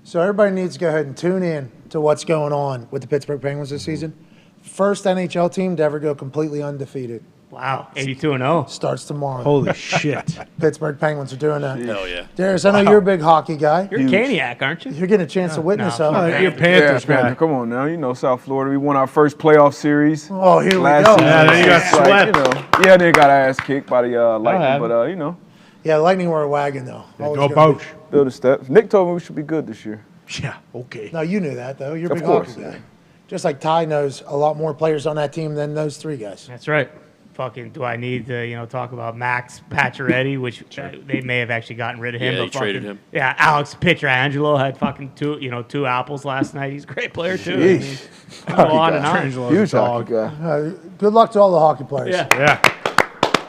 So everybody needs to go ahead and tune in to what's going on with the Pittsburgh Penguins this season. First NHL team to ever go completely undefeated. Wow, 82-0. Starts tomorrow. Holy shit. Pittsburgh Penguins are doing that. Hell yeah. Darius, I know you're a big hockey guy. You're a Caniac, aren't you? You're getting a chance to witness no. that. You're Panthers yeah, guy. Come on now. You know South Florida. We won our first playoff series. Oh, here we last go. season. Yeah, then you got It's like, swept. you know, yeah, they got our ass kicked by the Lightning, but you know, Yeah, Lightning were a wagon, though. Always Go gonna be. Boch. build a step. Nick told me we should be good this year. Yeah, okay. No, you knew that, though. You're a Of big course, hockey yeah. guy. Just like Ty knows a lot more players on that team than those 3 guys. That's right. Fucking, do I need to, talk about Max Pacioretty, which they may have actually gotten rid of him. Yeah, but they traded fucking- him. Yeah, Alex Pietrangelo had fucking 2 apples last night. He's a great player too. I mean, Jeez. go on and on. Huge hockey guy. Good luck to all the hockey players. Yeah. Yeah.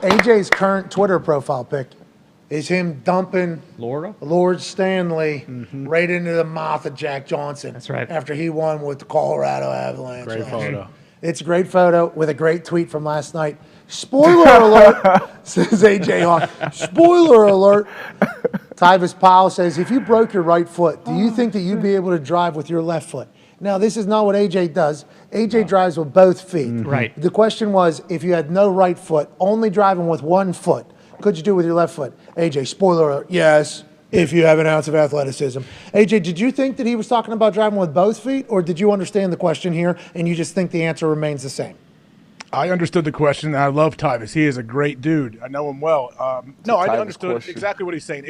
AJ's current Twitter profile pic is him dumping Laura? Lord Stanley right into the mouth of Jack Johnson. That's right. After he won with the Colorado Avalanche. Great last photo. year. It's a great photo with a great tweet from last night. Spoiler alert, says AJ Hawk. Spoiler alert. Tyvis Powell says, if you broke your right foot, do you think that you'd be able to drive with your left foot? Now, this is not what AJ does. AJ drives with both feet. Right. The question was, if you had no right foot, only driving with 1 foot, could you do with your left foot? AJ, spoiler alert, yes, if you have an ounce of athleticism. AJ, did you think that he was talking about driving with both feet, or did you understand the question here and you just think the answer remains the same? I understood the question, and I love Tyvis. He is a great dude. I know him well. No, I Tyvis understood question. exactly what he's saying.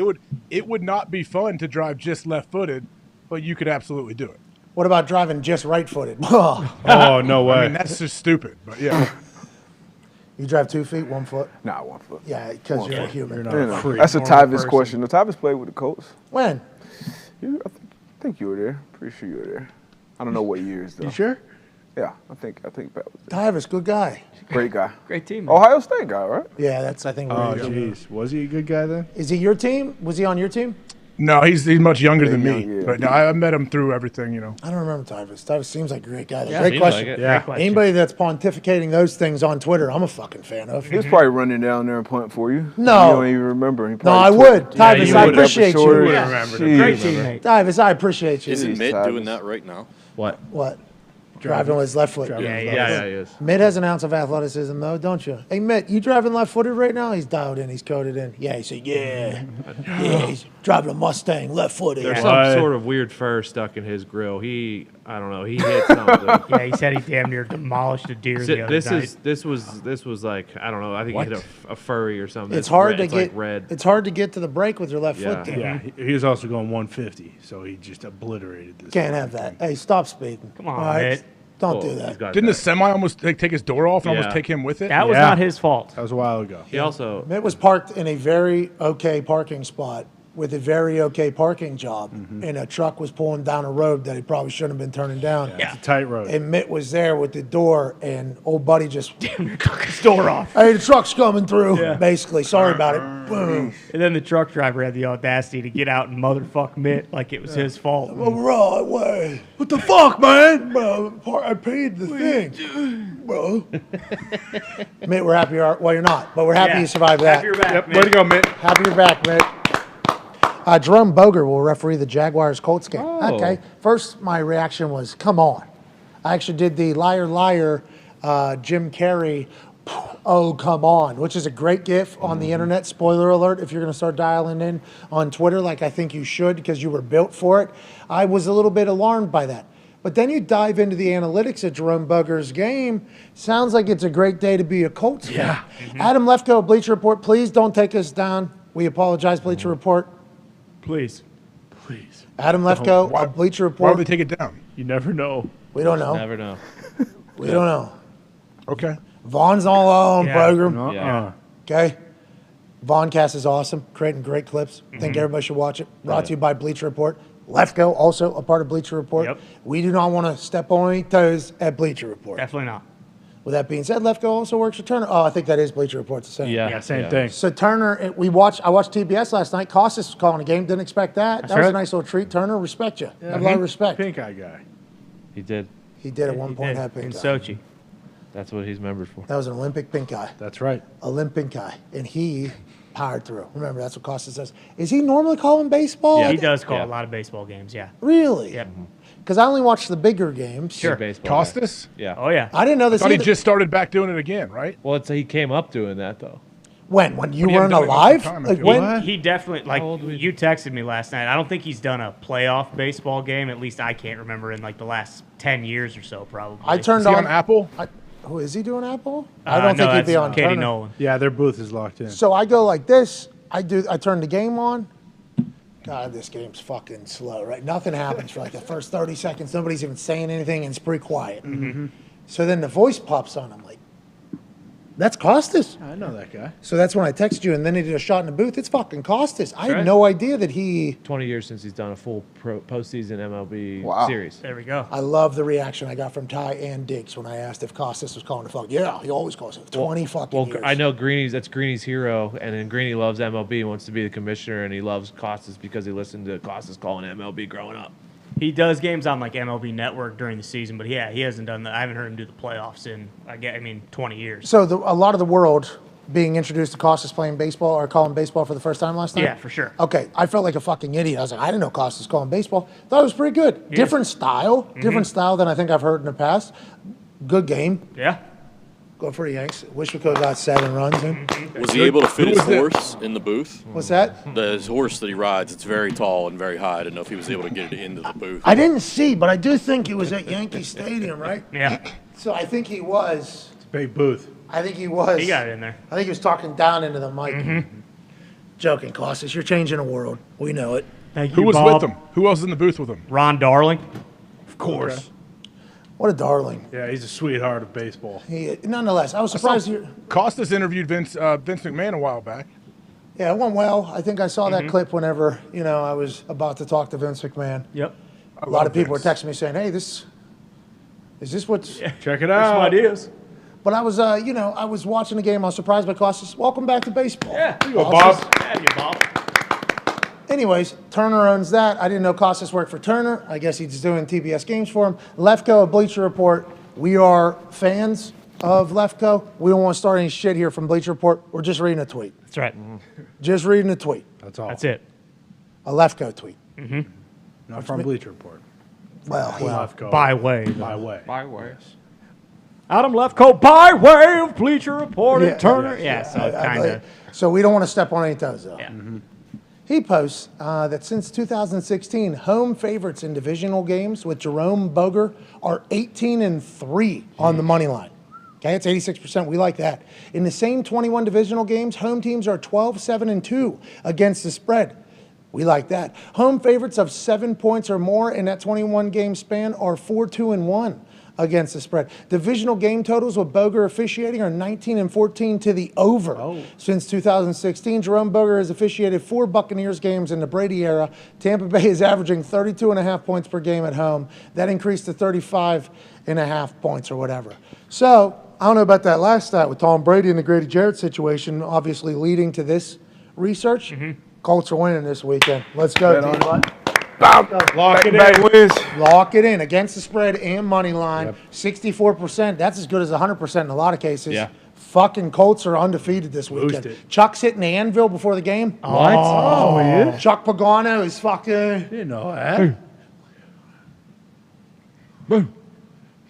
It would not be fun to drive just left-footed, but you could absolutely do it. What about driving just right-footed? Oh, no way. I mean, that's just stupid, but yeah. You drive 2 feet, 1 foot? Nah, 1 foot. Yeah, because you're a human. That's a Tyvis question. The Tyvis played with the Colts. When? I think you were there. Pretty sure you were there. I don't know what years though. You sure? Yeah, I think Pat was there. Tyvis, good guy. Great guy. Great team. Ohio State guy, right? Yeah, that's I think. Oh, where he is. jeez. Was he a good guy then? Is he your team? Was he on your team? No, he's much younger than me. young, yeah. But no, I met him through everything, you know. I don't remember Tyvis. Tyvis seems like a great guy. Yeah, Great seems question. like it. Yeah. Great question. Anybody that's pontificating those things on Twitter, I'm a fucking fan of. He was probably running down there and punting for you. No. You don't even remember. He No, I probably would. took- Tyvis, I appreciate you. Short. Yeah. Great teammate. Tyvis, I appreciate you. Isn't Mitt doing that right now? What? What? Driving with his left foot. Yeah, he is. Mitt has an ounce of athleticism, though, don't you? Hey, Mitt, you driving left-footed right now? He's dialed in. He's coded in. Yeah, he said, yeah. Yeah, he's driving a Mustang left-footed. There's some sort of weird fur stuck in his grill. I don't know. He hit something. Yeah, he said he damn near demolished a deer the other night. This was like, I don't know. I think What? he hit a furry or something. It's hard to it's get. like red. It's hard to get to the brake with your left Yeah. foot. There. Yeah, he was also going 150, so he just obliterated this. Can't have that. Hey, stop speeding. Come on, All right? Mitt. Don't do that. Didn't the semi almost take his door off and Yeah. almost take him with it? That was not his fault. That was a while ago. He also Mitt was parked in a very okay parking spot with a very okay parking job, and a truck was pulling down a road that he probably shouldn't have been turning down. It's a tight road. And Mitt was there with the door, and old buddy just took his door off. Hey, the truck's coming through. Yeah. Basically, sorry about it. Boom. And then the truck driver had the audacity to get out and motherfuck Mitt like it was his fault. Well, right way. What the fuck, man? Bro, I paid the thing, bro. Mitt, we're happy. Well, you're not, but we're happy you survived that. Happy you're back, Yep, Mitt. way to go, Mitt. Happy you're back, Mitt. Jerome Boger will referee the Jaguars-Colts game. Oh. Okay. First, my reaction was, come on. I actually did the liar, liar, Jim Carrey, oh, come on, which is a great gif on the internet. Spoiler alert, if you're going to start dialing in on Twitter, like I think you should because you were built for it. I was a little bit alarmed by that. But then you dive into the analytics of Jerome Boger's game. Sounds like it's a great day to be a Colts fan. Adam Lefkoe, Bleacher Report, please don't take us down. We apologize, Bleacher Report. Please. Please. Adam Lefkoe, Why- Bleacher Why Report. would they take it down? You never know. We don't know. never know. We don't know. Okay. Vaughn's all on Yeah. program. Yeah. Okay. Vaughncast is awesome, creating great clips. Think everybody should watch it. Brought to you by Bleacher Report. Lefkoe, also a part of Bleacher Report. Yep. We do not want to step on any toes at Bleacher Report. Definitely not. With that being said, Lefkoe also works for Turner. Oh, I think that is Bleacher Report's the same. Yeah. Same thing. So Turner, I watched TBS last night. Costas was calling a game. Didn't expect that. That's That was a right. nice little treat. Turner, respect you. Have a lot of respect. Pink eye guy. He did. He did at one He point did. have pink In eye. Sochi. That's what he's remembered for. That was an Olympic pink eye. That's right. Olympic eye. And he powered through. Remember, that's what Costas says. Is he normally calling baseball? Yeah. He does call Yeah. a lot of baseball games, yeah. Really? Yep. Because I only watch the bigger games. Sure. Baseball guy. Costas? Yeah. Oh, yeah. I didn't know I this thought he either. just started back doing it again, right? Well, he came up doing that though. When you But he weren't hadn't done it in alive? some time, I Like feel when? He definitely, like, How old was he? you texted me last night. I don't think he's done a playoff baseball game. At least I can't remember in, like, the last 10 years or so, probably. I turned Is he on on Apple? Who is he doing Apple? I don't no, think he'd be that's on Katie Turner. Nolan. Yeah, their booth is locked in. So I go like this. I turn the game on. God, this game's fucking slow, right? Nothing happens for like the first 30 seconds. Nobody's even saying anything, and it's pretty quiet. So then the voice pops on. I'm like, that's Costas. I know that guy. So that's when I texted you, and then he did a shot in the booth. It's fucking Costas. I had right. no idea that he. 20 years since he's done a full postseason MLB Wow. series. There we go. I love the reaction I got from Ty and Diggs when I asked if Costas was calling the fuck. Yeah, he always calls it. 20 fucking Well, years. I know that's Greeny's hero, and then Greeny loves MLB, wants to be the commissioner, and he loves Costas because he listened to Costas calling MLB growing up. He does games on, like, MLB Network during the season, but, yeah, he hasn't done that. I haven't heard him do the playoffs in, 20 years. So a lot of the world being introduced to Costas playing baseball or calling baseball for the first time last night? Yeah, for sure. Okay, I felt like a fucking idiot. I was like, I didn't know Costas calling baseball. Thought it was pretty good. He Different style. Different style than I think I've heard in the past. Good game. Yeah. Go for the Yanks. Wish we could have got 7 runs in. Was he able to fit Who his was it? horse in the booth? What's that? His horse that he rides, it's very tall and very high. I didn't know if he was able to get it into the booth. I didn't see, but I do think he was at Yankee Stadium, right? Yeah. So I think he was. It's a big booth. I think he was. He got it in there. I think he was talking down into the mic. Joking, Costas. You're changing the world. We know it. Thank you, Who was Bob. with him? Who else was in the booth with him? Ron Darling. Of course. What a darling. Yeah, he's a sweetheart of baseball. Nonetheless, I was surprised here. Costas interviewed Vince McMahon a while back. Yeah, it went well. I think I saw that clip whenever, I was about to talk to Vince McMahon. Yep. A lot of people were texting me saying, hey, is this what's... Check it out. Some ideas. But I was, I was watching the game. I was surprised by Costas. Welcome back to baseball. Yeah. There you go, Bob. Yeah, you Bob. Anyways, Turner owns that. I didn't know Costas worked for Turner. I guess he's doing TBS games for him. Lefko of Bleacher Report. We are fans of Lefko. We don't want to start any shit here from Bleacher Report. We're just reading a tweet. That's right. Just reading a tweet. That's all. That's it. A Lefko tweet. Not from Bleacher Report. Well, Lefko. By way. By way. By way. Adam Lefko by way of Bleacher Report and Turner. Yeah, so kind of. So we don't want to step on any toes, though. Yeah. He posts that since 2016, home favorites in divisional games with Jerome Boger are 18-3 on the money line. Okay, it's 86%. We like that. In the same 21 divisional games, home teams are 12-7-2 against the spread. We like that. Home favorites of 7 points or more in that 21-game span are 4-2-1 against the spread. Divisional game totals with Boger officiating are 19-14 to the over. Since 2016, Jerome Boger has officiated 4 Buccaneers games in the Brady era. Tampa Bay is averaging 32.5 points per game at home. That increased to 35.5 points or whatever. So, I don't know about that last stat with Tom Brady and the Grady Jarrett situation, obviously leading to this research. Colts are winning this weekend. Let's go, D-Butt. Lock it Back in. wins. Lock it in against the spread and money line. 64%. That's as good as 100% in a lot of cases. Yeah. Fucking Colts are undefeated this weekend. Boosted. Chuck's hitting the anvil before the game. What? Oh, he is? Chuck Pagano is fucking. Didn't know that.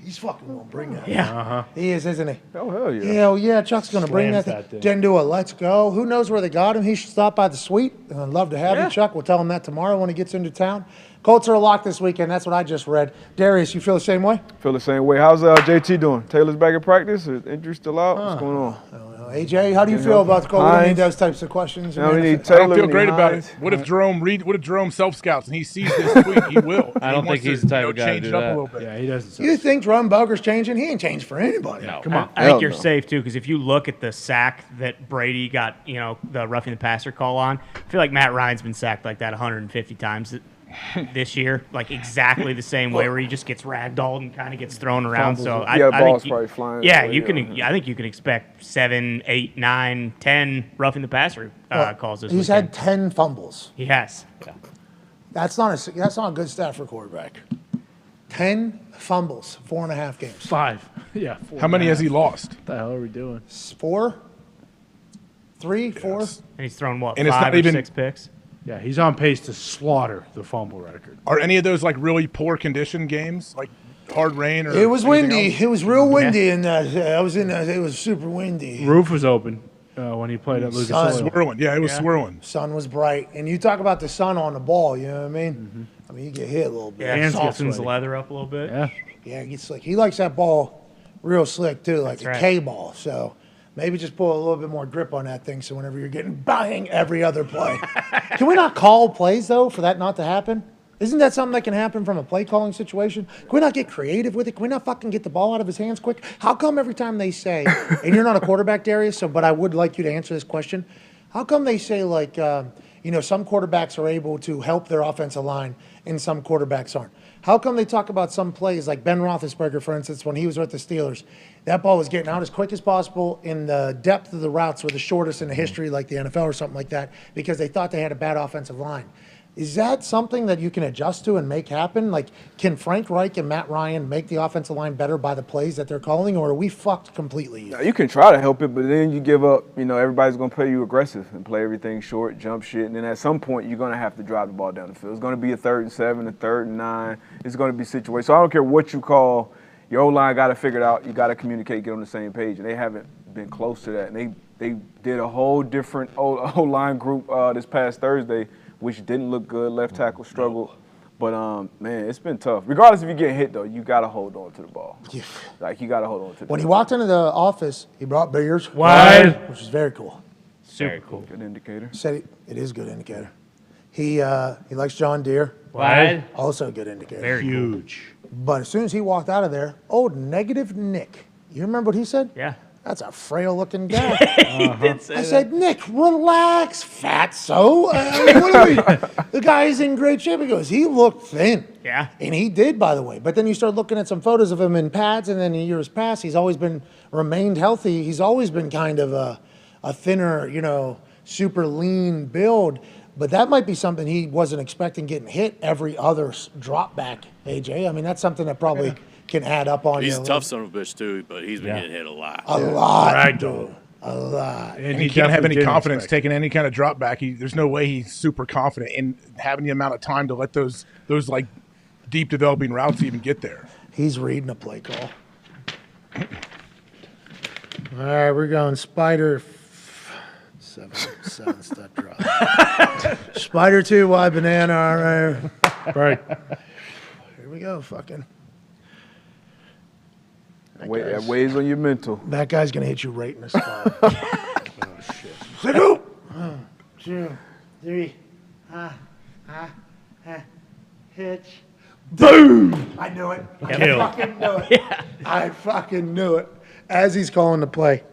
He's fucking gonna bring that. Yeah. He is, isn't he? Oh, hell yeah. Hell yeah, Chuck's gonna bring Slams that that thing. thing. Then do a let's go. Who knows where they got him? He should stop by the suite. I'd love to have you, Chuck. We'll tell him that tomorrow when he gets into town. Colts are a lock this weekend. That's what I just read. Darius, you feel the same way? Feel the same way. How's JT doing? Taylor's back in practice? Is injury still out? What's going on? AJ, how do you feel about the Colts? We need those types of questions. No, we need I Taylor. don't feel we great need about Hines. it. What if Jerome self-scouts and he sees this tweet? He will. I don't think he's the type of guy to change do it up that. a little bit. Yeah, he doesn't. You think Jerome Boger's changing? He ain't changed for anybody. No. Come on. I think Hell you're no. safe too, because if you look at the sack that Brady got, the roughing the passer call on, I feel like Matt Ryan's been sacked like that 150 times this year, like exactly the same way, where he just gets ragdolled and kind of gets thrown around. So I ball's think probably flying. yeah, away, you can. I think you can expect 7, 8, 9, 10 roughing the passer calls this He's weekend. had 10 fumbles. He has. Yeah. That's not a good stat for a quarterback. 10 fumbles, 4.5 games. 5. Yeah. 4 How many and a has he half. lost? What the hell are we doing? 4? 3, 4? And he's thrown what, And it's 5 not or even- 6 picks? Yeah, he's on pace to slaughter the fumble record. Are any of those like really poor condition games, like hard rain or? It was anything windy. else? It was real windy, and I was in. It was super windy. Roof was open when he played at Lucas Oil. Swirling. Yeah, it was swirling. Sun was bright, and you talk about the sun on the ball. You know what I mean? I mean, you get hit a little bit. Yeah, Hands get softens the sweaty. leather up a little bit. Yeah. Yeah, he gets slick. He likes that ball real slick too, like That's a right. K ball. So maybe just pull a little bit more grip on that thing, so whenever you're getting bang every other play. Can we not call plays though for that not to happen? Isn't that something that can happen from a play calling situation? Can we not get creative with it? Can we not fucking get the ball out of his hands quick? How come every time they say, and you're not a quarterback, Darius, but I would like you to answer this question. How come they say like, some quarterbacks are able to help their offensive line and some quarterbacks aren't? How come they talk about some plays like Ben Roethlisberger, for instance, when he was with the Steelers, that ball was getting out as quick as possible, and the depth of the routes were the shortest in the history, like the NFL or something like that, because they thought they had a bad offensive line. Is that something that you can adjust to and make happen? Like, can Frank Reich and Matt Ryan make the offensive line better by the plays that they're calling, or are we fucked completely? Now, you can try to help it, but then you give up. Everybody's going to play you aggressive and play everything short, jump shit, and then at some point you're going to have to drive the ball down the field. It's going to be a 3rd and 7, a 3rd and 9. It's going to be situations. So I don't care what you call. Your O-line got to figure it out. You got to communicate, get on the same page, and they haven't been close to that. And they did a whole different O-line group this past Thursday, which didn't look good. Left tackle struggled. But, man, it's been tough. Regardless if you get hit, though, you got to hold on to the ball. Like, you got to hold on to the ball. When he walked into the office, he brought beers. Wide. Which is very cool. Super cool. Good indicator. Said it is a good indicator. He likes John Deere. Wide. Also a good indicator. Very Huge. But as soon as he walked out of there, negative Nick. You remember what he said? Yeah. That's a frail-looking guy. He did say I that. said, Nick, relax, fatso. What are we? The guy's in great shape. He goes, he looked thin. Yeah. And he did, by the way. But then you start looking at some photos of him in pads, and then in years past, he's always remained healthy. He's always been kind of a thinner, super lean build. But that might be something he wasn't expecting, getting hit every other drop back, AJ. I mean, that's something that probably can add up on you. He's a tough son of a bitch, too, but he's been getting hit a lot. A lot. Ragdoll. A lot. And he can't have any confidence taking any kind of drop back. There's no way he's super confident in having the amount of time to let those like deep developing routes even get there. He's reading a play call. All right, we're going Spider 7 step drop. Spider 2 wide banana. All right. Right. Here we go. Fucking. That weighs on your mental. That guy's gonna hit you right in the spine. Oh shit. Say go. 1, 2, 3. Hitch. Boom! I knew it. I fucking knew it. Yeah. I fucking knew it. As he's calling the play,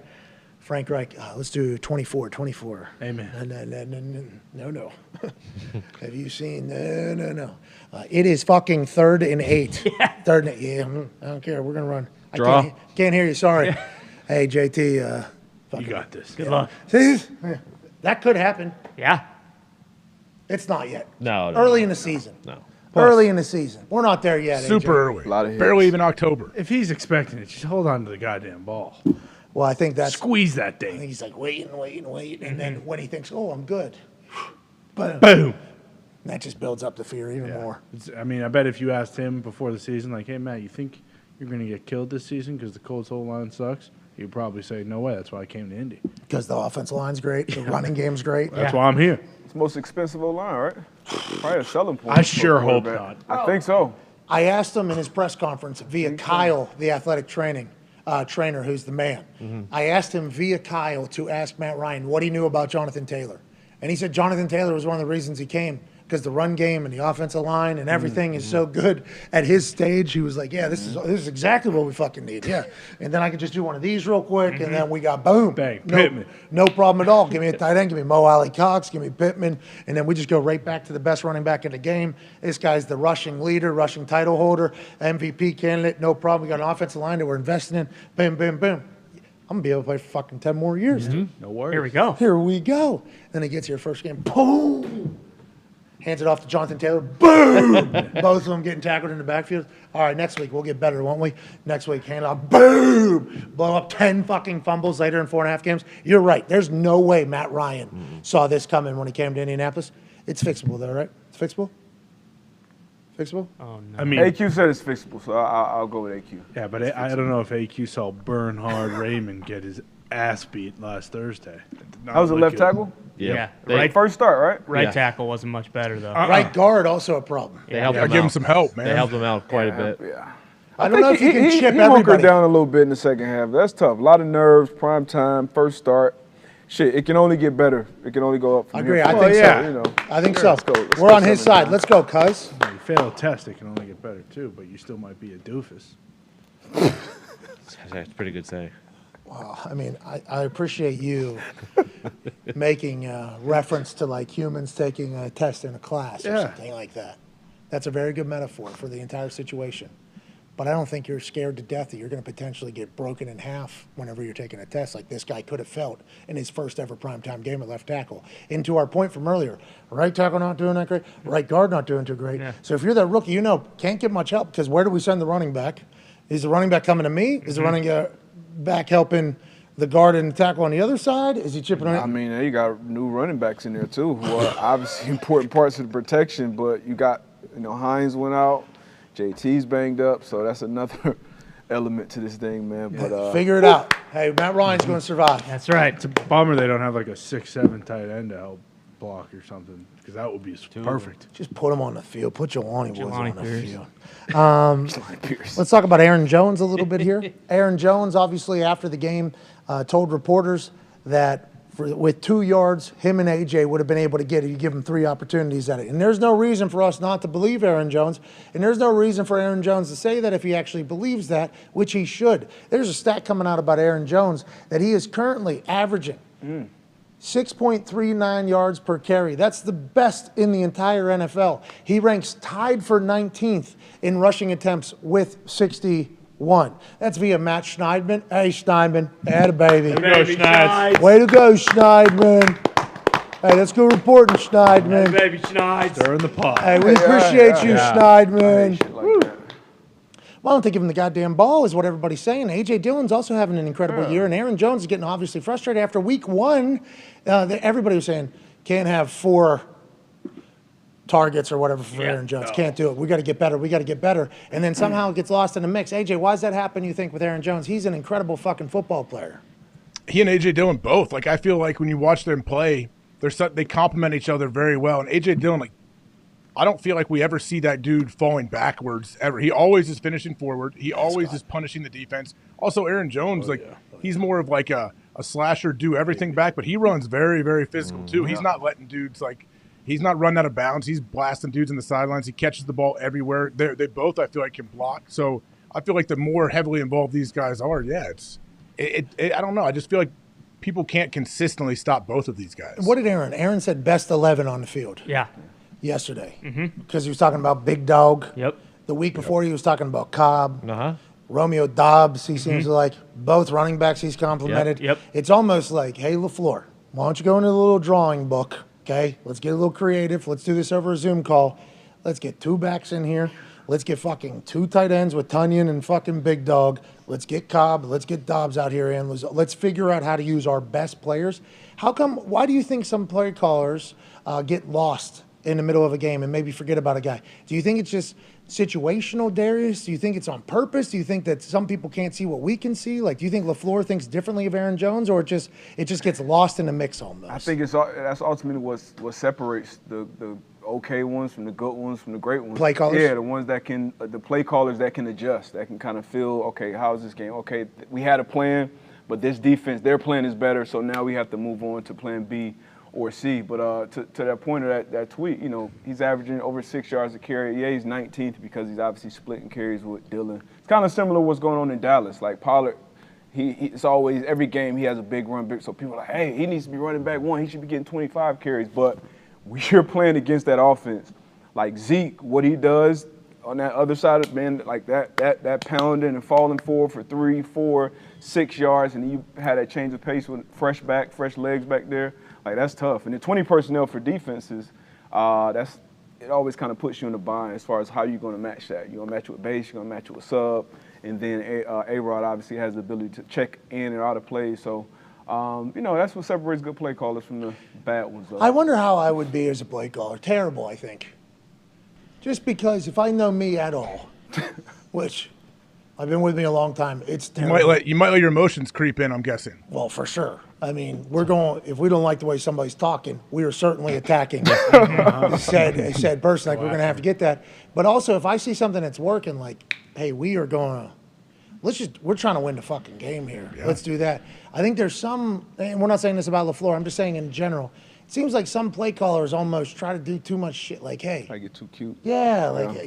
Frank Reich, let's do 24. Amen. No. Have you seen? No. It is fucking 3rd and 8. Yeah. 3rd and 8. Yeah, I don't care. We're gonna run. Draw. I can't hear you. Sorry. Hey, JT. You got this. Good luck. See, that could happen. Yeah. It's not yet. No. Early in the season. No. Early in the season. We're not there yet. Super AJ. early. A lot of hits. Barely even October. If he's expecting it, just hold on to the goddamn ball. Well, I think that's. Squeeze that I think thing. he's like waiting, and then when he thinks, "Oh, I'm good," boom. Boom. That just builds up the fear even more. I bet if you asked him before the season, like, hey, Matt, you think you're going to get killed this season because the Colts' whole line sucks? He'd probably say, no way. That's why I came to Indy. Because the offensive line's great, the running game's great. That's why I'm here. It's the most expensive O-line, right? Probably a selling point. I sure hope quarterback. not. I think so. I asked him in his press conference via Kyle, the athletic trainer, who's the man. I asked him via Kyle to ask Matt Ryan what he knew about Jonathan Taylor. And he said Jonathan Taylor was one of the reasons he came, because the run game and the offensive line and everything is so good at his stage. He was like, yeah, this is exactly what we fucking need. Yeah. And then I could just do one of these real quick, and then we got boom. Bang, Pittman. No problem at all. Give me a tight end. Give me Mo Alley Cox. Give me Pittman. And then we just go right back to the best running back in the game. This guy's the rushing leader, rushing title holder, MVP candidate. No problem. We got an offensive line that we're investing in. Boom, boom, boom. I'm going to be able to play for fucking 10 more years. No worries. Here we go. Here we go. Then he gets here first game. Boom. Hands it off to Jonathan Taylor. Boom! Both of them getting tackled in the backfield. All right, next week we'll get better, won't we? Next week, hand it off. Boom! Blow up 10 fucking fumbles later in 4.5 games. You're right. There's no way Matt Ryan saw this coming when he came to Indianapolis. It's fixable, though, right? It's fixable? Fixable? Oh, no. I mean, AQ said it's fixable, so I'll go with AQ. yeah, but I don't know if AQ saw Bernhard Raymond get his ass beat last Thursday. That was a left tackle? Yeah. Right. First start, right? Right tackle wasn't much better, though. Right guard, also a problem. They helped him Give him out. some help, man. They helped him out quite a bit. Yeah. I don't know if you can chip he everybody. hunkered down a little bit in the second half. That's tough. A lot of nerves, prime time, first start. Shit, it can only get better. It can only go up from I agree. here. I think yeah. so. You know. I think Sure, so. let's go. Let's We're go on his 7-9. side. Let's go, cuz. You fail a test, it can only get better, too, but you still might be a doofus. That's a pretty good saying. Wow. I mean, I appreciate you making reference to like humans taking a test in a class or Yeah. something like that. That's a very good metaphor for the entire situation. But I don't think you're scared to death that you're going to potentially get broken in half whenever you're taking a test like this guy could have felt in his first ever primetime game at left tackle. And to our point from earlier, right tackle not doing that great, right guard not doing too great. Yeah. So if you're that rookie, can't get much help because where do we send the running back? Is the running back coming to me? Is the running back helping the guard and the tackle on the other side? Is he chipping on it? I mean, you got new running backs in there too, who are obviously important parts of the protection. But you got, Hines went out, JT's banged up, so that's another element to this thing, man. But figure it out. Hey, Matt Ryan's going to survive. That's right. It's a bummer they don't have like a 6'7" tight end to help block or something, because that would be perfect. Just put him on the field. Put Jelani Woods on the Pierce. field. Let's talk about Aaron Jones a little bit here. Aaron Jones, obviously, after the game, told reporters that with 2 yards, him and AJ would have been able to get it. You give him 3 opportunities at it. And there's no reason for us not to believe Aaron Jones. And there's no reason for Aaron Jones to say that if he actually believes that, which he should. There's a stat coming out about Aaron Jones that he is currently averaging 6.39 yards per carry. That's the best in the entire NFL. He ranks tied for 19th in rushing attempts with 61. That's via Matt Schneidman. Hey, Schneidman. Atta baby. Way to go, Schneid. Way to go, Schneidman. Hey, let's go reporting, Schneidman. Hey, baby Schneid. Stir in the pot. Hey, we appreciate you, Schneidman. Well, I don't think give him the goddamn ball is what everybody's saying. A.J. Dillon's also having an incredible year, and Aaron Jones is getting obviously frustrated. After week 1, everybody was saying, can't have 4 targets or whatever for Aaron Jones. Can't do it. We got to get better. We got to get better. And then somehow it gets lost in the mix. A.J., why does that happen, you think, with Aaron Jones? He's an incredible fucking football player. He and A.J. Dillon both. Like, I feel like when you watch them play, they complement each other very well. And A.J. Dillon, like, I don't feel like we ever see that dude falling backwards ever. He always is finishing forward. He always is punishing the defense. Also, Aaron Jones, he's more of like a slasher, do everything back, but he runs very, very physical too. He's not letting dudes he's not running out of bounds. He's blasting dudes in the sidelines. He catches the ball everywhere. They both, I feel like, can block. So I feel like the more heavily involved these guys are, I don't know. I just feel like people can't consistently stop both of these guys. What did Aaron? Aaron said best 11 on the field. Yeah. Yesterday, because he was talking about Big Dog. Yep. The week before, he was talking about Cobb. Romeo Dobbs, he seems like both running backs he's complimented. Yep. It's almost like, hey, LaFleur, why don't you go into the little drawing book, okay? Let's get a little creative. Let's do this over a Zoom call. Let's get 2 backs in here. Let's get fucking 2 tight ends with Tunyon and fucking Big Dog. Let's get Cobb. Let's get Dobbs out here. And let's figure out how to use our best players. Why do you think some play callers get lost in the middle of a game and maybe forget about a guy? Do you think it's just situational, Darius? Do you think it's on purpose? Do you think that some people can't see what we can see? Like, do you think LaFleur thinks differently of Aaron Jones, or it just gets lost in the mix almost? I think that's ultimately what separates the okay ones from the good ones from the great ones. Play callers? Yeah, the ones that can, the play callers that can adjust, that can kind of feel, okay, how's this game? Okay, we had a plan, but this defense, their plan is better, so now we have to move on to plan B or C. But to that point of that tweet, he's averaging over 6 yards a carry. Yeah, he's 19th because he's obviously splitting carries with Dillon. It's kind of similar to what's going on in Dallas. Like Pollard, it's always, every game he has a big run, so people are like, hey, he needs to be running back 1. He should be getting 25 carries. But we're playing against that offense. Like Zeke, what he does on that other side of like that pounding and falling forward for 3, 4, 6 yards, and you had that change of pace with fresh legs back there. Like, that's tough. And the 20 personnel for defenses, it always kind of puts you in a bind as far as how you're going to match that. You're going to match it with base, you're going to match it with sub, and then A-Rod obviously has the ability to check in and out of plays. So, that's what separates good play callers from the bad ones. I wonder how I would be as a play caller. Terrible, I think. Just because if I know me at all, which I've been with me a long time, it's terrible. You might let your emotions creep in, I'm guessing. Well, for sure. I mean, if we don't like the way somebody's talking, we are certainly attacking said person. Like, we're going to have to get that. But also, if I see something that's working, like, hey, we're trying to win the fucking game here. Yeah. Let's do that. I think there's some, and we're not saying this about LaFleur, I'm just saying in general, it seems like some play callers almost try to do too much shit. Like, hey. I get too cute. Yeah,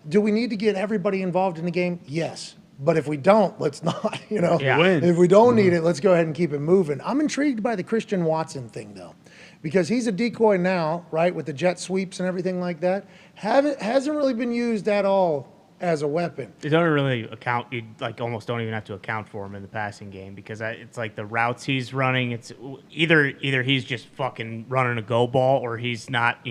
do we need to get everybody involved in the game? Yes. But if we don't, let's not, If we don't need it, let's go ahead and keep it moving. I'm intrigued by the Christian Watson thing, though, because he's a decoy now, right, with the jet sweeps and everything like that. Hasn't really been used at all as a weapon. You don't really account. You almost don't even have to account for him in the passing game because it's like the routes he's running. It's either he's just fucking running a go ball or he's not.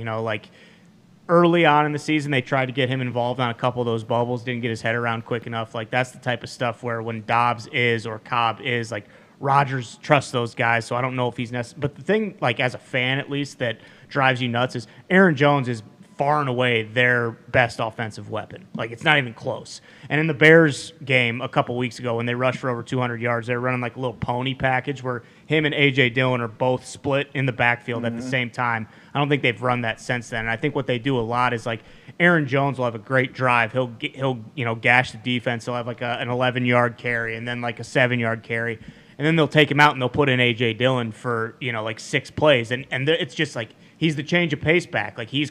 Early on in the season, they tried to get him involved on a couple of those bubbles, didn't get his head around quick enough. Like, that's the type of stuff where when Dobbs is or Cobb is, like, Rodgers trusts those guys, so I don't know if he's necessary. But the thing, like, as a fan at least, that drives you nuts is Aaron Jones is far and away their best offensive weapon. Like, it's not even close. And in the Bears game a couple weeks ago when they rushed for over 200 yards, they were running like a little pony package where him and A.J. Dillon are both split in the backfield at the same time. I don't think they've run that since then. And I think what they do a lot is, like, Aaron Jones will have a great drive. He'll gash the defense. He'll have like an 11-yard carry and then like a 7-yard carry. and then they'll take him out and they'll put in A.J. Dillon for, like 6 plays. And it's just like he's the change of pace back. Like he's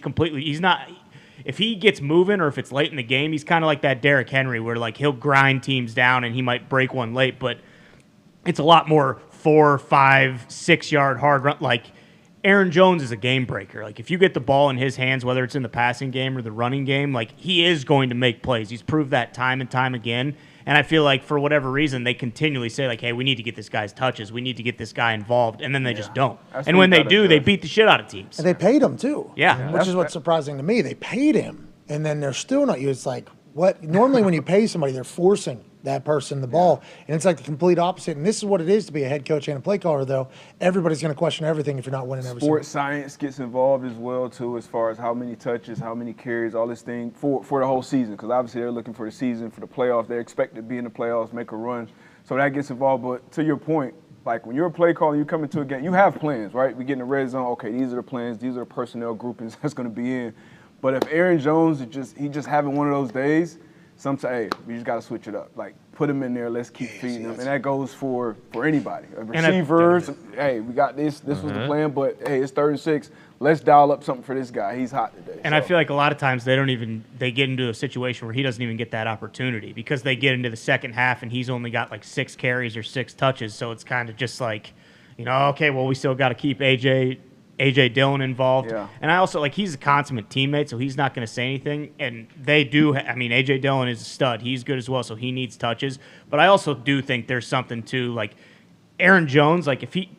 not – if he gets moving or if it's late in the game, he's kind of like that Derrick Henry where, like, he'll grind teams down and he might break one late. But it's a lot more 4, 5, 6-yard hard run. Like, Aaron Jones is a game breaker. Like, if you get the ball in his hands, whether it's in the passing game or the running game, like, he is going to make plays. He's proved that time and time again. And I feel like for whatever reason, they continually say, like, hey, we need to get this guy's touches. We need to get this guy involved. And then they just don't. And when they do, they beat the shit out of teams. And they paid him, too. Yeah. Which is what's surprising to me. They paid him, and then they're still not. It's like, what? Normally when you pay somebody, they're forcing that person the ball. And it's like the complete opposite. And this is what it is to be a head coach and a play caller, though. Everybody's going to question everything if you're not winning every single. Sports science gets involved as well, too, as far as how many touches, how many carries, all this thing for the whole season. Because obviously they're looking for the season, for the playoffs. They're expected to be in the playoffs, make a run. So that gets involved. But to your point, like when you're a play caller, you come into a game, you have plans, right? We get in the red zone. Okay, these are the plans. These are the personnel groupings that's going to be in. But if Aaron Jones is just having one of those days, sometimes, hey, we just got to switch it up. Like, put him in there. Let's keep feeding him. And that goes for anybody. Receivers, hey, we got this. This was the plan, but, hey, it's 3rd and 6. Let's dial up something for this guy. He's hot today. And I feel like a lot of times they get into a situation where he doesn't even get that opportunity because they get into the second half and he's only got like 6 carries or 6 touches. So it's kind of just like, okay, well, we still got to keep A.J. Dillon involved. Yeah. And I also, he's a consummate teammate, so he's not going to say anything. And they do, A.J. Dillon is a stud. He's good as well, so he needs touches. But I also do think there's something to, Aaron Jones,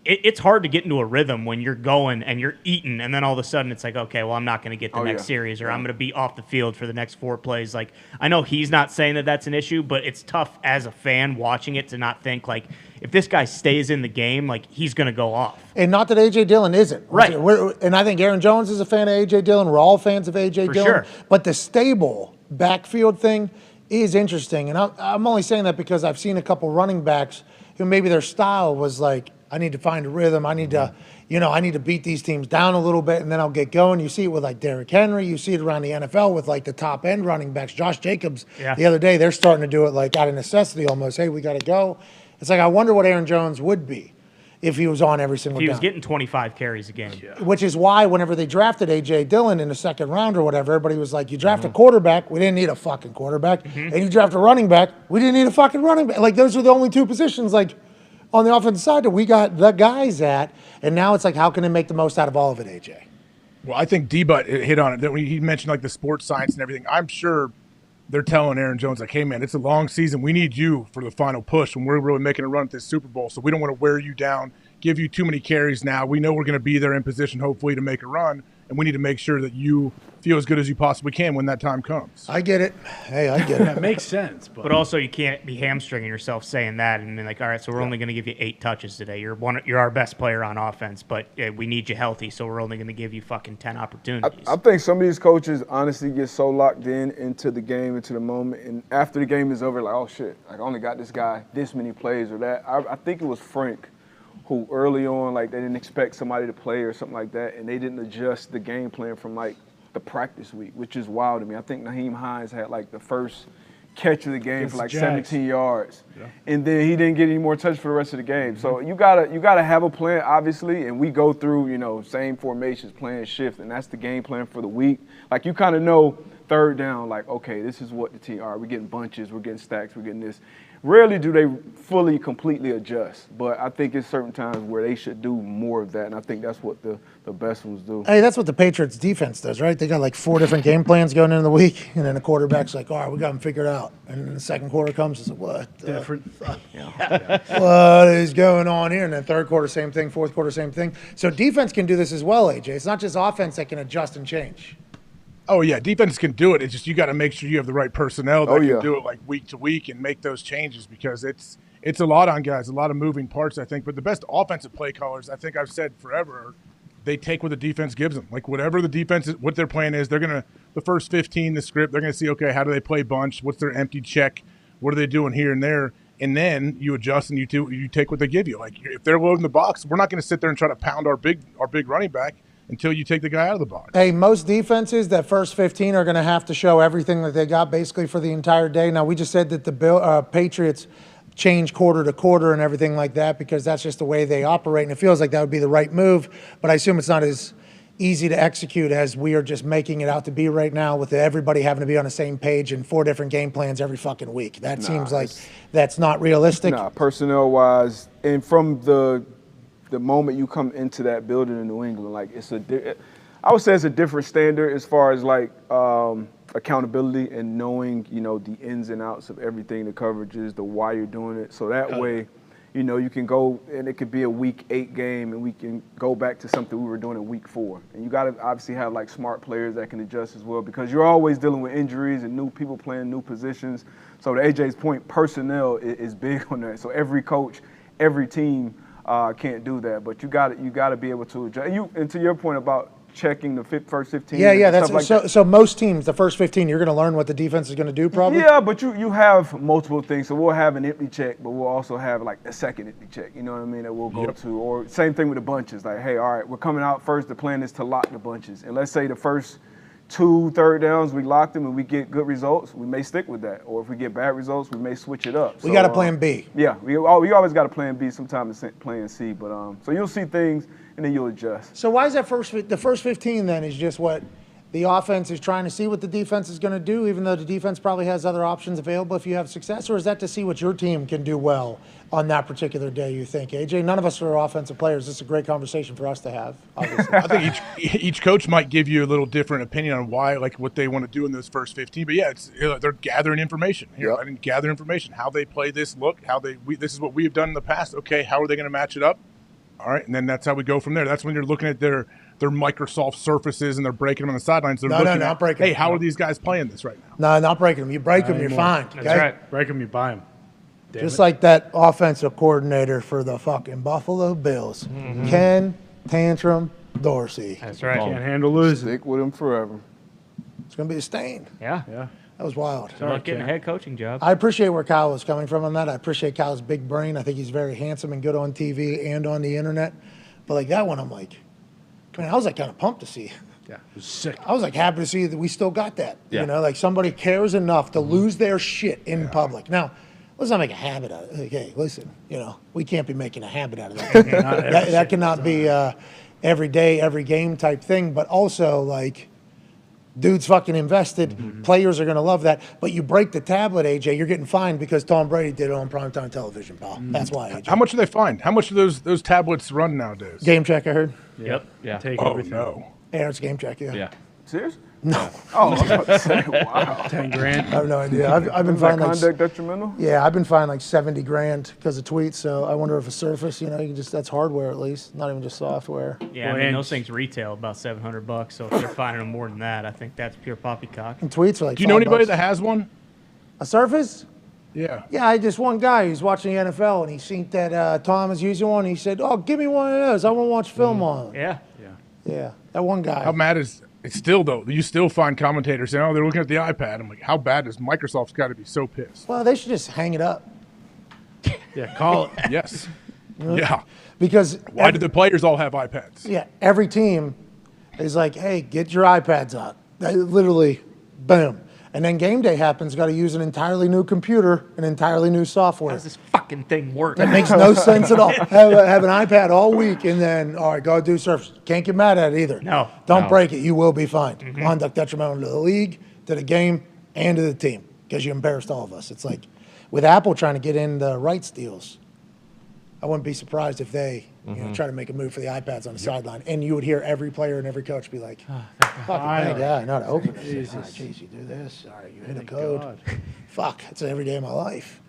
it's hard to get into a rhythm when you're going and you're eating, and then all of a sudden it's like, okay, well, I'm not going to get the next series, or I'm going to be off the field for the next 4 plays. Like, I know he's not saying that that's an issue, but it's tough as a fan watching it to not think, if this guy stays in the game, he's going to go off. And not that A.J. Dillon isn't. Right. And I think Aaron Jones is a fan of A.J. Dillon. We're all fans of A.J. Dillon. Sure. But the stable backfield thing is interesting. And I'm only saying that because I've seen a couple running backs who maybe their style was like, I need to find a rhythm. I need to, I need to beat these teams down a little bit, and then I'll get going. You see it with Derrick Henry. You see it around the NFL with the top end running backs. Josh Jacobs, the other day, they're starting to do it out of necessity almost. Hey, we got to go. It's I wonder what Aaron Jones would be if he was on every single He down. was getting 25 carries a game. Yeah. Which is why whenever they drafted A.J. Dillon in the 2nd round or whatever, everybody was like, you draft a quarterback, we didn't need a fucking quarterback. And you draft a running back, we didn't need a fucking running back. Those are the only 2 positions, on the offensive side that we got the guys at. And now it's how can they make the most out of all of it, A.J.? Well, I think D-Butt hit on it. That he mentioned, the sports science and everything. I'm sure they're telling Aaron Jones, hey, man, it's a long season. We need you for the final push when we're really making a run at this Super Bowl. So we don't want to wear you down, give you too many carries now. We know we're going to be there in position, hopefully, to make a run. And we need to make sure that you feel as good as you possibly can when that time comes. I get it. Hey, I get it. That makes sense. But also, you can't be hamstringing yourself saying that and then all right, so we're only going to give you 8 touches today. You're our best player on offense, but we need you healthy, so we're only going to give you fucking 10 opportunities. I think some of these coaches honestly get so locked into the game, into the moment, and after the game is over, oh shit, I only got this guy this many plays or that. I think it was Frank who early on, they didn't expect somebody to play or something like that, and they didn't adjust the game plan from, the practice week, which is wild to me. I think Naheem Hines had, the first catch of the game for, 17 yards. Yeah. And then he didn't get any more touch for the rest of the game. So you gotta have a plan, obviously, and we go through, same formations, plan, shift, and that's the game plan for the week. You kind of know 3rd down, okay, this is what the team, all right, we're getting bunches, we're getting stacks, we're getting this. Rarely do they fully, completely adjust, but I think it's certain times where they should do more of that, and I think that's what the best ones do. Hey, that's what the Patriots defense does, right? They got 4 different game plans going into the week, and then the quarterback's all right, we got them figured out. And then the second quarter comes, it's what? Different. What is going on here? And then 3rd quarter, same thing. 4th quarter, same thing. So defense can do this as well, AJ. It's not just offense that can adjust and change. Oh, yeah, defense can do it. It's just you got to make sure you have the right personnel that can do it week to week and make those changes because it's a lot on guys, a lot of moving parts, I think. But the best offensive play callers, I think I've said forever, they take what the defense gives them. Whatever the defense is, what their plan is, they're going to – the first 15, the script, they're going to see, okay, how do they play bunch? What's their empty check? What are they doing here and there? And then you adjust and you take what they give you. If they're loading the box, we're not going to sit there and try to pound our big running back until you take the guy out of the box. Hey, most defenses, that first 15 are going to have to show everything that they got basically for the entire day. Now, we just said that the Patriots change quarter to quarter and everything like that because that's just the way they operate. And it feels like that would be the right move. But I assume it's not as easy to execute as we are just making it out to be right now with everybody having to be on the same page and 4 different game plans every fucking week. That seems like that's not realistic. Nah, personnel-wise, and from the moment you come into that building in New England, like I would say it's a different standard as far as like accountability and knowing, the ins and outs of everything, the coverages, the why you're doing it. So that way, you can go and it could be a week 8 game and we can go back to something we were doing in week 4. And you got to obviously have like smart players that can adjust as well because you're always dealing with injuries and new people playing new positions. So to AJ's point, personnel is big on that. So every coach, every team can't do that, but you got to be able to adjust. And to your point about checking the first 15. Yeah. That's so most teams, the first 15, you're going to learn what the defense is going to do, probably. Yeah, but you have multiple things. So we'll have an empty check, but we'll also have like a second empty check. You know what I mean? That we'll go to, or same thing with the bunches. Like, hey, all right, we're coming out first. The plan is to lock the bunches, and let's say the first 2 third downs we lock them and we get good results, we may stick with that. Or if we get bad results, we may switch it up. We got a plan B. Yeah, we always got a plan B. Sometimes it's plan C, but so you'll see things and then you'll adjust. So why is that the first 15 then is just what the offense is trying to see what the defense is going to do, even though the defense probably has other options available if you have success, or is that to see what your team can do well on that particular day, you think? AJ, none of us are offensive players. This is a great conversation for us to have, obviously. I think each coach might give you a little different opinion on why, like what they want to do in those first 15. But yeah, they're gathering information. I didn't gather information. How they play this look, this is what we have done in the past. Okay, how are they going to match it up? All right, and then that's how we go from there. That's when you're looking at their Microsoft surfaces and they're breaking them on the sidelines. They're looking not breaking hey, them. how are these guys playing this right now? No, not breaking them. You break them, you're fine. That's right. Break them, you buy them. Just like that offensive coordinator for the fucking Buffalo Bills, Ken Tantrum Dorsey. That's right. Can't handle losing. Stick with him forever. It's going to be a stain. Yeah. That was wild. Good luck getting a head coaching job. I appreciate where Kyle was coming from on that. I appreciate Kyle's big brain. I think he's very handsome and good on TV and on the internet. But like that one, I'm like, man, I was like kind of pumped to see. Yeah, it was sick. I was like happy to see that we still got that. Yeah. Like somebody cares enough to lose their shit in public. Now, let's not make a habit out of it. Okay, listen, we can't be making a habit out of that. that cannot be every day, every game type thing. But also, like, dude's fucking invested. Players are going to love that. But you break the tablet, AJ, you're getting fined because Tom Brady did it on primetime television, pal. That's why, AJ. How much do they find? How much do those tablets run nowadays? Game check, I heard. Yep. Yeah. Take Oh, everything. no. Yeah, it's game check, Yeah. Serious? No. Oh, I was about to say, wow. 10 grand. I have no idea. I've been Is that fined like conduct detrimental? Yeah, I've been fined like 70 grand because of tweets. So I wonder if a Surface, you can that's hardware at least, not even just software. Yeah, I mean, those things retail about $700. So if they're finding them more than that, I think that's pure poppycock. And tweets are like. Do you know anybody $5. that has one? A Surface? Yeah. Yeah, I just one guy who's watching the NFL and he seen that Tom is using one. He said, "Oh, give me one of those. I want to watch film on." Yeah. Yeah, that one guy. How mad is it's still though? You still find commentators saying, "Oh, they're looking at the iPad." I'm like, how bad is Microsoft's got to be so pissed? Well, they should just hang it up. Yeah, call it. Yes. Yeah. Because Why do the players all have iPads? Yeah, every team is like, "Hey, get your iPads out." They literally, boom. And then game day happens, got to use an entirely new computer, an entirely new software. How does this fucking thing work? That makes no sense at all. Have an iPad all week and then, all right, go do Surface. Can't get mad at it either. No. Don't break it. You will be fined. Conduct detrimental to the league, to the game, and to the team because you embarrassed all of us. It's like with Apple trying to get in the rights deals, I wouldn't be surprised if they try to make a move for the iPads on the sideline. And you would hear every player and every coach be like, fucking I know how to open this. All right, geez, you do this. All right, you hit a code. Fuck, it's every day of my life.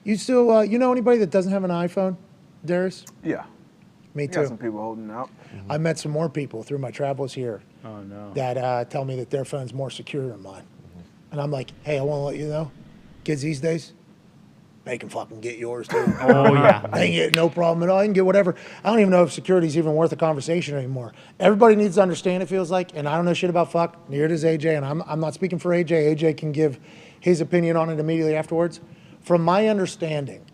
You still, you know anybody that doesn't have an iPhone, Darius? Yeah. Me Got too. some people holding out. I met some more people through my travels here that tell me that their phone's more secure than mine. And I'm like, hey, I want to let you know, kids these days, they can fucking get yours too. Oh, yeah. They can get no problem at all. You can get whatever. I don't even know if security's even worth a conversation anymore. Everybody needs to understand, it feels like, and I don't know shit about fuck. Neither does AJ, and I'm not speaking for AJ. AJ can give his opinion on it immediately afterwards. From my understanding,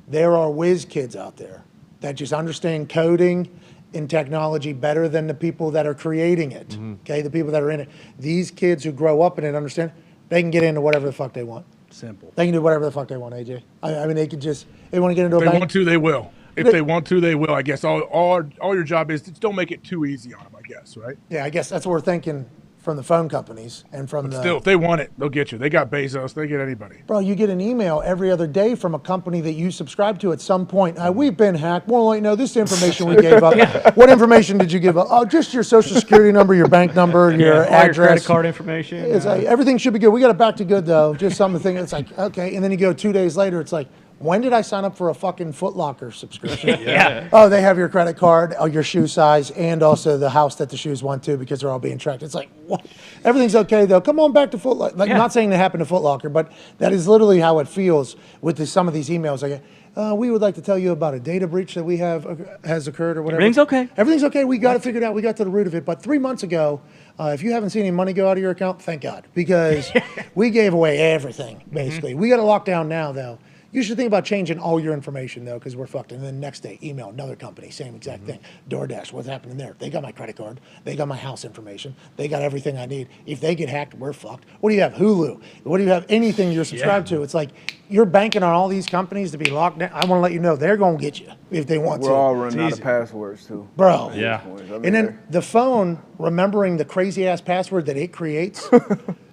there are whiz kids out there that just understand coding and technology better than the people that are creating it, okay, the people that are in it. These kids who grow up in it understand they can get into whatever the fuck they want. Simple. They can do whatever the fuck they want, AJ. I mean, they could just, they want to get into a If they bank. want to, they will. If they want to, they will. I guess all your job is to don't make it too easy on them, I guess, right? Yeah, I guess that's what we're thinking from the phone companies and from the. Still, if they want it, they'll get you. They got Bezos. They get anybody. Bro, you get an email every other day from a company that you subscribe to at some point. We've been hacked. We'll let you know this information we gave up. What information did you give up? Oh, just your social security number, your bank number, your all address. your credit card information. It's like, everything should be good. We got it back to good, though. Just something. It's like, okay. And then you go 2 days later, it's like, when did I sign up for a fucking Foot Locker subscription? Yeah. Oh, they have your credit card, your shoe size, and also the house that the shoes went to because they're all being tracked. It's like, what? Everything's okay, though. Come on back to Foot Locker. Like, not saying that happened to Foot Locker, but that is literally how it feels with some of these emails. Like, we would like to tell you about a data breach that we have has occurred or whatever. Everything's okay. Everything's okay. We got it figured out. We got to the root of it. But 3 months ago, if you haven't seen any money go out of your account, thank God, because we gave away everything, basically. We got a lockdown now, though. You should think about changing all your information, though, because we're fucked. And then next day, email another company, same exact thing. DoorDash, what's happening there? They got my credit card. They got my house information. They got everything I need. If they get hacked, we're fucked. What do you have? Hulu. What do you have? Anything you're subscribed to. It's like you're banking on all these companies to be locked down. I want to let you know they're going to get you if they want to. We're all running out of passwords, too. Bro. Yeah. And then the phone remembering the crazy-ass password that it creates.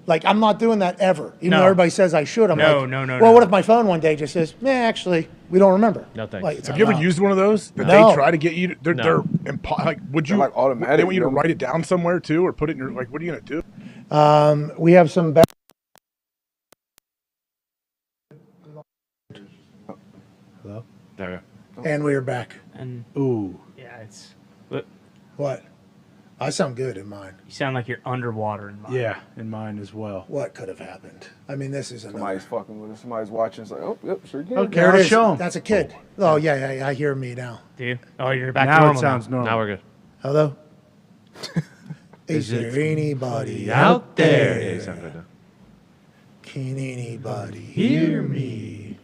Like, I'm not doing that ever. Even though everybody says I should. I'm No. Well, what if my phone one day just says, actually, we don't remember? No thanks. Like, Have you ever used one of those that No. they try to get you? They're like, would you? They're like automatic, They want you to you know? write it down somewhere too, or put it in your like. What are you gonna do? We have some. Hello? There we And we are back. And Ooh. yeah, it's. What? I sound good in mine. You sound like you're underwater in mine. Yeah, in mine as well. What could have happened? I mean, this is another. Somebody's fucking with us. Somebody's watching. It's like, oh, yep, sure can. Okay, There I'll it is. show 'em. That's a kid. Oh, yeah. I hear me now. Do you? Oh, you're back to Now normal it sounds normal. Now we're good. Hello? Is there anybody Out there. there? Yeah, you sound good now. Can anybody hear me?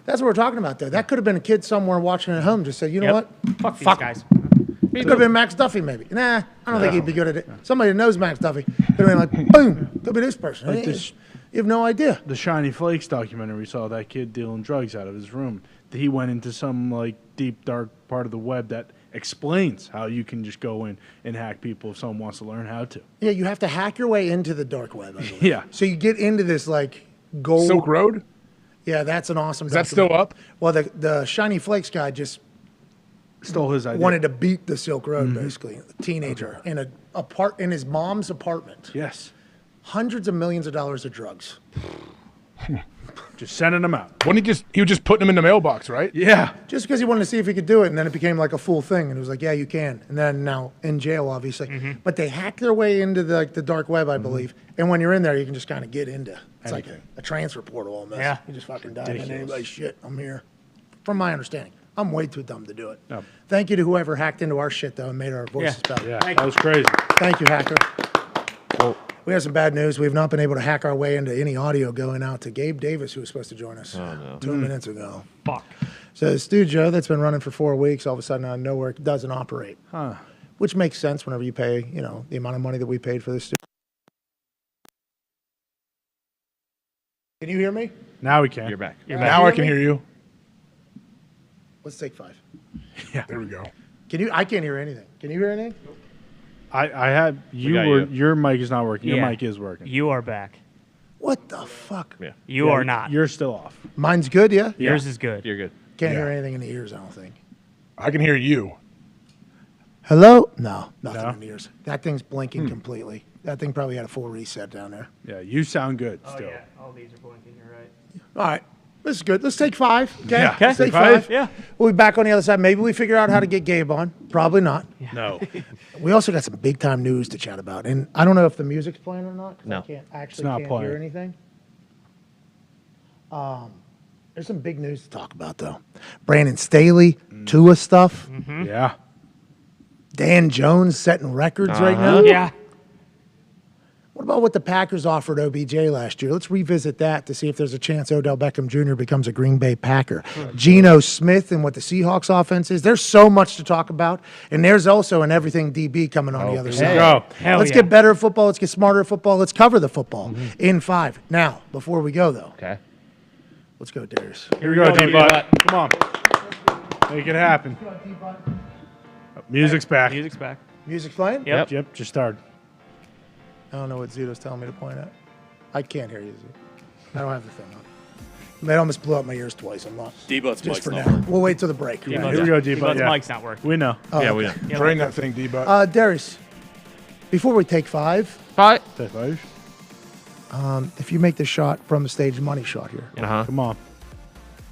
That's what we're talking about, though. That could have been a kid somewhere watching at home. Just said, you know what? Fuck these guys. It could have been Max Duffy, maybe. Nah, I don't think he'd be good at it. Somebody that knows Max Duffy could have been like, boom, could be this person. Like this- You have no idea. The Shiny Flakes documentary, we saw that kid dealing drugs out of his room. He went into some like deep, dark part of the web that explains how you can just go in and hack people if someone wants to learn how to. Yeah, you have to hack your way into the dark web. I believe. Yeah. So you get into this like gold. Silk Road. Yeah, that's an awesome. Is that still document. up? Well, the Shiny Flakes guy just Stole his idea. wanted to beat the Silk Road, basically. A teenager in his mom's apartment. Yes. Hundreds of millions of dollars of drugs. Just sending them out. Wasn't he was just putting them in the mailbox, right? Yeah. Just because he wanted to see if he could do it, and then it became like a full thing, and it was like, yeah, you can. And then now in jail, obviously. But they hack their way into the dark web, I believe. And when you're in there, you can just kind of get into. It's like a transfer portal almost. Yeah. You just fucking dive into anybody's shit. I'm here. From my understanding, I'm way too dumb to do it. No. Thank you to whoever hacked into our shit though and made our voices better. Yeah, that was crazy. Thank you, hacker. We have some bad news. We've not been able to hack our way into any audio going out to Gabe Davis, who was supposed to join us 2 minutes ago. Fuck. So the studio that's been running for 4 weeks, all of a sudden out of nowhere, doesn't operate. Huh. Which makes sense whenever you pay, the amount of money that we paid for this studio. Can you hear me? Now we can. You're back. Now I can hear you. Let's take 5. Yeah, there we go. I can't hear anything. Can you hear anything? I had your mic is not working. Your Yeah. mic is working. You are back. What the fuck? Yeah. You are not. You're still off. Mine's good, yeah? Yours is good. You're good. Can't hear anything in the ears, I don't think. I can hear you. Hello? No, nothing No? in the ears. That thing's blinking completely. That thing probably had a full reset down there. Yeah, you sound good Oh, still. yeah. All these are blinking. You're right. All right. This is good. Let's take 5. Okay. Yeah. Let's Okay. take 5. Yeah. We'll be back on the other side. Maybe we figure out how to get Gabe on. Probably not. No. We also got some big time news to chat about. And I don't know if the music's playing or not. 'Cause No. I It's not can't playing. hear anything. There's some big news to talk about, though. Brandon Staley, Tua stuff. Yeah. Dan Jones setting records right now. Yeah. What about what the Packers offered OBJ last year? Let's revisit that to see if there's a chance Odell Beckham Jr. becomes a Green Bay Packer. Geno Smith and what the Seahawks offense is. There's so much to talk about. And there's also an everything DB coming on the other side. Let's get better at football. Let's get smarter at football. Let's cover the football in 5. Now, before we go, though. Okay. Let's go, Darius. Here we go, D-Butt. Come on. Make it happen. Music's back. Music's back. Music playing? Yep, just started. I don't know what Zito's telling me to point at. I can't hear you, Zito. I don't have the thing on. That almost blew up my ears twice. I'm not. D-Butt's just mic's for not now. working. We'll wait till the break. Here we go, D-Butt. D-Butt's mic's not working. We know. Oh, we know. Yeah, Drain that thing, D-Butt. Darius, before we take 5, Take 5. if you make the shot from the stage money shot here, Come on.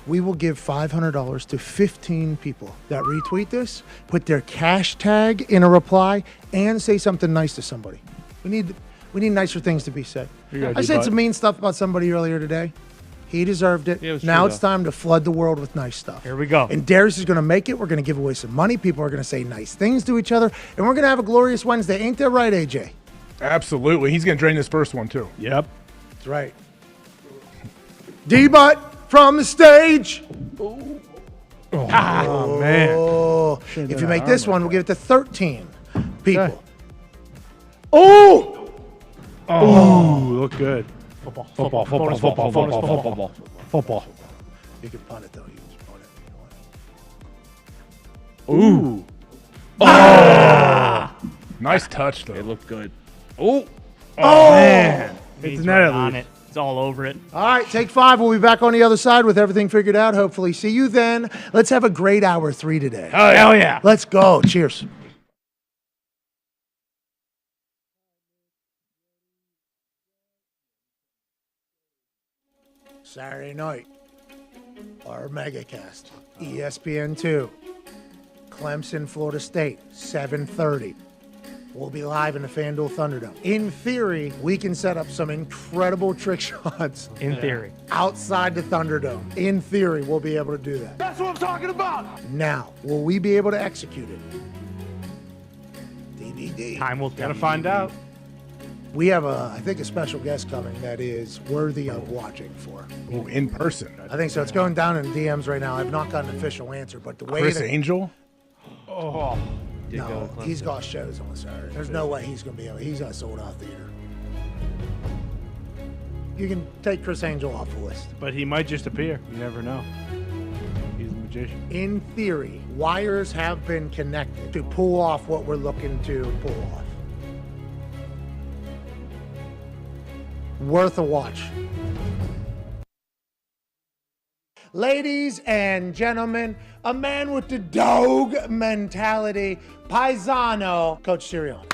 we will give $500 to 15 people that retweet this, put their cash tag in a reply, and say something nice to somebody. We need nicer things to be said. Here you go, I said D-Butt. some mean stuff about somebody earlier today. He deserved it. Yeah, it was Now true, it's though. time to flood the world with nice stuff. Here we go. And Darius is going to make it. We're going to give away some money. People are going to say nice things to each other. And we're going to have a glorious Wednesday. Ain't that right, AJ? Absolutely. He's going to drain this first one, too. Yep. That's right. D-Butt from the stage. Oh, man. Oh, Should've if done you that make this arm one, like we'll give it to 13 people. Okay. Oh! Oh, look good. Football. Football. You can punt it, though. You can just punt it. Ooh. Nice touch, though. It looked good. Oh. Man. It's He's the net right at on least. it. It's all over it. All right, take 5. We'll be back on the other side with everything figured out. Hopefully, see you then. Let's have a great hour 3 today. Hell yeah. Let's go. Cheers. Saturday night, our megacast, ESPN2, Clemson, Florida State, 7:30. We'll be live in the FanDuel Thunderdome. In theory, we can set up some incredible trick shots In theory. outside the Thunderdome. In theory, we'll be able to do that. That's what I'm talking about. Now, will we be able to execute it? DVD. Time will tell. Gotta find out. We have, I think, a special guest coming that is worthy of watching for. Ooh, in person. I think so. It's going down in DMs right now. I've not got an official answer, but the way Chris that, Angel? Oh. no, he's got shows on Saturday. There's no way he's going to be able. He's got a sold-out theater. You can take Chris Angel off the list. But he might just appear. You never know. He's a magician. In theory, wires have been connected to pull off what we're looking to pull off. Worth a watch. Ladies and gentlemen, a man with the dog mentality, Paisano, Coach Sirianni.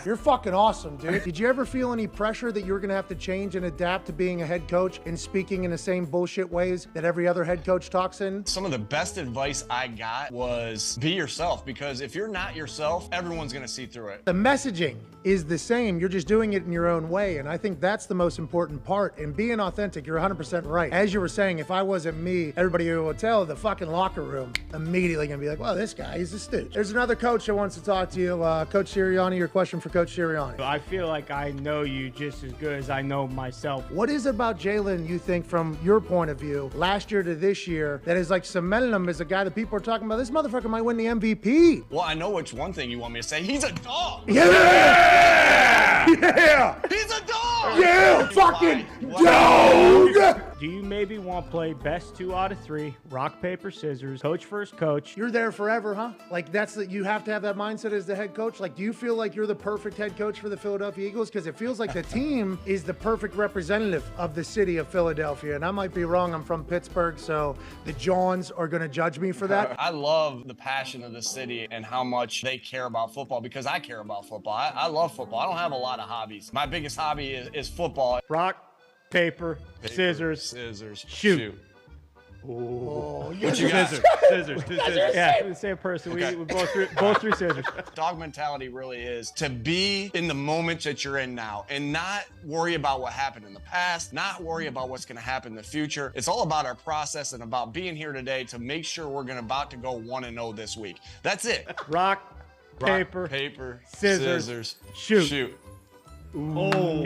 You're fucking awesome, dude. Did you ever feel any pressure that you were going to have to change and adapt to being a head coach and speaking in the same bullshit ways that every other head coach talks in? Some of the best advice I got was be yourself, because if you're not yourself, everyone's going to see through it. The messaging is the same. You're just doing it in your own way. And I think that's the most important part. And being authentic, you're 100% right. As you were saying, if I wasn't me, everybody who would tell the fucking locker room immediately going to be like, well, this guy, he's a stooge. There's another coach that wants to talk to you. Coach Sirianni, your question for Coach Sirianni. I feel like I know you just as good as I know myself. What is it about Jalen, you think, from your point of view, last year to this year, that is like cementing him as a guy that people are talking about? This motherfucker might win the MVP. Well, I know which one thing you want me to say. He's a dog. Yeah! Yeah! He's a dog. Yeah! Fucking dog! Do you maybe want to play best 2 out of 3, rock, paper, scissors, coach first coach? You're there forever, huh? Like, you have to have that mindset as the head coach. Like, do you feel like you're the perfect head coach for the Philadelphia Eagles? Because it feels like the team is the perfect representative of the city of Philadelphia. And I might be wrong. I'm from Pittsburgh, so the Johns are going to judge me for that. I love the passion of the city and how much they care about football, because I care about football. I love football. I don't have a lot of hobbies. My biggest hobby is football. Rock, paper, scissors, shoot. Oh, what you got? Scissors. Yeah, the same person. Okay. We both threw scissors. Dog mentality really is to be in the moment that you're in now and not worry about what happened in the past, not worry about what's going to happen in the future. It's all about our process and about being here today to make sure we're about to go 1-0 this week. That's it. Rock, paper, scissors, shoot. Ooh.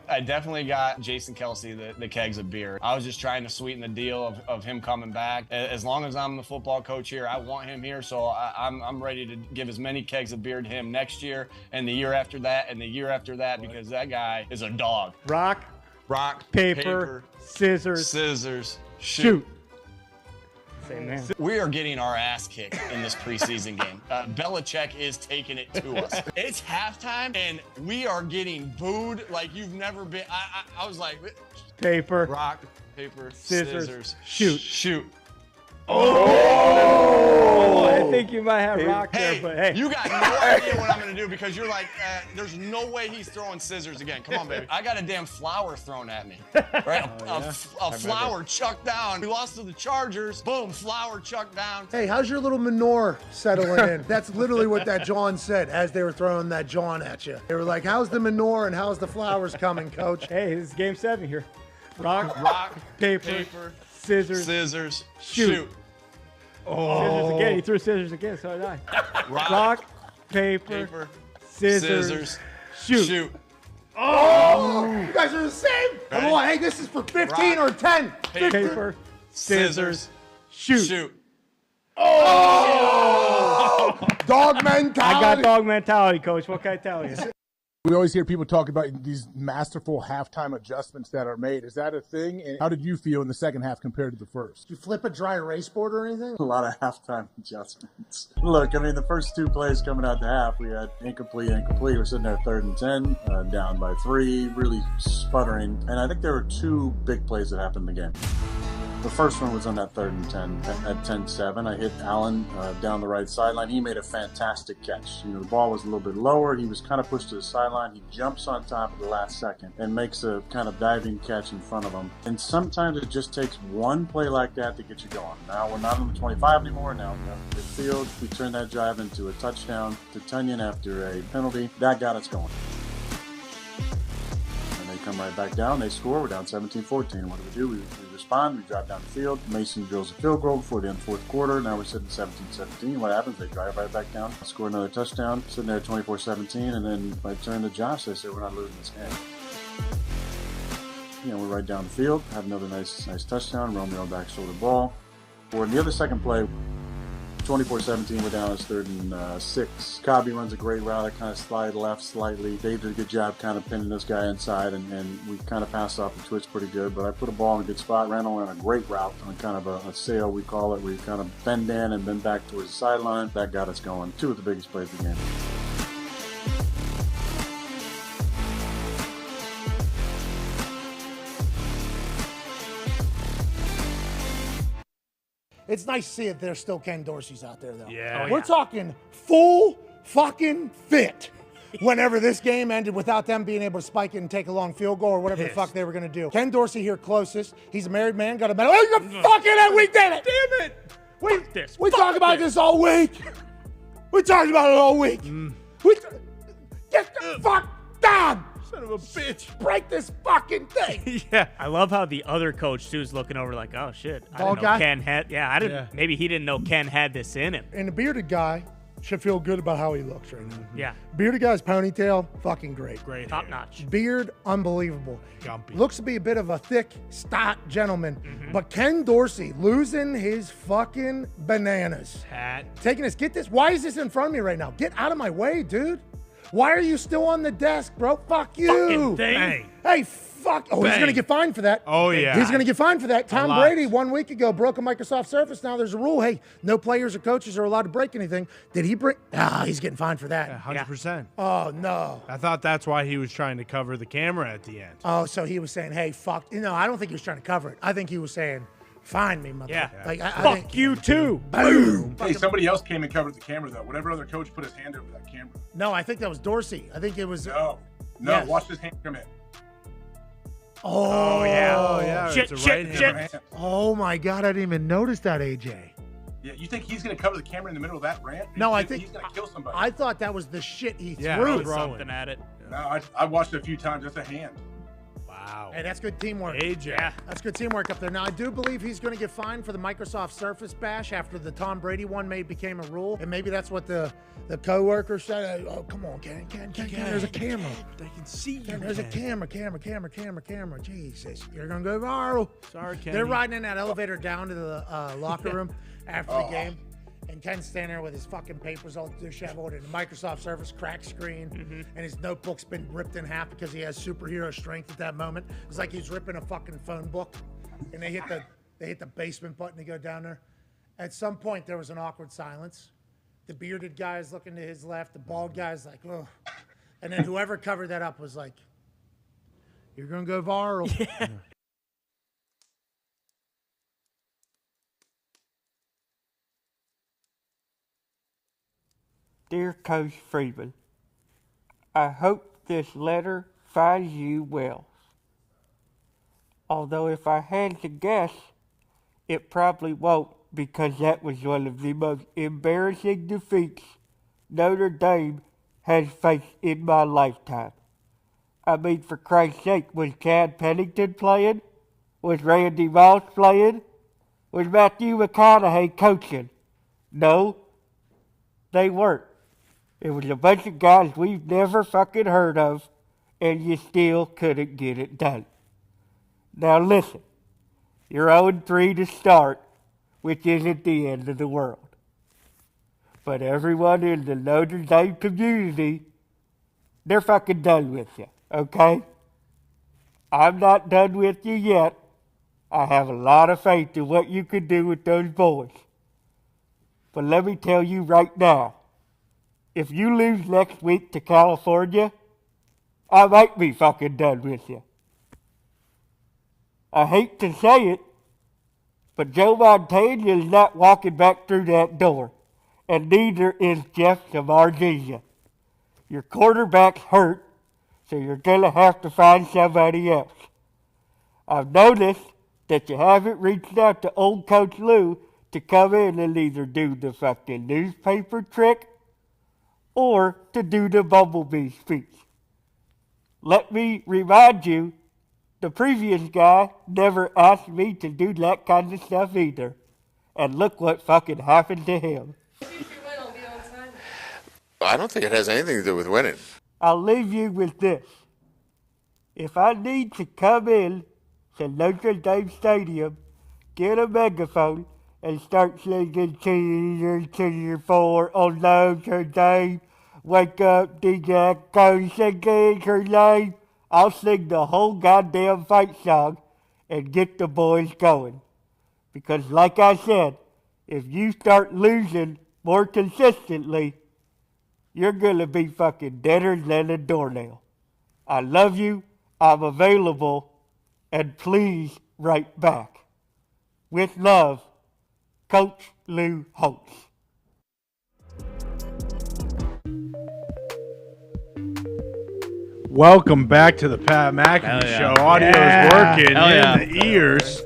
I definitely got Jason Kelsey the kegs of beer. I was just trying to sweeten the deal of him coming back. As long as I'm the football coach here, I want him here, so I'm ready to give as many kegs of beer to him next year and the year after that and the year after that because that guy is a dog. Rock, paper, scissors, shoot. Same man. We are getting our ass kicked in this preseason game. Belichick is taking it to us. It's halftime, and we are getting booed like you've never been. I was like, paper, rock, paper, scissors, shoot. Oh, I think you might have rock Hey, there, but hey. you got no idea what I'm going to do because you're like, there's no way he's throwing scissors again. Come on, baby. I got a damn flower thrown at me. Right? A flower chucked down. We lost to the Chargers. Boom, flower chucked down. Hey, how's your little manure settling in? That's literally what that John said as they were throwing that John at you. They were like, how's the manure and how's the flowers coming, coach? Hey, this is game 7 here. Rock, paper, scissors, shoot. Scissors again. He threw scissors again, so did I. Rock, paper, scissors, shoot. Oh, you guys are the same. Come on, hey, this is for 15 or 10. Paper, scissors, shoot. Oh! Dog mentality. I got dog mentality, coach. What can I tell you? We always hear people talk about these masterful halftime adjustments that are made. Is that a thing? And how did you feel in the second half compared to the first? Did you flip a dry erase board or anything? A lot of halftime adjustments. Look, I mean, the first 2 plays coming out the half, we had incomplete. We're sitting there 3rd and 10, down by 3, really sputtering. And I think there were 2 big plays that happened in the game. The first one was on that 3rd and 10 at 10-7. I hit Allen down the right sideline. He made a fantastic catch. You know, the ball was a little bit lower. He was kind of pushed to the sideline. He jumps on top at the last second and makes a kind of diving catch in front of him. And sometimes it just takes one play like that to get you going. Now we're not on the 25 anymore. Now we're on midfield. We turned that drive into a touchdown to Tunyon after a penalty. That got us going. Come right back down. They score. We're down 17-14. What do? We respond. We drive down the field. Mason drills a field goal before the end of the 4th quarter. Now we're sitting 17-17. What happens? They drive right back down, score another touchdown, sitting there 24-17, and then I turn to Josh. I said, we're not losing this game. You know, we're right down the field. Have another nice touchdown. Romeo back shoulder ball. Or in the other second play, 24-17, we're down. It's 3rd and 6. Cobby runs a great route. I kind of slide left slightly. Dave did a good job kind of pinning this guy inside, and we kind of passed off the twitch pretty good. But I put a ball in a good spot. Randall ran a great route on kind of a sail, we call it, where you kind of bend in and bend back towards the sideline. That got us going. 2 of the biggest plays of the game. It's nice to see that there's still Ken Dorsey's out there, though. Yeah. We're talking full fucking fit whenever this game ended without them being able to spike it and take a long field goal or whatever the fuck they were going to do. Ken Dorsey here closest. He's a married man, got a medal. Oh, you fucking it, we did it! Damn it! We talked about this all week. We talked about it all week. Get the fuck down! Son of a bitch. Break this fucking thing. Yeah. I love how the other coach, too, is looking over like, oh, shit. I didn't know Ken had... Yeah, I didn't... Maybe he didn't know Ken had this in him. And the bearded guy should feel good about how he looks right now. Yeah. Bearded guy's ponytail, fucking great. Great. Top notch. Beard, unbelievable. Gumpy. Looks to be a bit of a thick, stout gentleman. But Ken Dorsey losing his fucking bananas. Hat. Taking this. Get this. Why is this in front of me right now? Get out of my way, dude. Why are you still on the desk, bro? Fuck you. Fucking thing. Bang. Hey, fuck. Oh, he's going to get fined for that. Oh, yeah. He's going to get fined for that. Tom lot. Brady 1 week ago broke a Microsoft Surface. Now there's a rule. Hey, no players or coaches are allowed to break anything. Did he break? He's getting fined for that. 100%. Oh, no. I thought that's why he was trying to cover the camera at the end. Oh, so he was saying, hey, fuck. No, I don't think he was trying to cover it. I think he was saying, find me, mother. Yeah. Like, I Fuck think, you, too. Boom. Hey, somebody else came and covered the camera, though. Whatever other coach put his hand over that camera. No, I think that was Dorsey. I think it was. No, yes. Watch his hand come in. Oh, yeah. Shit. Oh, my God. I didn't even notice that, AJ. Yeah, you think he's going to cover the camera in the middle of that rant? No, I he's think going to kill somebody. I thought that was the shit he Yeah, threw. throw Something at it. No, I watched it a few times. That's a hand. Wow. Wow. Hey, that's good teamwork. AJ. Yeah, that's good teamwork up there. Now, I do believe he's going to get fined for the Microsoft Surface Bash after the Tom Brady one became a rule. And maybe that's what the coworker said. Oh, come on, Ken. There's a camera. They can see you. There's a camera. Jesus, you're going to go viral. Sorry, Ken. They're riding in that elevator down to the locker room after the game. And Ken's standing there with his fucking papers all disheveled and Microsoft Surface cracked screen, and his notebook's been ripped in half because he has superhero strength at that moment. It's like he's ripping a fucking phone book, and they hit the basement button to go down there. At some point, there was an awkward silence. The bearded guy's looking to his left. The bald guy's like, oh. And then whoever covered that up was like, you're going to go viral. Yeah. Dear Coach Freeman, I hope this letter finds you well. Although if I had to guess, it probably won't, because that was one of the most embarrassing defeats Notre Dame has faced in my lifetime. I mean, for Christ's sake, was Chad Pennington playing? Was Randy Moss playing? Was Matthew McConaughey coaching? No, they weren't. It was a bunch of guys we've never fucking heard of, and you still couldn't get it done. Now listen, you're 0-3 to start, which isn't the end of the world. But everyone in the Notre Dame community, they're fucking done with you, okay? I'm not done with you yet. I have a lot of faith in what you can do with those boys. But let me tell you right now, if you lose next week to California, I might be fucking done with you. I hate to say it, but Joe Montana is not walking back through that door, and neither is Jeff Samardzija. Your quarterback's hurt, so you're going to have to find somebody else. I've noticed that you haven't reached out to old Coach Lou to come in and either do the fucking newspaper trick or to do the bumblebee speech. Let me remind you, the previous guy never asked me to do that kind of stuff either. And look what fucking happened to him. I don't think it has anything to do with winning. I'll leave you with this. If I need to come in to Notre Dame Stadium, get a megaphone, and start singing Cheer 4 on Notre Dame, wake up, DJ, go singing her name, I'll sing the whole goddamn fight song and get the boys going. Because like I said, if you start losing more consistently, you're going to be fucking deader than a doornail. I love you, I'm available, and please write back. With love, Coach Lou Holtz. Welcome back to the Pat McAfee Show. Audio is working in the ears.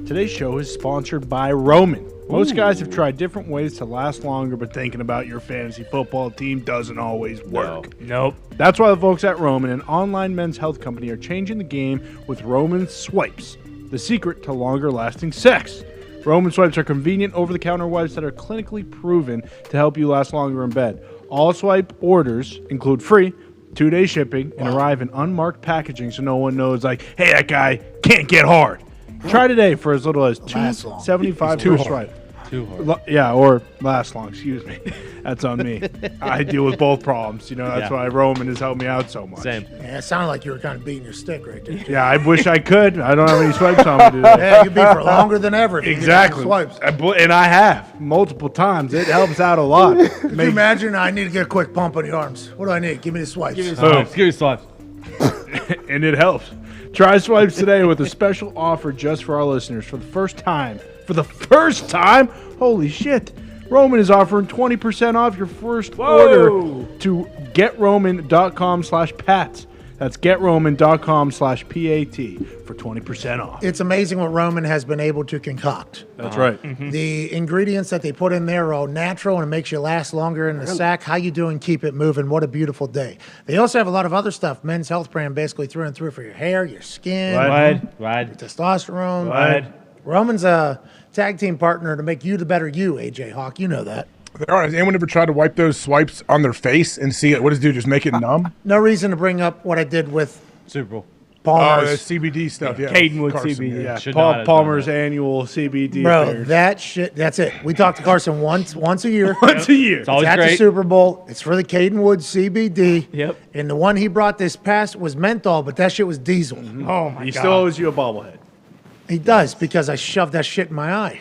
Today's show is sponsored by Roman. Most guys have tried different ways to last longer, but thinking about your fantasy football team doesn't always work. Nope. That's why the folks at Roman, an online men's health company, are changing the game with Roman Swipes, the secret to longer-lasting sex. Roman Swipes are convenient over-the-counter wipes that are clinically proven to help you last longer in bed. All swipe orders include free 2-day shipping and arrive in unmarked packaging so no one knows, like, hey, that guy can't get hard. Try today for as little as $2.75 per swipe. Too hard. Yeah, or last long, excuse me. That's on me. I deal with both problems. You know, that's why Roman has helped me out so much. Same. Yeah, it sounded like you were kind of beating your stick right there. Yeah, I wish I could. I don't have any swipes on me today. Yeah, you'd be for longer than ever. If Exactly. You swipes. And I have multiple times. It helps out a lot. Can you imagine? I need to get a quick pump on the arms. What do I need? Give me the swipes. Give me swipes. And it helps. Try Swipes today with a special offer just for our listeners. For the first time, holy shit, Roman is offering 20% off your first order to GetRoman.com/Pats. That's GetRoman.com/PAT for 20% off. It's amazing what Roman has been able to concoct. That's right. The ingredients that they put in there are all natural and it makes you last longer in the sack. How you doing? Keep it moving. What a beautiful day. They also have a lot of other stuff. Men's Health brand basically through and through for your hair, your skin, Right. your testosterone. Right. Roman's a tag team partner to make you the better you, AJ Hawk. You know that. Has anyone ever tried to wipe those swipes on their face and see it? What does it do? Just make it numb? No reason to bring up what I did with Super Bowl. Palmer's. The CBD stuff, yeah. Cadenwood Carson, CBD. yeah. Paul Palmer's annual CBD. Bro, affairs. that shit, that's it. We talk to Carson once a year. Once a year. It's always at the great. Super Bowl. It's for the Cadenwood CBD. Yep. And the one he brought this past was menthol, but that shit was diesel. Oh my He god. still owes you a bobblehead. He does because I shoved that shit in my eye.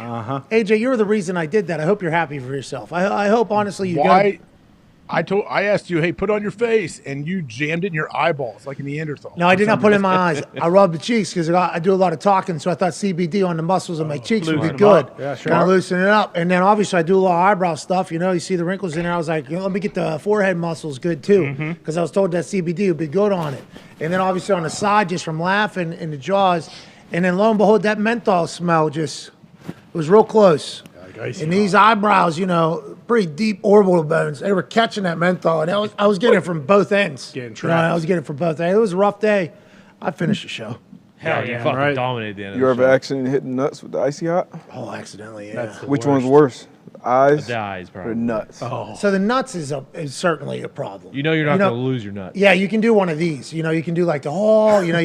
AJ, you're the reson I did that. I hope you're happy for yourself. I hope honestly you Why? I asked you, hey, put it on your face, and you jammed it in your eyeballs like a Neanderthal. No, I did not put it in my eyes. I rubbed the cheeks because I do a lot of talking, so I thought CBD on the muscles of my cheeks would be Loosen 'em good. up. Yeah, sure. Kind of loosen it up. And then obviously I do a lot of eyebrow stuff. You know, you see the wrinkles in there. I was like, let me get the forehead muscles good too because I was told that CBD would be good on it. And then obviously on the side, just from laughing in the jaws. And then lo and behold, that menthol smell just was real close. And these eyebrows, you know, pretty deep orbital bones, they were catching that menthol. And I was getting it from both ends. Getting You know, I was getting it from both ends. It was a rough day. I finished the show. Hell You yeah. fucking dominated the end You of ever the show. accidentally hit the nuts with the icy hot? Oh, accidentally, yeah. Which one's worse? Eyes The eyes, or probably. nuts? So the nuts is certainly a problem. You know you're not going to lose your nut. Yeah, you can do one of these. You know, you can do like you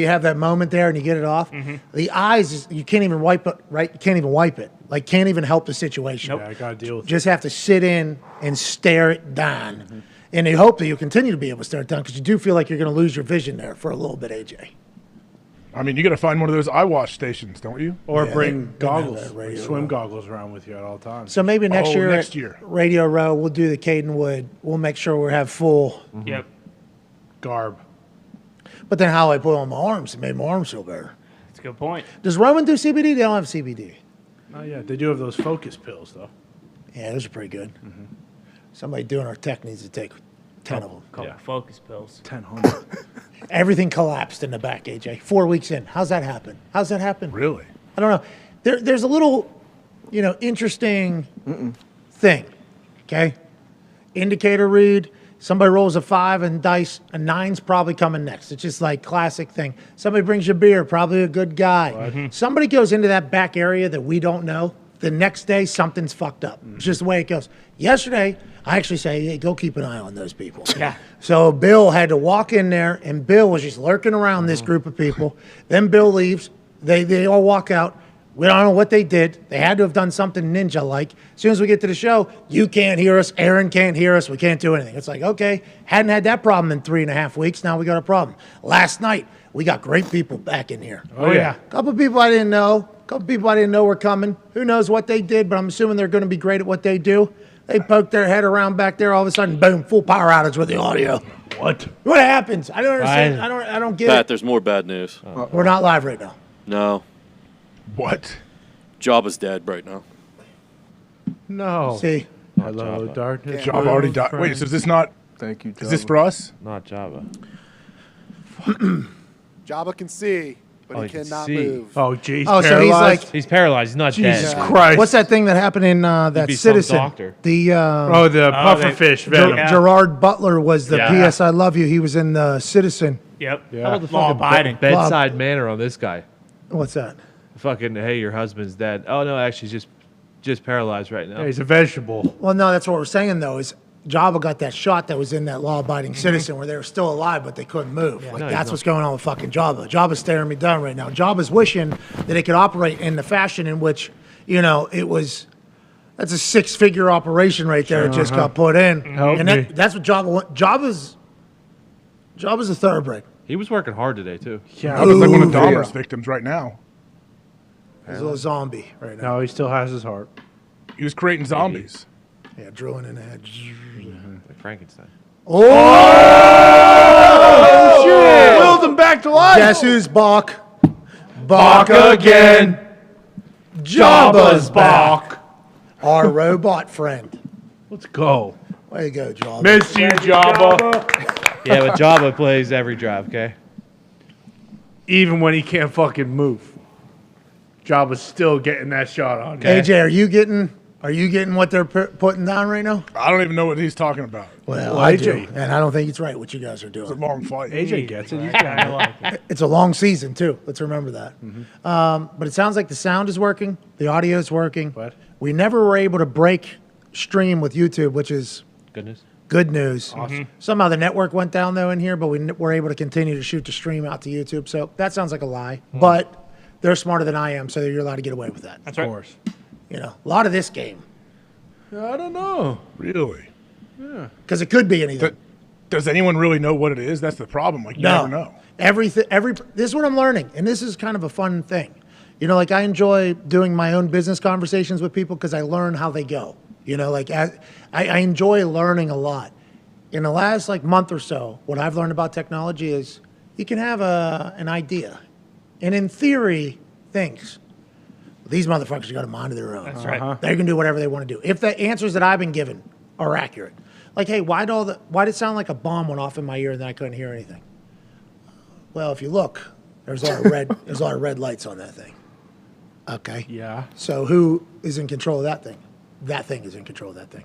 have that moment there and you get it off. The eyes, you can't even wipe it, right? You can't even wipe it. Like, can't even help the situation. Yeah, I got to deal with it. Just have to sit in and stare it down. And they hope that you'll continue to be able to stare it down because you do feel like you're going to lose your vision there for a little bit, AJ. I mean, you got to find one of those eye wash stations, don't you? Or Yeah, bring they have goggles, that radio swim row. goggles around with you at all times. So maybe next year next at year. Radio Row, we'll do the Cadenwood. We'll make sure we have full. Yep. Garb. But then how I put it on my arms, it made my arms feel better. That's a good point. Does Roman do CBD? They don't have CBD. Oh, yeah. They do have those focus pills, though. Yeah, those are pretty good. Somebody doing our tech needs to take 10 of them. Couple focus pills. 1,000. Everything collapsed in the back, AJ. 4 weeks in. How's that happen? How's that happen? Really? I don't know. There's a little, interesting thing. Okay? Indicator read. Somebody rolls a 5 and dice. A 9's probably coming next. It's just like classic thing. Somebody brings you beer. Probably a good guy. Somebody goes into that back area that we don't know. The next day, something's fucked up. It's just the way it goes. Yesterday, I actually say, hey, go keep an eye on those people. Yeah. So Bill had to walk in there, and Bill was just lurking around this group of people. Then Bill leaves. They all walk out. We don't know what they did. They had to have done something ninja-like. As soon as we get to the show, you can't hear us. Aaron can't hear us. We can't do anything. It's like, okay, hadn't had that problem in 3.5 weeks. Now we got a problem. Last night, we got great people back in here. Oh, yeah. A couple of people I didn't know. A couple of people I didn't know were coming. Who knows what they did, but I'm assuming they're going to be great at what they do. They poked their head around back there. All of a sudden, boom, full power outage with the audio. What? What happens? I don't understand. I don't get Pat, it. there's more bad news. We're not live right now. No. What? Jabba's dead right now. No. See? Hello, darkness. Job already died. Wait, so is this not? Thank you, Is this for us? Not Java. Jabba can see, but Oh, he he can cannot see. move. Oh, geez. Oh, so he's like, He's paralyzed. He's not Jesus dead. Christ. what's that thing that happened in that be some Citizen? doctor. The the pufferfish venom. Gerard Butler was the Yeah. P.S. I Love You. He was in the Citizen. Yep. Yeah. How about the fucking Biden? Bedside manner on this guy. What's that? Fucking, hey, your husband's dead. Oh, no, actually, he's just paralyzed right now. Yeah, he's a vegetable. Well, no, that's what we're saying though. Is Jabba got that shot that was in that law-abiding citizen where they were still alive but they couldn't move. Like No, that's he's what's going on with fucking Jabba. Jabba's staring me down right now. Jabba's wishing that it could operate in the fashion in which it was. That's a 6-figure operation right there. It just got put in, Help and me. that's what Jabba wants. Jabba's a thoroughbred. He was working hard today, too. Yeah. Jabba's like one of Ooh. Dahmer's victims right now. He's a little zombie right now. No, he still has his heart. He was creating zombies. Yeah, drilling in the head. Like Frankenstein. Oh, shit! Willed him back to life. Guess who's Bach? Bach again. Jabba's back. Our robot friend. Let's go. Way to go, Jabba. Miss you, Jabba. Yeah, but Jabba plays every drive, okay? even when he can't fucking move. Jaba's still getting that shot on. AJ, are you getting what they're putting down right now? I don't even know what he's talking about. Well, I do, and I don't think it's right what you guys are doing. It's a long fight. AJ gets it. I like it. It's a long season too. Let's remember that. But it sounds like the sound is working, the audio is working. What? We never were able to break stream with YouTube, which is good news. Awesome. Somehow the network went down though in here, but we were able to continue to shoot the stream out to YouTube. So that sounds like a lie, but they're smarter than I am, so you're allowed to get away with that. That's right. Of course. You know, a lot of this game I don't know. Really? Yeah. because it could be anything. Does anyone really know what it is? That's the problem. Like, you never know. Everything. This is what I'm learning, and this is kind of a fun thing. You know, like I enjoy doing my own business conversations with people because I learn how they go. You know, like I enjoy learning a lot. In the last month or so, what I've learned about technology is you can have an idea, and in theory, things. These motherfuckers got a mind of their own. That's right. They can do whatever they want to do. If the answers that I've been given are accurate, like, hey, why did it sound like a bomb went off in my ear and then I couldn't hear anything? Well, if you look, there's a lot of red lights on that thing. Okay. Yeah. So who is in control of that thing? That thing is in control of that thing.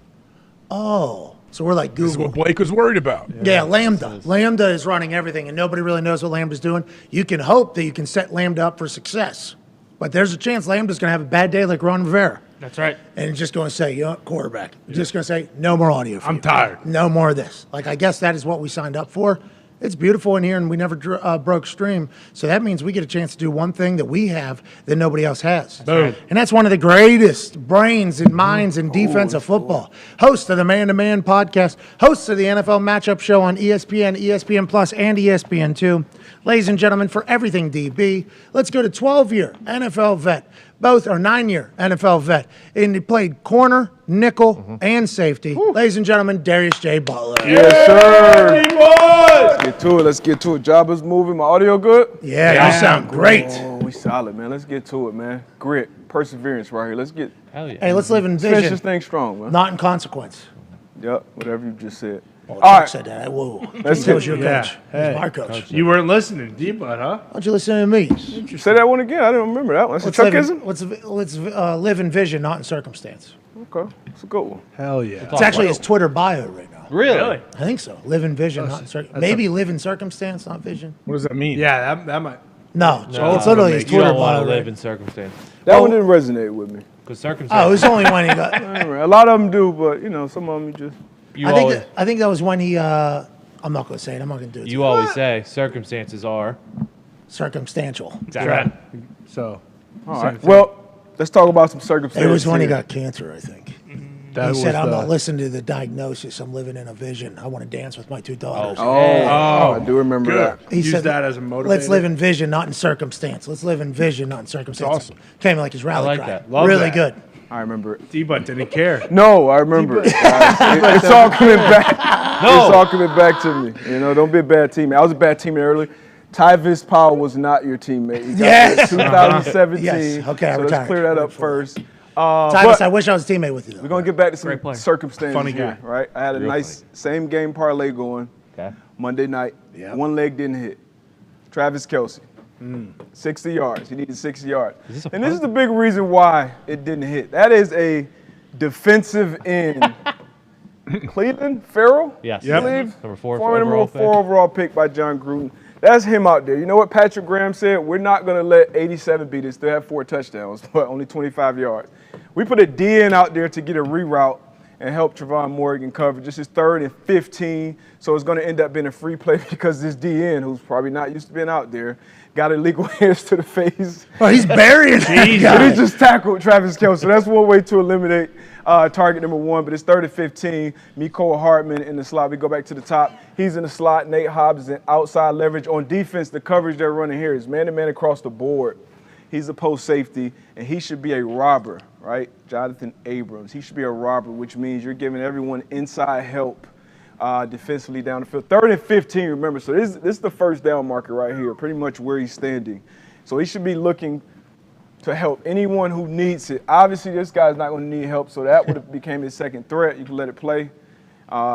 Oh, so we're like Google. This is what Blake was worried about. Yeah, Lambda. Lambda is running everything, and nobody really knows what Lambda's doing. You can hope that you can set Lambda up for success, but there's a chance Lambda's going to have a bad day like Ron Rivera. That's right. And it's just going to say, quarterback. Just going to say, no more audio for I'm you. tired. No more of this. Like, I guess that is what we signed up for. It's beautiful in here, and we never broke stream. So that means we get a chance to do one thing that we have that nobody else has. Boom. And that's one of the greatest brains and minds in defense of football. Host of the Man to Man podcast, host of the NFL Matchup Show on ESPN, ESPN Plus, and ESPN2. Ladies and gentlemen, for everything DB, let's go to 12-year NFL vet. Both are 9-year NFL vet. And he played corner, nickel, and safety. Ladies and gentlemen, Darius J. Butler. Yes, sir. Let's get to it. Job is moving. My audio good? Yeah, you sound great. Oh, we solid, man. Let's get to it, man. Grit, perseverance right here. Let's get. Hell yeah. Hey, let's live in Finish vision, this thing strong, man. not in consequence. Yep, whatever you just said. Oh, All Chuck right. said that. Whoa. Let's That was get- your Yeah. coach. Hey. He's my coach. You weren't listening, D-Bud, huh? Why don't you listen to me? Say that one again. I didn't remember that one. That's a Chuckism? Let's live in vision, not in circumstance. Okay, it's a good one. Hell yeah. It's actually his Twitter bio right now. Really? I think so. Live in vision, not in circumstance. Maybe live in circumstance, not vision. What does that mean? Yeah, that might. No, No, it's literally his you Twitter don't want bio. to live Right? in circumstance. That one didn't resonate with me. Because circumstance. Oh, it was only when he got. A lot of them do, but some of them you just. I think that was when he. I'm not going to say it. I'm not going to do it. You always say circumstances are circumstantial. Exactly. So. All right. Well, let's talk about some circumstances. It was when he here. got cancer, I think. That He said, was I'm the- not listening to the diagnosis. I'm living in a vision. I want to dance with my two daughters. Oh, I do remember good. that. He Use said, that as a motivator. Let's live in vision, not in circumstance. Let's live in vision, not in circumstance. awesome. Came like his rally like cry. that. Love really that. good. I remember it. D-Bud didn't care. No, I remember it. guys. It's all coming back. It's all coming back to me. Don't be a bad teammate. I was a bad teammate early. Tyvis Powell was not your teammate. He got Yes. there in 2017. Yes. Okay, I so let's retired. clear that up first. Tyvis, But I wish I was a teammate with you, though. we're going to get back to some Great player. circumstances Funny here, guy. right? I had a Real nice same game parlay going Okay. Monday night. Yep. One leg didn't hit. Travis Kelce. 60 yards. He needed 60 yards. Is this a And this is the big reason why it didn't hit. That is a defensive end. Cleveland Farrell? Yes. I believe. Number 4 Former number overall 4 overall pick by John Gruden. That's him out there. You know what Patrick Graham said? We're not going to let 87 beat us. Still have 4 touchdowns, but only 25 yards. We put a DN out there to get a reroute and help Trevon Morgan cover. This is 3rd and 15, so it's going to end up being a free play because this DN, who's probably not used to being out there, got illegal hands to the face. Oh, he's burying that guy. And he just tackled Travis Kelce. So that's one way to eliminate target number 1, but it's 3rd and 15. Mecole Hardman in the slot. We go back to the top. He's in the slot. Nate Hobbs is in outside leverage. On defense, the coverage they're running here is man-to-man across the board. He's a post safety, and he should be a robber, right? Jonathan Abrams. He should be a robber, which means you're giving everyone inside help defensively down the field. 3rd and 15, remember. So this is the first down marker right here, pretty much where he's standing. So he should be looking to help anyone who needs it. Obviously, this guy's not going to need help, so that would have became his second threat. You can let it play.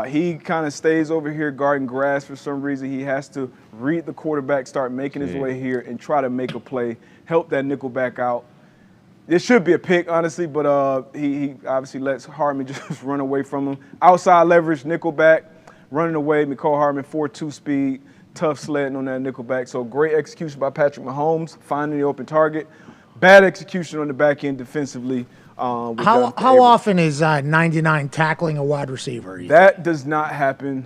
He kind of stays over here guarding grass for some reason. He has to read the quarterback, start making his way here, and try to make a play, help that nickel back out. It should be a pick, honestly, but he obviously lets Harmon just run away from him. Outside leverage, nickel back, running away. Mecole Hardman, 4.2 speed, tough sledding on that nickel back. So great execution by Patrick Mahomes, finding the open target. Bad execution on the back end defensively. How often is 99 tackling a wide receiver? That does not happen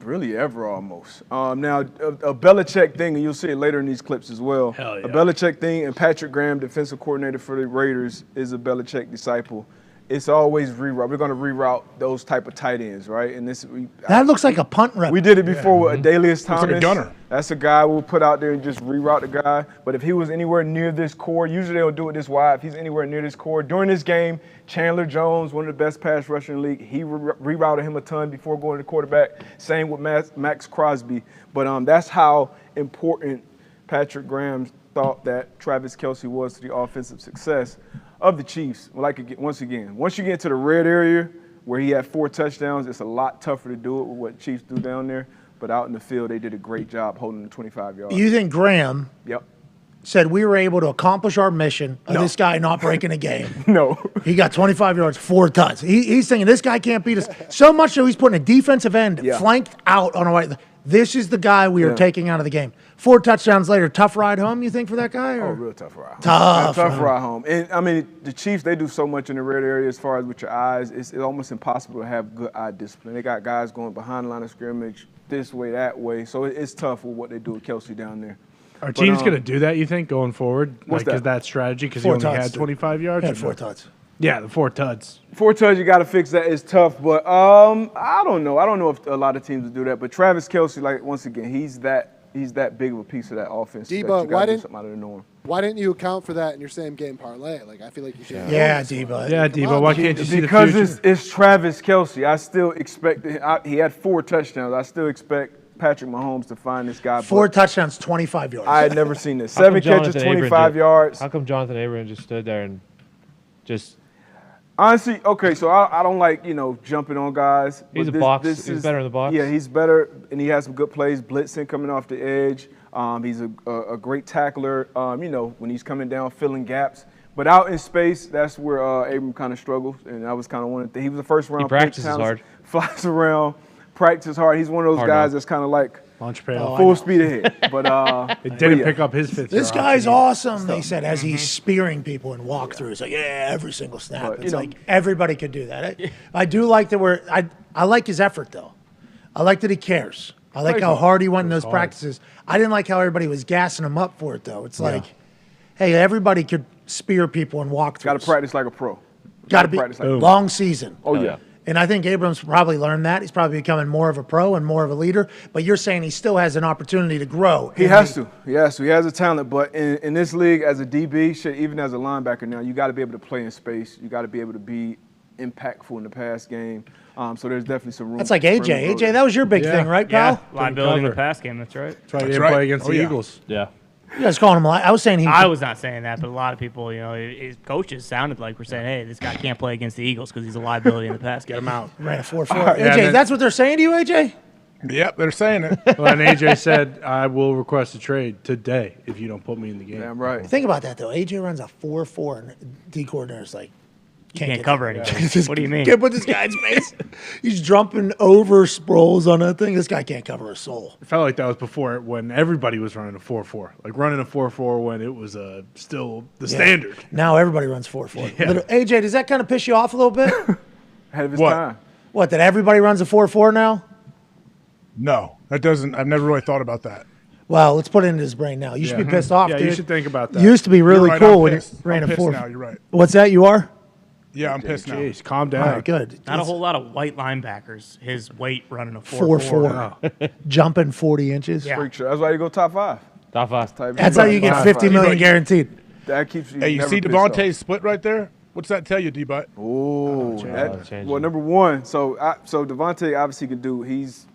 really ever almost. Now, a Belichick thing, and you'll see it later in these clips as well. Hell yeah. A Belichick thing, and Patrick Graham, defensive coordinator for the Raiders, is a Belichick disciple. It's always reroute. We're going to reroute those type of tight ends, right? And That looks like a punt rep. We did it before with Adalius Thomas. Looks like a gunner. That's a guy we'll put out there and just reroute the guy. But if he was anywhere near this core, usually they'll do it this wide. If he's anywhere near this core, during this game, Chandler Jones, one of the best pass rushers in the league, he rerouted him a ton before going to the quarterback. Same with Max Crosby. But that's how important Patrick Graham thought that Travis Kelce was to the offensive success of the Chiefs. Once you get into the red area where he had 4 touchdowns, it's a lot tougher to do it with what Chiefs do down there. But out in the field, they did a great job holding the 25 yards. You think Graham said we were able to accomplish our mission of this guy not breaking a game? No. He got 25 yards, 4 touchdowns. He's thinking this guy can't beat us. So much so he's putting a defensive end flanked out on a right. This is the guy we are taking out of the game. 4 touchdowns later, tough ride home, you think, for that guy? Or? Oh, real tough ride home. Tough ride home. And, I mean, the Chiefs, they do so much in the red area as far as with your eyes. It's almost impossible to have good eye discipline. They got guys going behind the line of scrimmage, this way, that way. So it's tough with what they do with Kelce down there. Are teams going to do that, you think, going forward? What's Is that strategy? Because he only had 25 yards? He had 4 tuds. Yeah, the 4 tuds. 4 tuds, you got to fix that. It's tough, but I don't know. I don't know if a lot of teams will do that. But Travis Kelce, once again, he's that big of a piece of that offense. Debo, something out of the norm. Why didn't you account for that in your same game parlay? I feel like you should. Yeah, Debo. Yeah, Debo. Why can't you see the Because future? it's Travis Kelce. I still expect he had 4 touchdowns. I still expect Patrick Mahomes to find this guy. 4 touchdowns, 25 yards. I had never seen this. 7 catches, 25 yards. How come Jonathan Abram just stood there and just... Honestly, okay, so I don't like, jumping on guys. He's he's better in the box. Yeah, he's better, and he has some good plays, blitzing coming off the edge. He's a great tackler, when he's coming down, filling gaps. But out in space, that's where Abram kind of struggles, and that was kind of one of the – he was the first round. He practices hard. Flies around, practices hard. He's one of those guys that's kind of like – Launchpad. Full speed ahead. But it didn't pick up his 5th. This guy's awesome, they said, as he's spearing people in walkthroughs. Every single snap. But, it's like everybody could do that. I do like that I like his effort, though. I like that he cares. I like how hard he went in those practices. I didn't like how everybody was gassing him up for it, though. It's like, hey, everybody could spear people in walkthroughs. Got to practice like a pro. Got to be long season. Oh, yeah. And I think Abrams probably learned that. He's probably becoming more of a pro and more of a leader. But you're saying he still has an opportunity to grow. He has to. He has a talent. But in this league, as a DB, even as a linebacker now, you got to be able to play in space. You got to be able to be impactful in the pass game. So there's definitely some room. That's like AJ. AJ, that was your big thing, right, pal? Yeah, liability in the pass game. That's right. That's why he didn't play against the Eagles. Yeah. You guys calling him a I was saying I was not saying that, but a lot of people, his coaches sounded like we're saying, hey, this guy can't play against the Eagles because he's a liability in the pass game. Get him out. Ran a 4.4. AJ, that's what they're saying to you, AJ? Yep, they're saying it. Well, and AJ said, I will request a trade today if you don't put me in the game. Damn right. Think about that, though. AJ runs a 4.4, and D coordinator's like, can't cover anything. What do you mean? Can't put this guy in space. He's jumping over Sproles on that thing. This guy can't cover a soul. It felt like that was before when everybody was running a 4.4. Like running a 4.4 when it was still the standard. Now everybody runs 4.4. Yeah. AJ, does that kind of piss you off a little bit? Ahead of his time. What, that everybody runs a 4.4 now? No, that doesn't. I've never really thought about that. Well, let's put it into his brain now. You should be pissed off, dude. You should think about that. Used to be really You're right, cool I'm when pissed. you ran I'm a pissed 4. now, you're right. What's that? You are? Yeah, I'm pissed now. Jeez, calm down. All right, good. Not a whole lot of white linebackers. His weight running a 4.4. 4.4. Jumping 40 inches. Yeah. Freak show. That's why you go top 5. Top 5. That's how you get 50 million guaranteed. That keeps you. Hey, you never see pissed off. Devontae's split right there? What's that tell you, D-Butt? Oh, well, number one, so Devontae obviously can do. He's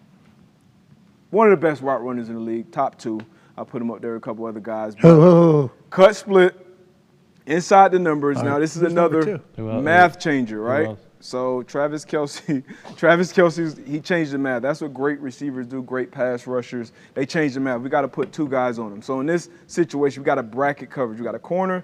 one of the best route runners in the league, top 2. I put him up there with a couple other guys. Cut split inside the numbers. Now this is another math changer, right? So Travis Kelce, he changed the math. That's what great receivers do, great pass rushers. They change the math. We got to put 2 guys on them. So in this situation, we got a bracket coverage. We got a corner,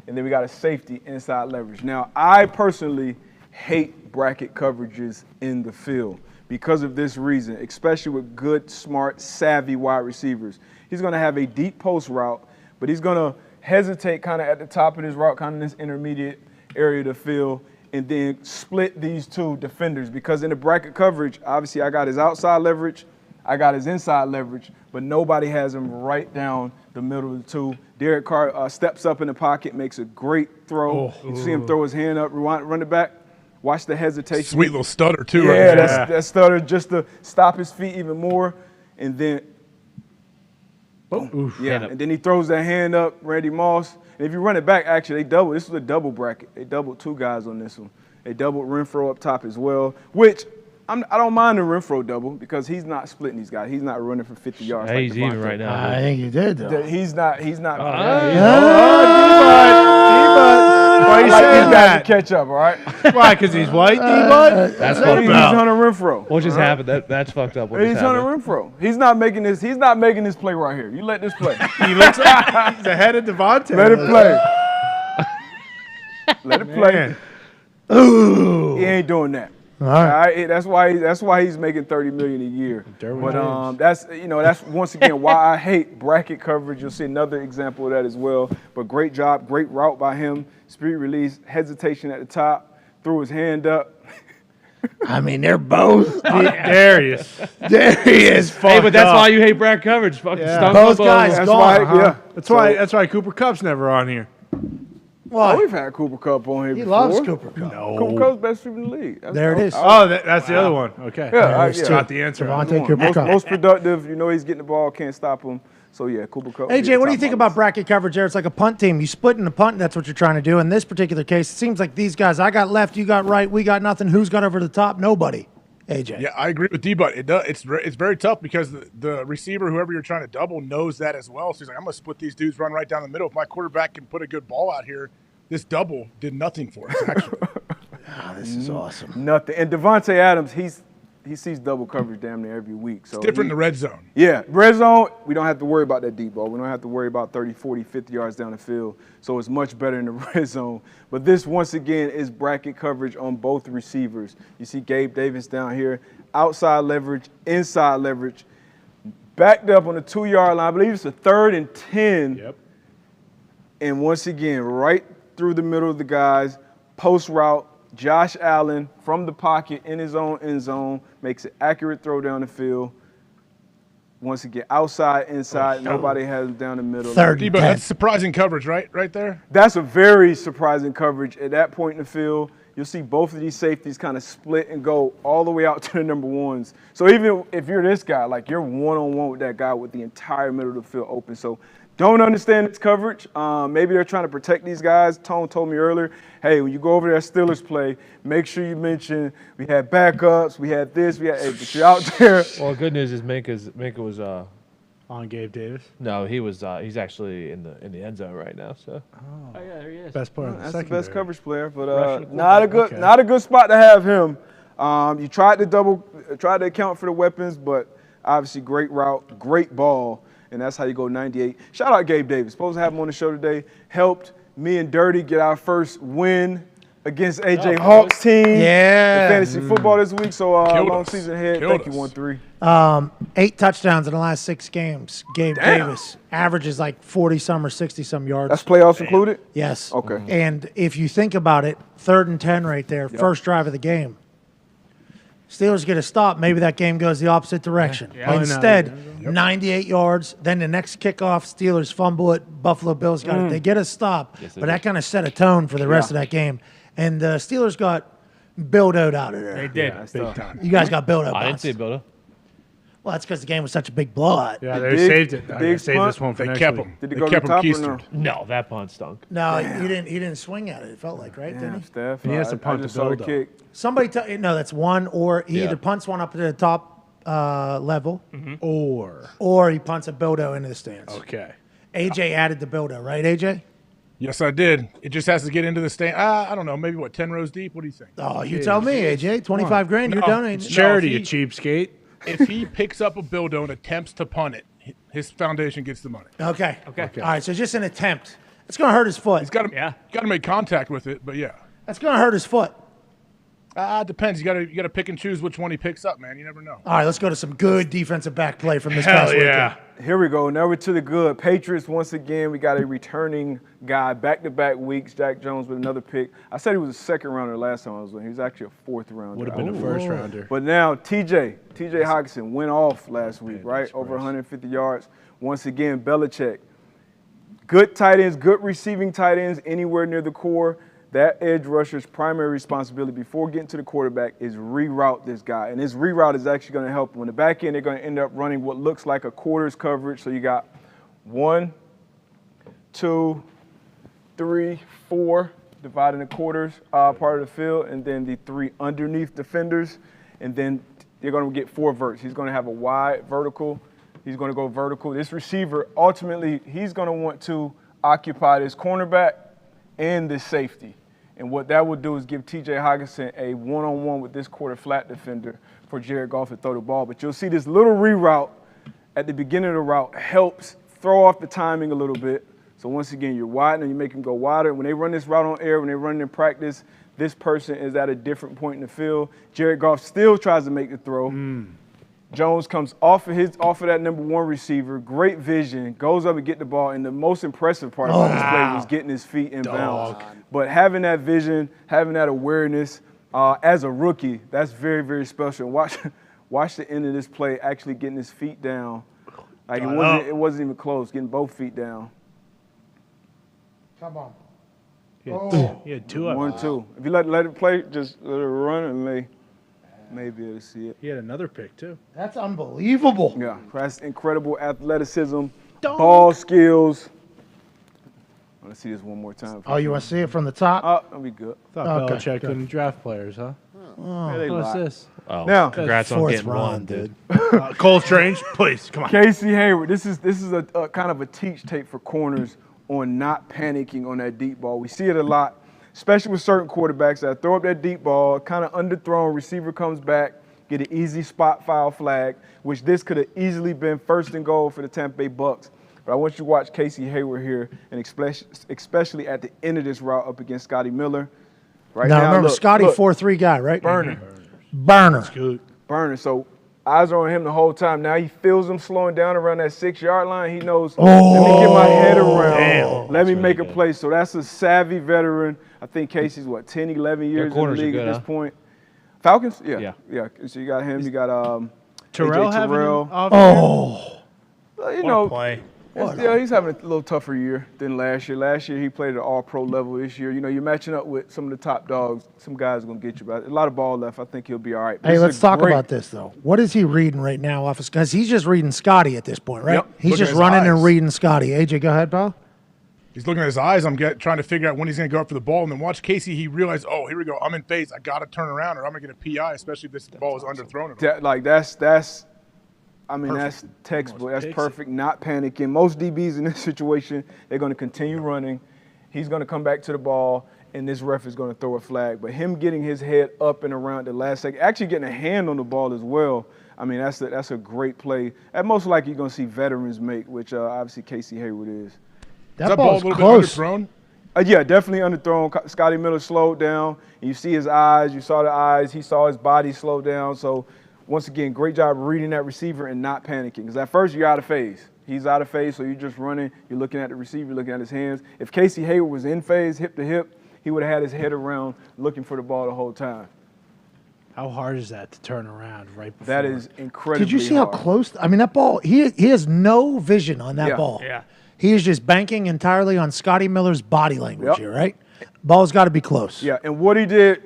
and then we got a safety inside leverage. Now, I personally hate bracket coverages in the field because of this reason, especially with good, smart, savvy wide receivers. He's going to have a deep post route, but he's going to hesitate kind of at the top of his route, kind of this intermediate area of the field, and then split these 2 defenders, because in the bracket coverage, obviously I got his outside leverage, I got his inside leverage, but nobody has him right down the middle of the 2. Derek Carr steps up in the pocket, makes a great throw. You see him throw his hand up, run it back. Watch the hesitation. Sweet little stutter, too. Yeah, right that stutter just to stop his feet even more. And then, and then he throws that hand up, Randy Moss. And if you run it back, actually, this was a double bracket. They doubled 2 guys on this one. They doubled Renfro up top as well, which I don't mind the Renfro double because he's not splitting these guys. He's not running for 50 yards. He's even right now. I think you did, though. He's not. Why you saying that? To catch up, all right? Why? Because he's white, D-Bud? That's He's fucked up. Hunter Renfro. What just happened? That's fucked up. What He's just Hunter happened? Renfro. He's not making this. He's not making this play right here. You let this play. He looks like he's ahead of Devontae. Let it play. Let it play. Ooh. He ain't doing that. All right. That's why he's making $30 million a year. But that's once again why I hate bracket coverage. You'll see another example of that as well. But great job, great route by him. Speed release, hesitation at the top, threw his hand up. I mean, they're both. Darius. Hey, but that's why you hate bracket coverage. Fucking stunk Both up guys over. gone. That's why Cooper Kupp's never on here. Why? Oh, we've had Cooper Kupp on here He before. loves Cooper Kupp. No. Cooper Kupp's best receiver in the league. There it is. That's the other one. Okay. Yeah, Got the answer. Devontae Cooper Kupp. Most productive. You know he's getting the ball, can't stop him. So, yeah, Cooper Kupp. AJ, what do you think about bracket coverage there? It's like a punt team. You split in the punt, that's what you're trying to do. In this particular case, it seems like these guys, I got left, you got right, we got nothing. Who's got over the top? Nobody. AJ. Yeah, I agree with D-Bud. It's very tough because the receiver, whoever you're trying to double, knows that as well. So he's like, I'm going to split these dudes, run right down the middle. If my quarterback can put a good ball out here, this double did nothing for us, actually. This is awesome. Nothing. And Devontae Adams, he sees double coverage damn near every week. So it's different in the red zone. Yeah, red zone, we don't have to worry about that deep ball. We don't have to worry about 30, 40, 50 yards down the field. So it's much better in the red zone. But this, once again, is bracket coverage on both receivers. You see Gabe Davis down here, outside leverage, inside leverage, backed up on the 2-yard line. I believe it's a 3rd and 10. Yep. And once again, right through the middle of the guys, post route, Josh Allen from the pocket in his own end zone, makes an accurate throw down the field. Once again, outside, inside, nobody has him down the middle. But that's surprising coverage, right there? That's a very surprising coverage. At that point in the field, you'll see both of these safeties kind of split and go all the way out to the number ones. So even if you're this guy, like you're one-on-one with that guy with the entire middle of the field open. So don't understand its coverage. Maybe they're trying to protect these guys. Tone told me earlier, hey, when you go over there Steelers play, make sure you mention we had backups, we had this, but you're out there. Well, good news is Minka was on Gabe Davis. No, he's actually in the end zone right now. So. Oh yeah, there he is. Best player. That's the best coverage player, but not a good spot to have him. You tried to account for the weapons, but obviously great route, great ball. And that's how you go 98. Shout out Gabe Davis. Supposed to have him on the show today. Helped me and Dirty get our first win against AJ Hawk's team. Yeah. In fantasy football this week. So long season ahead. Thank you, 1-3. 8 touchdowns in the last 6 games. Gabe Davis averages like 40-some or 60-some yards. That's playoffs included? Yes. Okay. And if you think about it, 3rd and 10 right there, first drive of the game. Steelers get a stop, maybe that game goes the opposite direction. Yeah. Instead, 98 yards, then the next kickoff, Steelers fumble it, Buffalo Bills got it. They get a stop, but that kind of set a tone for the rest of that game. And the Steelers got build-out out of there. They did. Yeah, big time. You guys got build-out. I didn't see build-up. Well, that's because the game was such a big blowout. Yeah, they saved it. They saved this one for They next kept week. him. Did They it go to kept the him top or keistered. No, that punt stunk. No, he didn't swing at it. It felt like, right? Didn't he? Steph. He has to punt I just to saw the build kick. Somebody no, that's one, or he either punts one up to the top level, Or he punts a Bildo into the stands. okay. AJ added the Bildo, right, AJ? Yes, I did. It just has to get into the stand. I don't know, maybe 10 rows deep? What do you think? Oh, you tell me, AJ. 25 grand, you're donating. It's charity, you cheapskate. If he picks up a Bildo and attempts to punt it, his foundation gets the money. Okay. All right, so just an attempt. It's going to hurt his foot. He's got to make contact with it, but yeah. That's going to hurt his foot. Depends. You got to pick and choose which one he picks up, man. You never know. All right, let's go to some good defensive back play from this past weekend. Here we go. Now we're to the good. Patriots, once again, we got a returning guy. Back-to-back weeks, Jack Jones with another pick. I said he was a second rounder last time I was with him. He was actually a fourth rounder. Would have been a first rounder. But now TJ Hawkinson went off last week, right? Over 150 yards. Once again, Belichick. Good tight ends, good receiving tight ends anywhere near the core. That edge rusher's primary responsibility before getting to the quarterback is reroute this guy. And this reroute is actually going to help him. On the back end, they're going to end up running what looks like a quarters coverage. So you got 1, 2, 3, 4, dividing the quarters part of the field, and then the 3 underneath defenders. And then they're going to get 4 verts. He's going to have a wide vertical. He's going to go vertical. This receiver, ultimately, he's going to want to occupy this cornerback and this safety. And what that will do is give T.J. Hockenson a one-on-one with this quarter flat defender for Jared Goff to throw the ball. But you'll see this little reroute at the beginning of the route helps throw off the timing a little bit. So once again, you're widening, you make him go wider. When they run this route on air, when they run it in practice, this person is at a different point in the field. Jared Goff still tries to make the throw. Jones comes off of that number 1 receiver, great vision, goes up and get the ball, and the most impressive part about this play was getting his feet in bounds. But having that vision, having that awareness as a rookie, that's very, very special. Watch the end of this play actually getting his feet down. Like it wasn't even close, getting both feet down. Come on. He had 2 up. 1, 2. If you let it play, just let it run and maybe able to see it. He had another pick, too. That's unbelievable. Yeah, that's incredible athleticism, ball skills. I want to see this one more time. Oh, you want to see it from the top? Oh, that'll be good. Thought Belichick couldn't draft players, huh? What's this? Oh, now, congrats on getting one, dude. Cole Strange, please, come on. Casey Hayward, this is a kind of a teach tape for corners on not panicking on that deep ball. We see it a lot, especially with certain quarterbacks that throw up that deep ball, kind of underthrown, receiver comes back, get an easy spot foul flag, which this could have easily been 1st and goal for the Tampa Bay Bucks. But I want you to watch Casey Hayward here, and especially at the end of this route up against Scotty Miller. Right now, remember, look, Scotty 4-3 guy, right? Burner. Burner. So eyes are on him the whole time. Now he feels him slowing down around that 6-yard line. He knows, let me get my head around. Let me make a play. So that's a savvy veteran. I think Casey's, 10, 11 years in the league at this point. Falcons? Yeah. So you got him. You got Terrell. You know, play. He's having a little tougher year than last year. Last year he played at all-pro level. This year, you're matching up with some of the top dogs. Some guys are going to get you, but a lot of ball left. I think he'll be all right. Hey, let's talk about this, though. What is he reading right now? Because he's just reading Scotty at this point, right? Yep. He's just running and reading Scotty. AJ, go ahead, pal. He's looking at his eyes. I'm trying to figure out when he's going to go up for the ball. And then watch Casey. He realized, oh, here we go. I'm in phase. I got to turn around or I'm going to get a PI, especially if this ball is underthrown. That's textbook. That's perfect. Not panicking. Most DBs in this situation, they're going to continue running. He's going to come back to the ball, and this ref is going to throw a flag. But him getting his head up and around the last second, actually getting a hand on the ball as well, that's a great play. That most likely you're going to see veterans make, which obviously Casey Hayward is. That ball's close. Underthrown? Yeah, definitely underthrown. Scotty Miller slowed down. And you see his eyes. You saw the eyes. He saw his body slow down. So, once again, great job reading that receiver and not panicking. Because at first, you're out of phase. He's out of phase, so you're just running. You're looking at the receiver. You're looking at his hands. If Casey Hayward was in phase, hip to hip, he would have had his head around looking for the ball the whole time. How hard is that to turn around right before? That is incredibly Did you see hard. how close? That ball, he has no vision on that ball. Yeah. He is just banking entirely on Scotty Miller's body language here, right? Ball's got to be close. Yeah, and what he did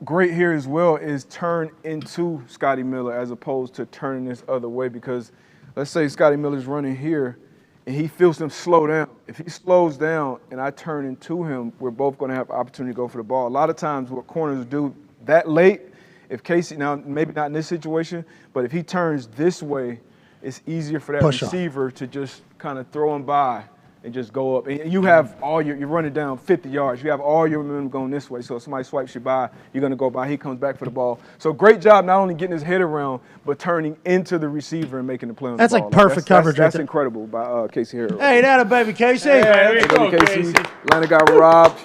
great here as well is turn into Scotty Miller as opposed to turning this other way, because let's say Scotty Miller's running here and he feels him slow down. If he slows down and I turn into him, we're both going to have opportunity to go for the ball. A lot of times what corners do that late, if Casey, now maybe not in this situation, but if he turns this way, it's easier for that receiver to just kind of throw him by and just go up. And you have you're running down 50 yards. You have all your momentum going this way. So if somebody swipes you by, you're going to go by. He comes back for the ball. So great job not only getting his head around, but turning into the receiver and making the play on That's the ball. like perfect coverage right That's there. incredible by Casey Harrell. Hey, that a baby, Casey. Hey, there you go, Casey. Atlanta got robbed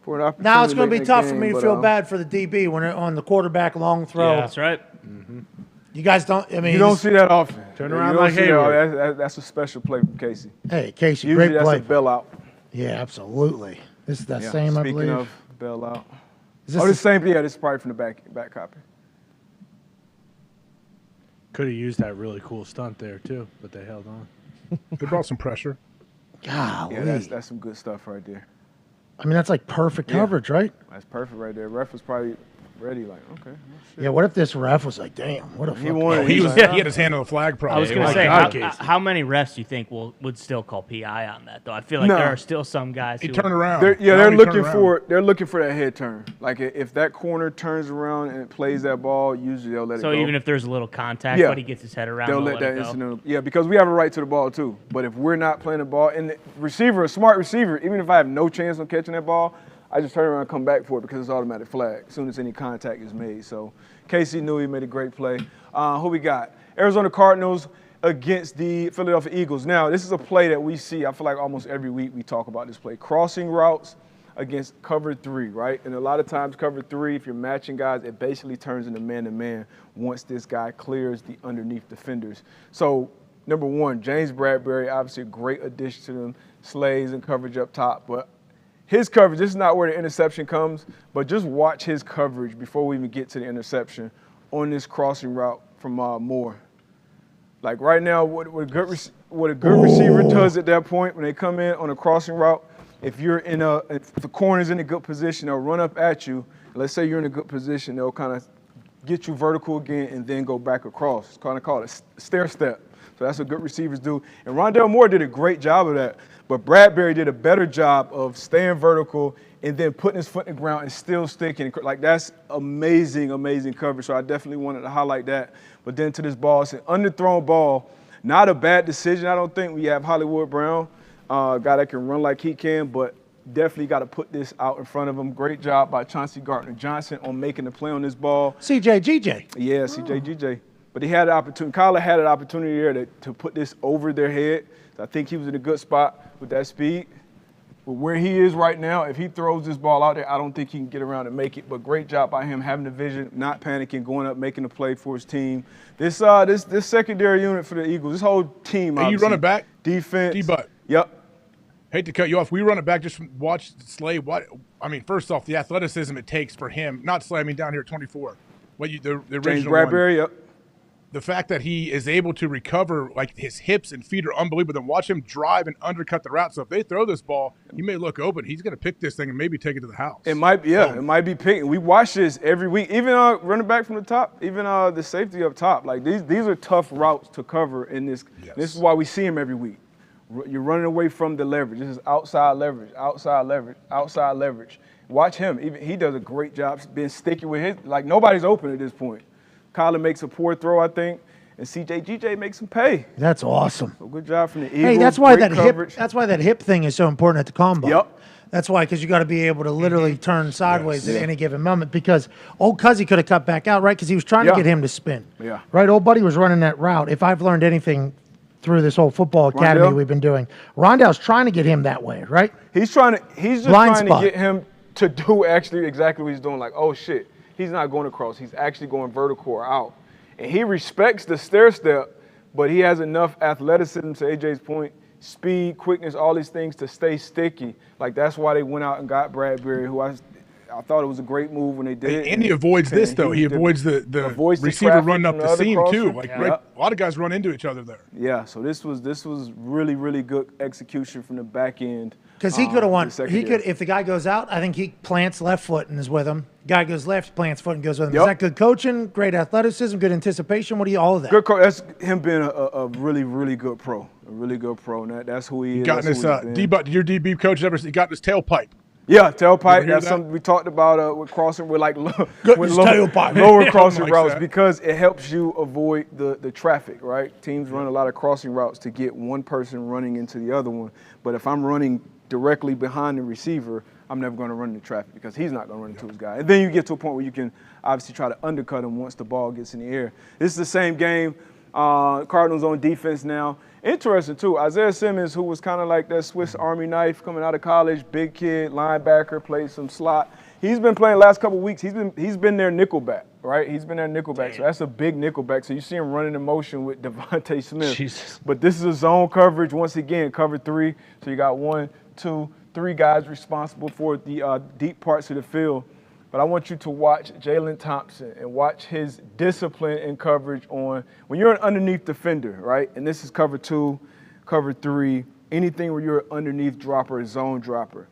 for an opportunity. Now it's going to late be in the tough for game, me to but, feel bad for the DB when on the quarterback long throw. Yeah, that's right. You guys don't. I mean, you don't see that often. Turn You around don't like see that Hayward. often. That's a special play from Casey. Hey, Casey, Usually great that's play. a bailout. Yeah, absolutely. This is that Yeah, same, I believe. Speaking of bailout. Is this Oh, the- the same. Yeah, this is probably from the back copy. Could have used that really cool stunt there too, but they held on. They brought some pressure. Golly. Yeah, that's some good stuff right there. I mean, that's like perfect coverage, right? That's perfect right there. Ref was probably ready, like, okay. well, shit. Yeah, what if this ref was like, damn, what a He fucking wanted- He was- had his hand on the flag. Probably. I was going to my say, God, how many refs do you think would still call PI on that, though? I feel like No. there are still some guys He who turned around. They're How many looking turned around? for that head turn. Like if that corner turns around and it plays that ball, usually they'll let it So go. even if there's a little contact, Yeah. but he gets his head around, they'll they'll let that it go. incident. Yeah, because we have a right to the ball too. But if we're not playing the ball, and the receiver, a smart receiver, even if I have no chance of catching that ball, I just turn around and come back for it because it's automatic flag as soon as any contact is made. So Casey knew he made a great play. Who we got? Arizona Cardinals against the Philadelphia Eagles. Now, this is a play that we see, I feel like almost every week we talk about this play. Crossing routes against cover 3, right? And a lot of times cover 3, if you're matching guys, it basically turns into man-to-man once this guy clears the underneath defenders. So, number one, James Bradbury, obviously a great addition to them, slays and coverage up top. But his coverage, this is not where the interception comes, but just watch his coverage before we even get to the interception on this crossing route from Moore. Like right now, what a good receiver does at that point when they come in on a crossing route, if the corner's in a good position, they'll run up at you. Let's say you're in a good position, they'll kind of get you vertical again and then go back across. It's kind of called a stair step. So that's what good receivers do. And Rondale Moore did a great job of that. But Bradbury did a better job of staying vertical and then putting his foot in the ground and still sticking. Like, that's amazing, amazing coverage. So I definitely wanted to highlight that. But then to this ball, it's an underthrown ball. Not a bad decision, I don't think. We have Hollywood Brown, a guy that can run like he can, but definitely got to put this out in front of him. Great job by Chauncey Gardner-Johnson on making the play on this ball. CJ Yeah, CJ. But he had an opportunity. Kyler had an opportunity there to put this over their head. So I think he was in a good spot with that speed. But where he is right now, if he throws this ball out there, I don't think he can get around and make it. But great job by him having the vision, not panicking, going up, making the play for his team. This secondary unit for the Eagles, this whole team. Hey, you run it back? Defense. D-Butt. Yep. Hate to cut you off. We run it back. Just watch Slay. First off, the athleticism it takes for him. Not Slay. I mean, down here at 24. The original James Bradbury. one. Yep. The fact that he is able to recover, like his hips and feet are unbelievable. Then watch him drive and undercut the route. So if they throw this ball, he may look open. He's going to pick this thing and maybe take it to the house. It might be, it might be picking. We watch this every week. Even running back from the top, even the safety up top. Like these are tough routes to cover in this. Yes. This is why we see him every week. You're running away from the leverage. This is outside leverage, outside leverage, outside leverage. Watch him. Even he does a great job being sticky with his. Like nobody's open at this point. Kyler makes a poor throw, I think, and CJ makes him pay. That's awesome. So good job from the Eagles. Hey, that's why coverage. That's why that hip thing is so important at the combine. Yep. That's why, because you got to be able to literally turn sideways at any given moment. Because old Cuzzy could have cut back out, right? Because he was trying to get him to spin. Yeah. Right. Old buddy was running that route. If I've learned anything through this whole football academy we've been doing, Rondale's trying to get him that way, right? He's just trying to get him to do actually exactly what he's doing. Like, oh shit, he's not going across. He's actually going vertical or out. And he respects the stair step, but he has enough athleticism, to AJ's point, speed, quickness, all these things to stay sticky. Like, that's why they went out and got Bradbury, who I thought it was a great move when they did it. And he avoids this, though. He avoids the receiver running up the seam, too. Like, a lot of guys run into each other there. Yeah, so this was really, really good execution from the back end. Because he could have won. He could, if the guy goes out, I think he plants left foot and is with him. Guy goes left, plants foot and goes with him. Is that good coaching, great athleticism, good anticipation? What do you, all of that? Good coach. That's him being a really, really good pro. A really good pro. And that's who he is. Got this, D-Butt, your DB coach ever got this tailpipe. Yeah, tailpipe. hear That's that? something we talked about with crossing with like tailpipe. lower crossing Like routes that. because it helps you avoid the traffic, right? Teams run a lot of crossing routes to get one person running into the other one. But if I'm running directly behind the receiver, I'm never going to run into traffic because he's not going to run into his guy. And then you get to a point where you can obviously try to undercut him once the ball gets in the air. This is the same game. Cardinals on defense now. Interesting, too. Isaiah Simmons, who was kind of like that Swiss Army knife coming out of college, big kid, linebacker, played some slot. He's been playing the last couple of weeks. He's been their nickelback, right? He's been their nickelback. So that's a big nickelback. So you see him running in motion with Devontae Smith. Jesus. But this is a zone coverage, once again, cover 3. So you got 1, 2, 3 guys responsible for the deep parts of the field. But I want you to watch Jalen Thompson and watch his discipline and coverage on when you're an underneath defender, right? And this is cover 2, cover 3, anything where you're an underneath dropper, zone dropper.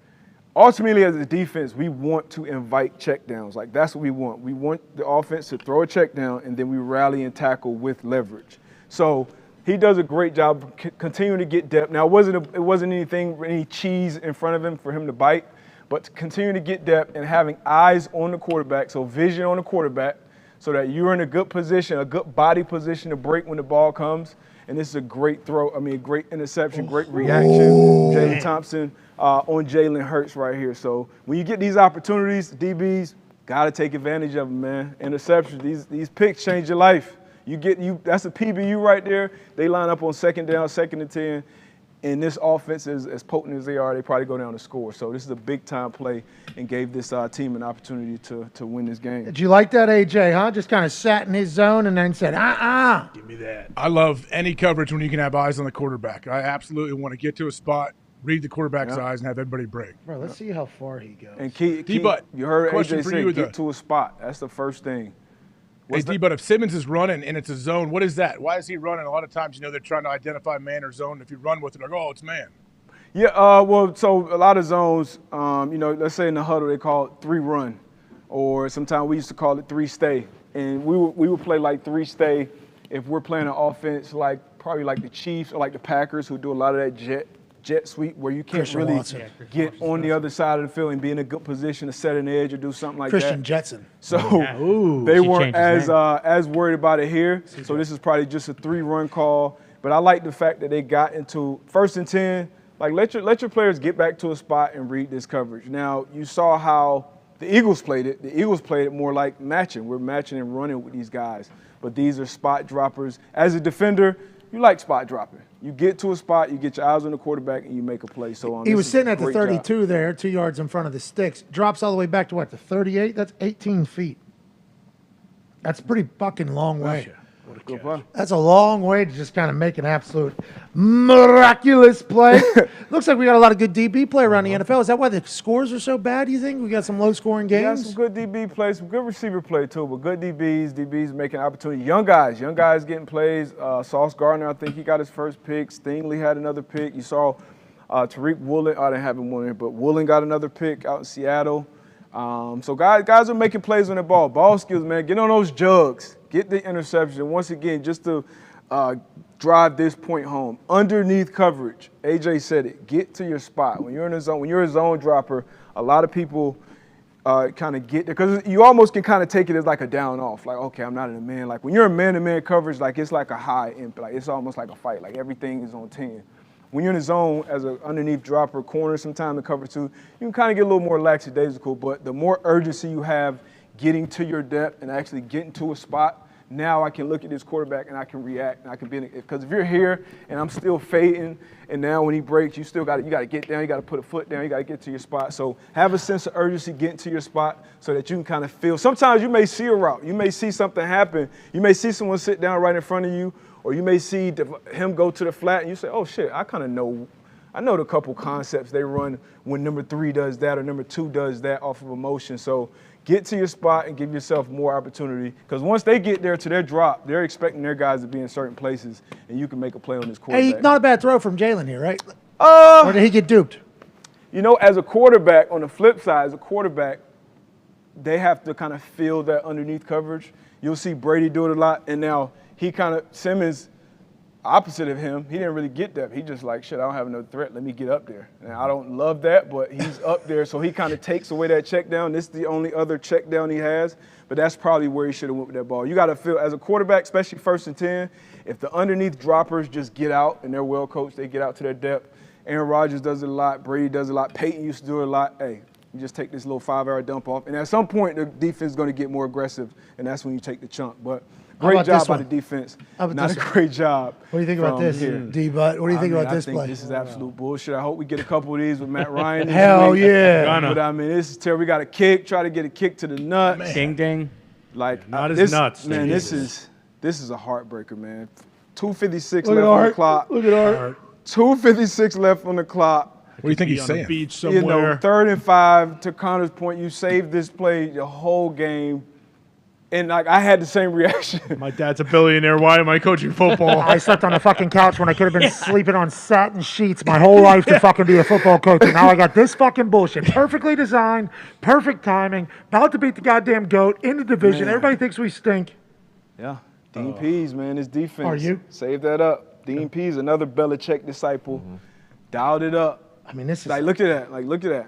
Ultimately, as a defense, we want to invite checkdowns. Like, that's what we want. We want the offense to throw a check down, and then we rally and tackle with leverage. So he does a great job continuing to get depth. Now, it wasn't any cheese in front of him for him to bite. But to continue to get depth and having eyes on the quarterback, so vision on the quarterback, so that you're in a good position, a good body position to break when the ball comes. And this is a great throw. I mean, great interception, great reaction. Jalen Thompson on Jalen Hurts right here. So when you get these opportunities, DBs, got to take advantage of them, man. Interceptions, these picks change your life. That's a PBU right there. They line up on second down, 2nd and 10. And this offense is as potent as they are, they probably go down to score. So this is a big-time play and gave this team an opportunity to win this game. Did you like that, AJ, huh? Just kind of sat in his zone and then said, Give me that. I love any coverage when you can have eyes on the quarterback. I absolutely want to get to a spot, read the quarterback's eyes, and have everybody break. Bro, let's see how far he goes. And D-Butt, you heard question AJ for say you, get to a spot. That's the first thing. Hey, D-Butt, if Simmons is running and it's a zone, what is that? Why is he running? A lot of times, they're trying to identify man or zone. If you run with it, like, oh, it's man. Yeah, well, so a lot of zones, let's say in the huddle they call it 3-run, or sometimes we used to call it 3-stay. And we would play like 3-stay if we're playing an offense probably like the Chiefs or like the Packers, who do a lot of that jet sweep where you can't really get on the other side of the field and be in a good position to set an edge or do something like Christian that. Jetson. So they weren't as worried about it here. So this is probably just a 3-run call. But I like the fact that they got into 1st and 10. Like, let your players get back to a spot and read this coverage. Now, you saw how the Eagles played it. The Eagles played it more like matching. We're matching and running with these guys. But these are spot droppers. As a defender, you like spot dropping. You get to a spot, you get your eyes on the quarterback, and you make a play. So he was sitting at the 32 there, 2 yards in front of the sticks. Drops all the way back to what, the 38? That's 18 feet. That's a pretty fucking long way. Good play. That's a long way to just kind of make an absolute miraculous play. Looks like we got a lot of good DB play around the NFL. Is that why the scores are so bad, you think? We got some low-scoring We got games? some good DB plays, some good receiver play too, but good DBs making opportunity. Young guys getting plays. Sauce Gardner, I think he got his first pick. Stingley had another pick. You saw Tariq Woolen. I didn't have him on here, but Woolen got another pick out in Seattle. So guys are making plays on the ball. Ball skills, man. Get on those jugs. Get the interception. And once again, just to drive this point home. Underneath coverage, AJ said it. Get to your spot. When you're in a zone, when you're a zone dropper, a lot of people kind of get there because you almost can kind of take it as like a down off. Like, okay, I'm not in a man. Like when you're in man-to-man coverage, like it's like a high impact. Like it's almost like a fight. Like everything is on 10. When you're in the zone as an underneath dropper, corner, sometime to cover 2, you can kind of get a little more lackadaisical. But the more urgency you have getting to your depth and actually getting to a spot, now I can look at this quarterback and I can react and I can be in it. Because if you're here and I'm still fading, and now when he breaks, you got to get down, you got to put a foot down, you got to get to your spot. So have a sense of urgency getting to your spot so that you can kind of feel. Sometimes you may see a route, you may see something happen, you may see someone sit down right in front of you, or you may see him go to the flat and you say, oh shit, I know the couple concepts they run when number 3 does that or number 2 does that off of emotion. So get to your spot and give yourself more opportunity because once they get there to their drop, they're expecting their guys to be in certain places and you can make a play on this quarterback. Hey, not a bad throw from Jalen here, right? Or did he get duped? You know, as a quarterback, on the flip side, as a quarterback, they have to kind of feel that underneath coverage. You'll see Brady do it a lot, and now Simmons opposite of him, he didn't really get that. He just like, shit, I don't have no threat. Let me get up there. And I don't love that, but he's up there, so he kind of takes away that check down. This is the only other check down he has, but that's probably where he should have went with that ball. You got to feel, as a quarterback, especially 1st and 10, if the underneath droppers just get out and they're well coached, they get out to their depth. Aaron Rodgers does it a lot. Brady does it a lot. Peyton used to do it a lot. Hey, you just take this little 5-yard dump off, and at some point the defense is going to get more aggressive, and that's when you take the chunk. But great job by the defense. Not a great job. What do you think about this, D-Butt? What do you think about this play? I think this is absolute bullshit. I hope we get a couple of these with Matt Ryan. Hell yeah. But I mean, this is terrible. We got a kick. Try to get a kick to the nuts. Ding ding. Like not as nuts. Man, this is a heartbreaker, man. 2:56 left on the clock. Look at Art. 2:56 left on the clock. What do you think he's saying? Beach somewhere. You know, 3rd and 5. To Connor's point, you saved this play the whole game. And like I had the same reaction. My dad's a billionaire. Why am I coaching football? I slept on the fucking couch when I could have been sleeping on satin sheets my whole life to fucking be a football coach. And now I got this fucking bullshit. Perfectly designed, perfect timing, about to beat the goddamn GOAT in the division. Man. Everybody thinks we stink. Yeah. Dean Pease, man, his defense. Are you? Save that up. Dean Pease, another Belichick disciple. Dialed it up. I mean, this is like, look at that. Like, look at that.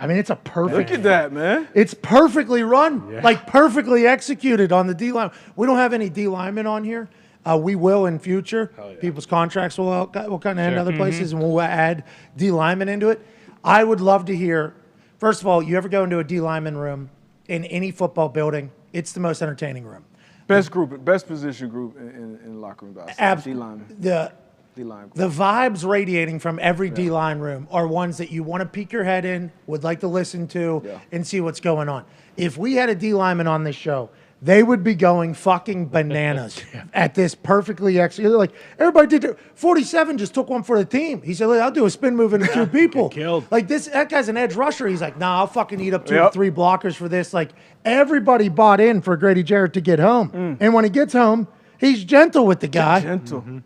I mean, it's a perfect. Look at that, man. It's perfectly run, like perfectly executed on the D line. We don't have any D linemen on here. We will in future. People's contracts will kind of end other places, and we'll add D linemen into it. I would love to hear. First of all, you ever go into a D lineman room in any football building? It's the most entertaining room. Best group, best position group in the locker room. Absolutely. The vibes radiating from every D-line room are ones that you want to peek your head in, would like to listen to, and see what's going on. If we had a D-lineman on this show, they would be going fucking bananas at this perfectly executed. Like, everybody did it. 47 just took one for the team. He said, look, I'll do a spin move into 2 people. Like, that guy's an edge rusher. He's like, nah, I'll fucking eat up 2 or 3 blockers for this. Like, everybody bought in for Grady Jarrett to get home. And when he gets home, he's gentle with the guy. Gentle.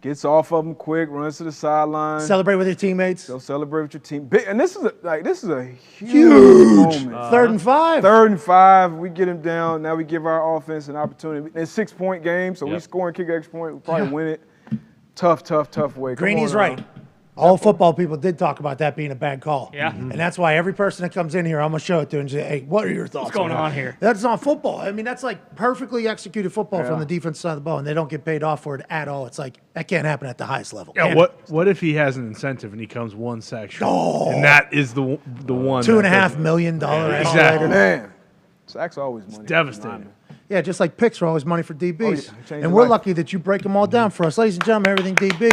Gets off of them quick, runs to the sideline. Celebrate with your teammates. Go celebrate with your team. And this is a huge moment. 3rd and 5. 3rd and 5. We get him down. Now we give our offense an opportunity. It's a 6-point game, so we score and kick extra point. We probably win it. Tough way. Greeny's right. All football people did talk about that being a bad call. Yeah. And that's why every person that comes in here, I'm going to show it to and say, hey, what are your thoughts? What's going on here? That's not football. I mean, that's like perfectly executed football from the defense side of the ball, and they don't get paid off for it at all. It's like, that can't happen at the highest level. Yeah, what if he has an incentive and he comes 1 sack short? Oh. And that is the one. $2.5 million. Exactly. Man, sacks always money. It's devastating. Yeah, just like picks are always money for DBs. And we're lucky that you break them all down for us. Ladies and gentlemen, everything DB.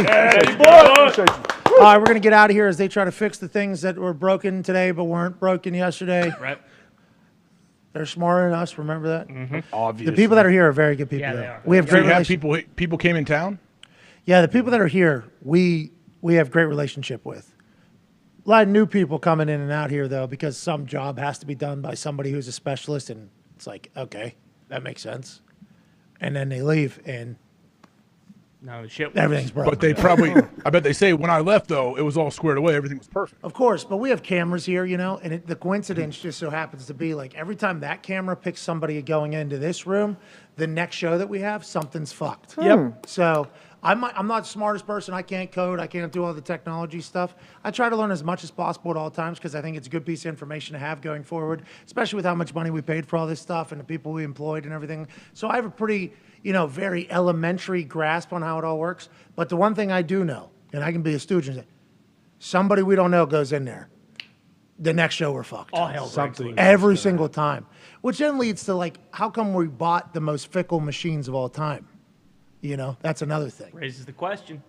All right, we're going to get out of here as they try to fix the things that were broken today but weren't broken yesterday. Right. They're smarter than us. Remember that? Obviously. The people that are here are very good people. Yeah, though. they are. We have So great you have relationship. people came in town? Yeah, the people that are here, we have great relationship with. A lot of new people coming in and out here, though, because some job has to be done by somebody who's a specialist, and it's like, okay, that makes sense. And then they leave, and no shit. Everything's broken. But they probably, I bet they say, when I left, though, it was all squared away. Everything was perfect. Of course, but we have cameras here, and the coincidence just so happens to be like every time that camera picks somebody going into this room, the next show that we have, something's fucked. Yep. So I'm not the smartest person. I can't code. I can't do all the technology stuff. I try to learn as much as possible at all times because I think it's a good piece of information to have going forward, especially with how much money we paid for all this stuff and the people we employed and everything. So I have a pretty, very elementary grasp on how it all works. But the one thing I do know, and I can be a stooge and say, somebody we don't know goes in there. The next show we're fucked. All hell breaks loose. Every single time. Which then leads to how come we bought the most fickle machines of all time? That's another thing. Raises the question.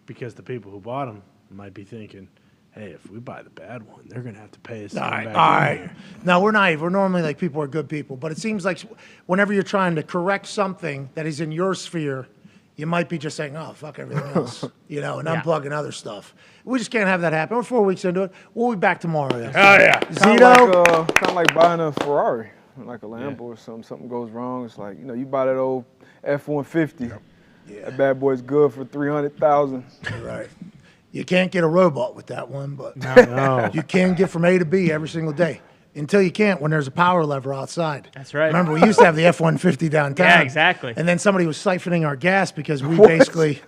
Because the people who bought them might be thinking, hey, if we buy the bad one, they're going to have to pay us. All right. No, we're naive. We're normally like people are good people. But it seems like whenever you're trying to correct something that is in your sphere, you might be just saying, oh, fuck everything else, and unplugging other stuff. We just can't have that happen. We're 4 weeks into it. We'll be back tomorrow. Oh, yeah. Zito. Kind of like buying a Ferrari, like a Lambo or something. Something goes wrong. It's like, you buy that old F-150. Yeah. That bad boy's good for $300,000. Right. You can't get a robot with that one, but no. you can get from A to B every single day. until you can't when there's a power lever outside. That's right. Remember, we used to have the F-150 downtown. Yeah, exactly. And then somebody was siphoning our gas because we basically...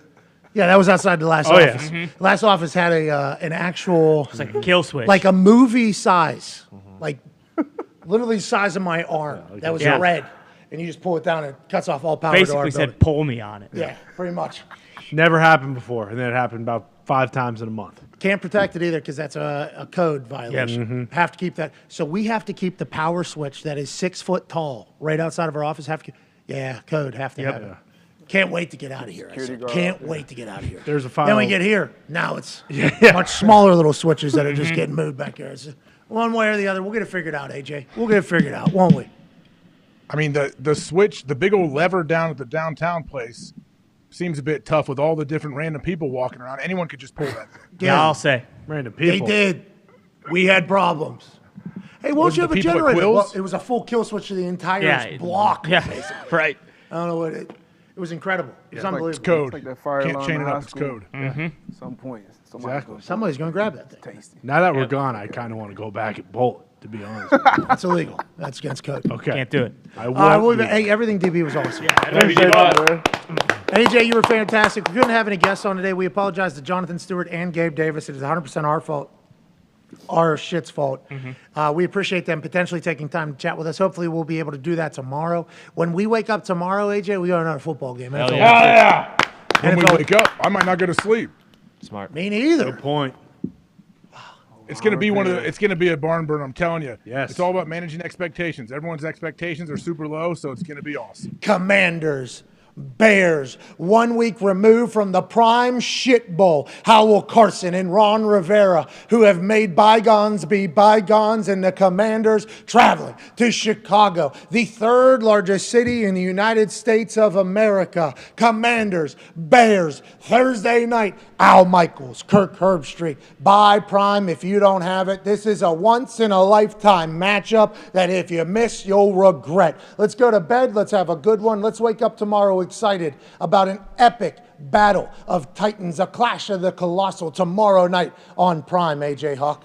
Yeah, that was outside the last office. Yeah. Last office had an actual... It's like a kill switch. Like a movie size. Like literally the size of my arm. That was red. And you just pull it down and it cuts off all power to our Basically building. said, pull me on it. Yeah, pretty much. Never happened before, and then it happened about 5 times in a month. Can't protect it either because that's a code violation. Have to keep that. So we have to keep the power switch that is 6 foot tall right outside of our office. Have to code. Have to have it. Can't wait to get out of here. Can't wait to get out of here. There's a Then final. we get here. Now it's much smaller little switches that are just getting moved back here. It's one way or the other. We'll get it figured out, AJ. We'll get it figured out, won't we? I mean, the switch, the big old lever down at the downtown place seems a bit tough with all the different random people walking around. Anyone could just pull that thing. Yeah, I'll say. Random people. They did. We had problems. Hey, won't you have a generator? Well, it was a full kill switch to the entire block. Yeah, right. I don't know what it was incredible. It was unbelievable. It's code. Like that fire Can't alarm chain in it high up. It's school. code. At some point, Somebody's going to grab that thing. Tasty. Now that we're gone, I kind of want to go back and bolt it, to be honest. That's illegal. That's against code. Okay. Can't do it. Hey, everything DB was awesome. Yeah, AJ, you were fantastic. We couldn't have any guests on today. We apologize to Jonathan Stewart and Gabe Davis. It is 100% our fault. Our shit's fault. We appreciate them potentially taking time to chat with us. Hopefully, we'll be able to do that tomorrow. When we wake up tomorrow, AJ, we got another football game. Hell yeah. When we wake up, I might not go to sleep. Smart. Me neither. Good point. It's going to be it's going to be a barn burner, I'm telling you. Yes. It's all about managing expectations. Everyone's expectations are super low, so it's going to be awesome. Commanders, Bears, 1 week removed from the prime shit bowl. How will Carson and Ron Rivera, who have made bygones be bygones, and the Commanders traveling to Chicago, the third largest city in the United States of America. Commanders, Bears, Thursday night. Al Michaels, Kirk Herbstreit. Buy Prime if you don't have it. This is a once-in-a-lifetime matchup that if you miss, you'll regret. Let's go to bed. Let's have a good one. Let's wake up tomorrow excited about an epic battle of Titans, a clash of the colossal tomorrow night on Prime. AJ Hawk.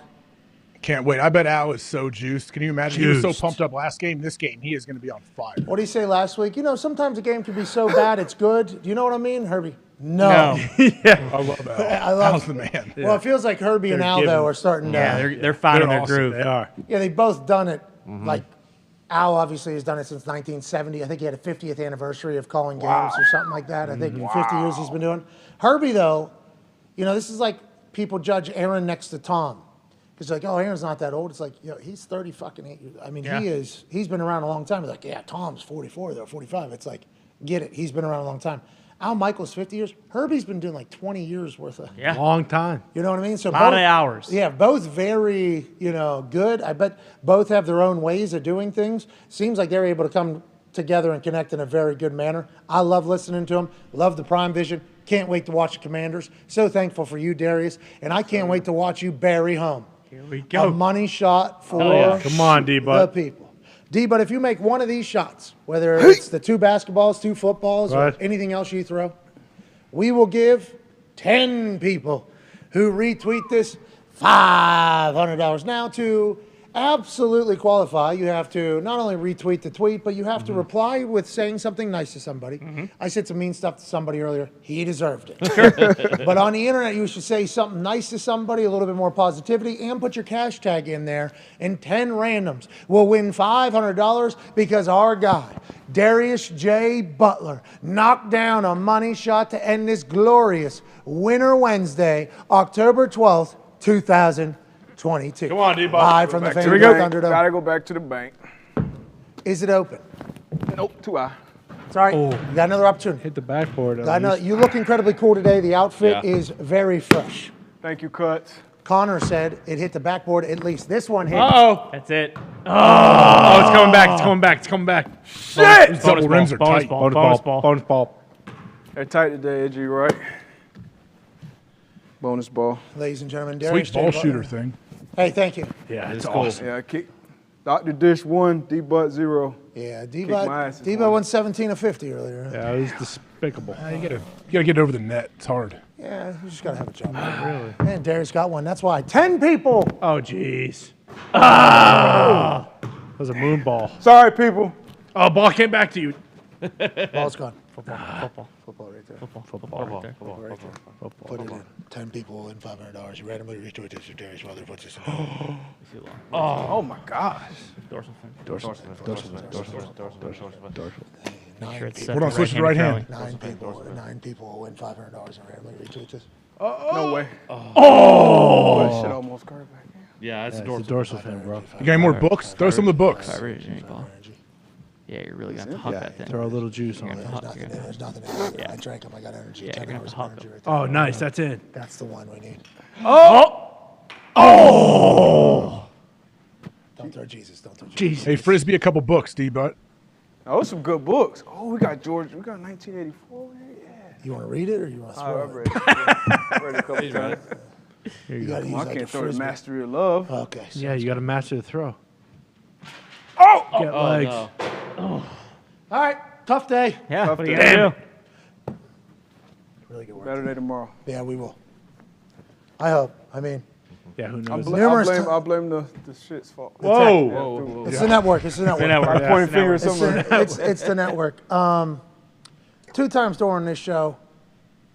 Can't wait. I bet Al is so juiced. Can you imagine? He was so Juiced. pumped up last game. This game, he is going to be on fire. What did he say last week? You know, sometimes a game can be so bad it's good. Do you know what I mean, Herbie? No. Yeah. I love Al. Al's the man. Well, it feels like Herbie and Al, though, are starting to... Yeah, they're finding their awesome. groove. They are. Yeah, they've both done it. Like, Al obviously has done it since 1970. I think he had a 50th anniversary of calling games or something like that. I think 50 years he's been doing. Herbie, though, you know, this is like people judge Aaron next to Tom. Because like, oh, Aaron's not that old. It's like, you know, he's 30 fucking 8 years. I mean, he's been around a long time. It's like, yeah, Tom's 44, though, 45. It's like, get it. He's been around a long time. Al Michaels, 50 years. Herbie's been doing like 20 years worth of. Yeah. Long time. You know what I mean? So A lot of hours. Yeah, both very, good. I bet both have their own ways of doing things. Seems like they're able to come together and connect in a very good manner. I love listening to them. Love the Prime Vision. Can't wait to watch the Commanders. So thankful for you, Darius. And I can't wait to watch you bury home. Here we go. A money shot for Come on, the D-Bud. people. D-Bud, if you make one of these shots, whether it's the 2 basketballs, 2 footballs, Right. or anything else you throw, we will give 10 people who retweet this $500. Now, to absolutely qualify, you have to not only retweet the tweet, but you have to reply with saying something nice to somebody. I said some mean stuff to somebody earlier. He deserved it. But on the internet, you should say something nice to somebody, a little bit more positivity, and put your cash tag in there. And 10 randoms will win $500 because our guy, Darius J. Butler, knocked down a money shot to end this glorious Winter Wednesday, October 12th, 2022. Come on, D-Bud. Live from the Here Fan we Belt go. Thunderdome. Gotta go back to the bank. Is it open? Nope, too high. It's all right. You got another opportunity. Hit the backboard. Got another, you look incredibly cool today. The outfit is very fresh. Thank you, Cuts. Connor said it hit the backboard. At least this one hit. Uh-oh. That's it. Oh, it's coming back. It's coming back. It's coming back. Shit! These double rims are tight. Bonus ball. They're tight today, AG, right? Bonus ball. Ladies and gentlemen, Darius Sweet ball J. shooter Butler. thing. Hey, thank you. Yeah, it's awesome. Yeah, kick. Dr. Dish 1, D-Butt 0. Yeah, Kick my ass. D-Bud won 17 of 50 earlier. Yeah, it was despicable. You gotta get it over the net. It's hard. Yeah, you just got to have a job. Really? And Darius got one. That's why 10 people. Oh, jeez. That was a moon ball. Sorry, people. Oh, ball came back to you. Ball's gone. Football right there. Football right there. Football right there. Put it in. 10 people win $500. You randomly retweet this. Darius Weather puts this in. Oh my gosh. Dorsal fin. 9 people. We're on switch to the right hand. 9 people will win $500 and randomly retweet this. No way. Oh. That shit almost curved back. Yeah, it's a dorsal fin, bro. You got any more books? Throw some of the books. Yeah, you're really gonna have to hug that thing. Throw a little juice on it. There's nothing in it. I drank them. I got energy. Yeah, 10 you're gonna hours have of to energy hug right there. Oh, nice. That's in. That's the one we need. Oh! Don't throw Jesus. Don't throw Jesus. Jesus. Hey, Frisbee, a couple books, D-Butt. Oh, some good books. Oh, we got George. We got 1984. Yeah. You want to read it or you want to throw I've it? read it. Read it a couple times. Here you You go. gotta use I like can't a throw the Frisbee. mastery of love. Okay. So Yeah, you got to master the throw. Oh! Get legs. No. All right. Tough day. Yeah, Tough what are you day. gonna do? Really good work. Better day tomorrow. Yeah, we will. I hope. I mean, Yeah, who I knows? blame the shit's fault. Whoa. it's the network. It's the network. I pointing fingers It's somewhere. it's the network. 2 times during this show,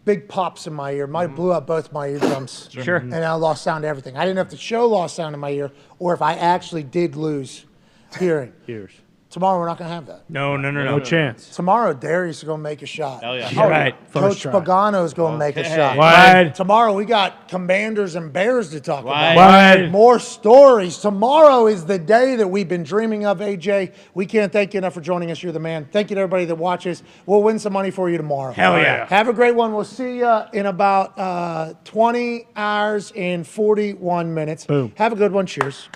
big pops in my ear. Blew up both my eardrums. Sure. And I lost sound to everything. I didn't know if the show lost sound in my ear or if I actually did lose hearing. Ears. Tomorrow we're not going to have that. No chance. Tomorrow Darius is going to make a shot. Hell yeah. Yeah. Right. Coach First try. Pagano's going to make a shot. Wide. Tomorrow we got Commanders and Bears to talk about. Wide. More stories. Tomorrow is the day that we've been dreaming of, AJ. We can't thank you enough for joining us. You're the man. Thank you to everybody that watches. We'll win some money for you tomorrow. Hell yeah. Have a great one. We'll see you in about 20 hours and 41 minutes. Boom. Have a good one. Cheers.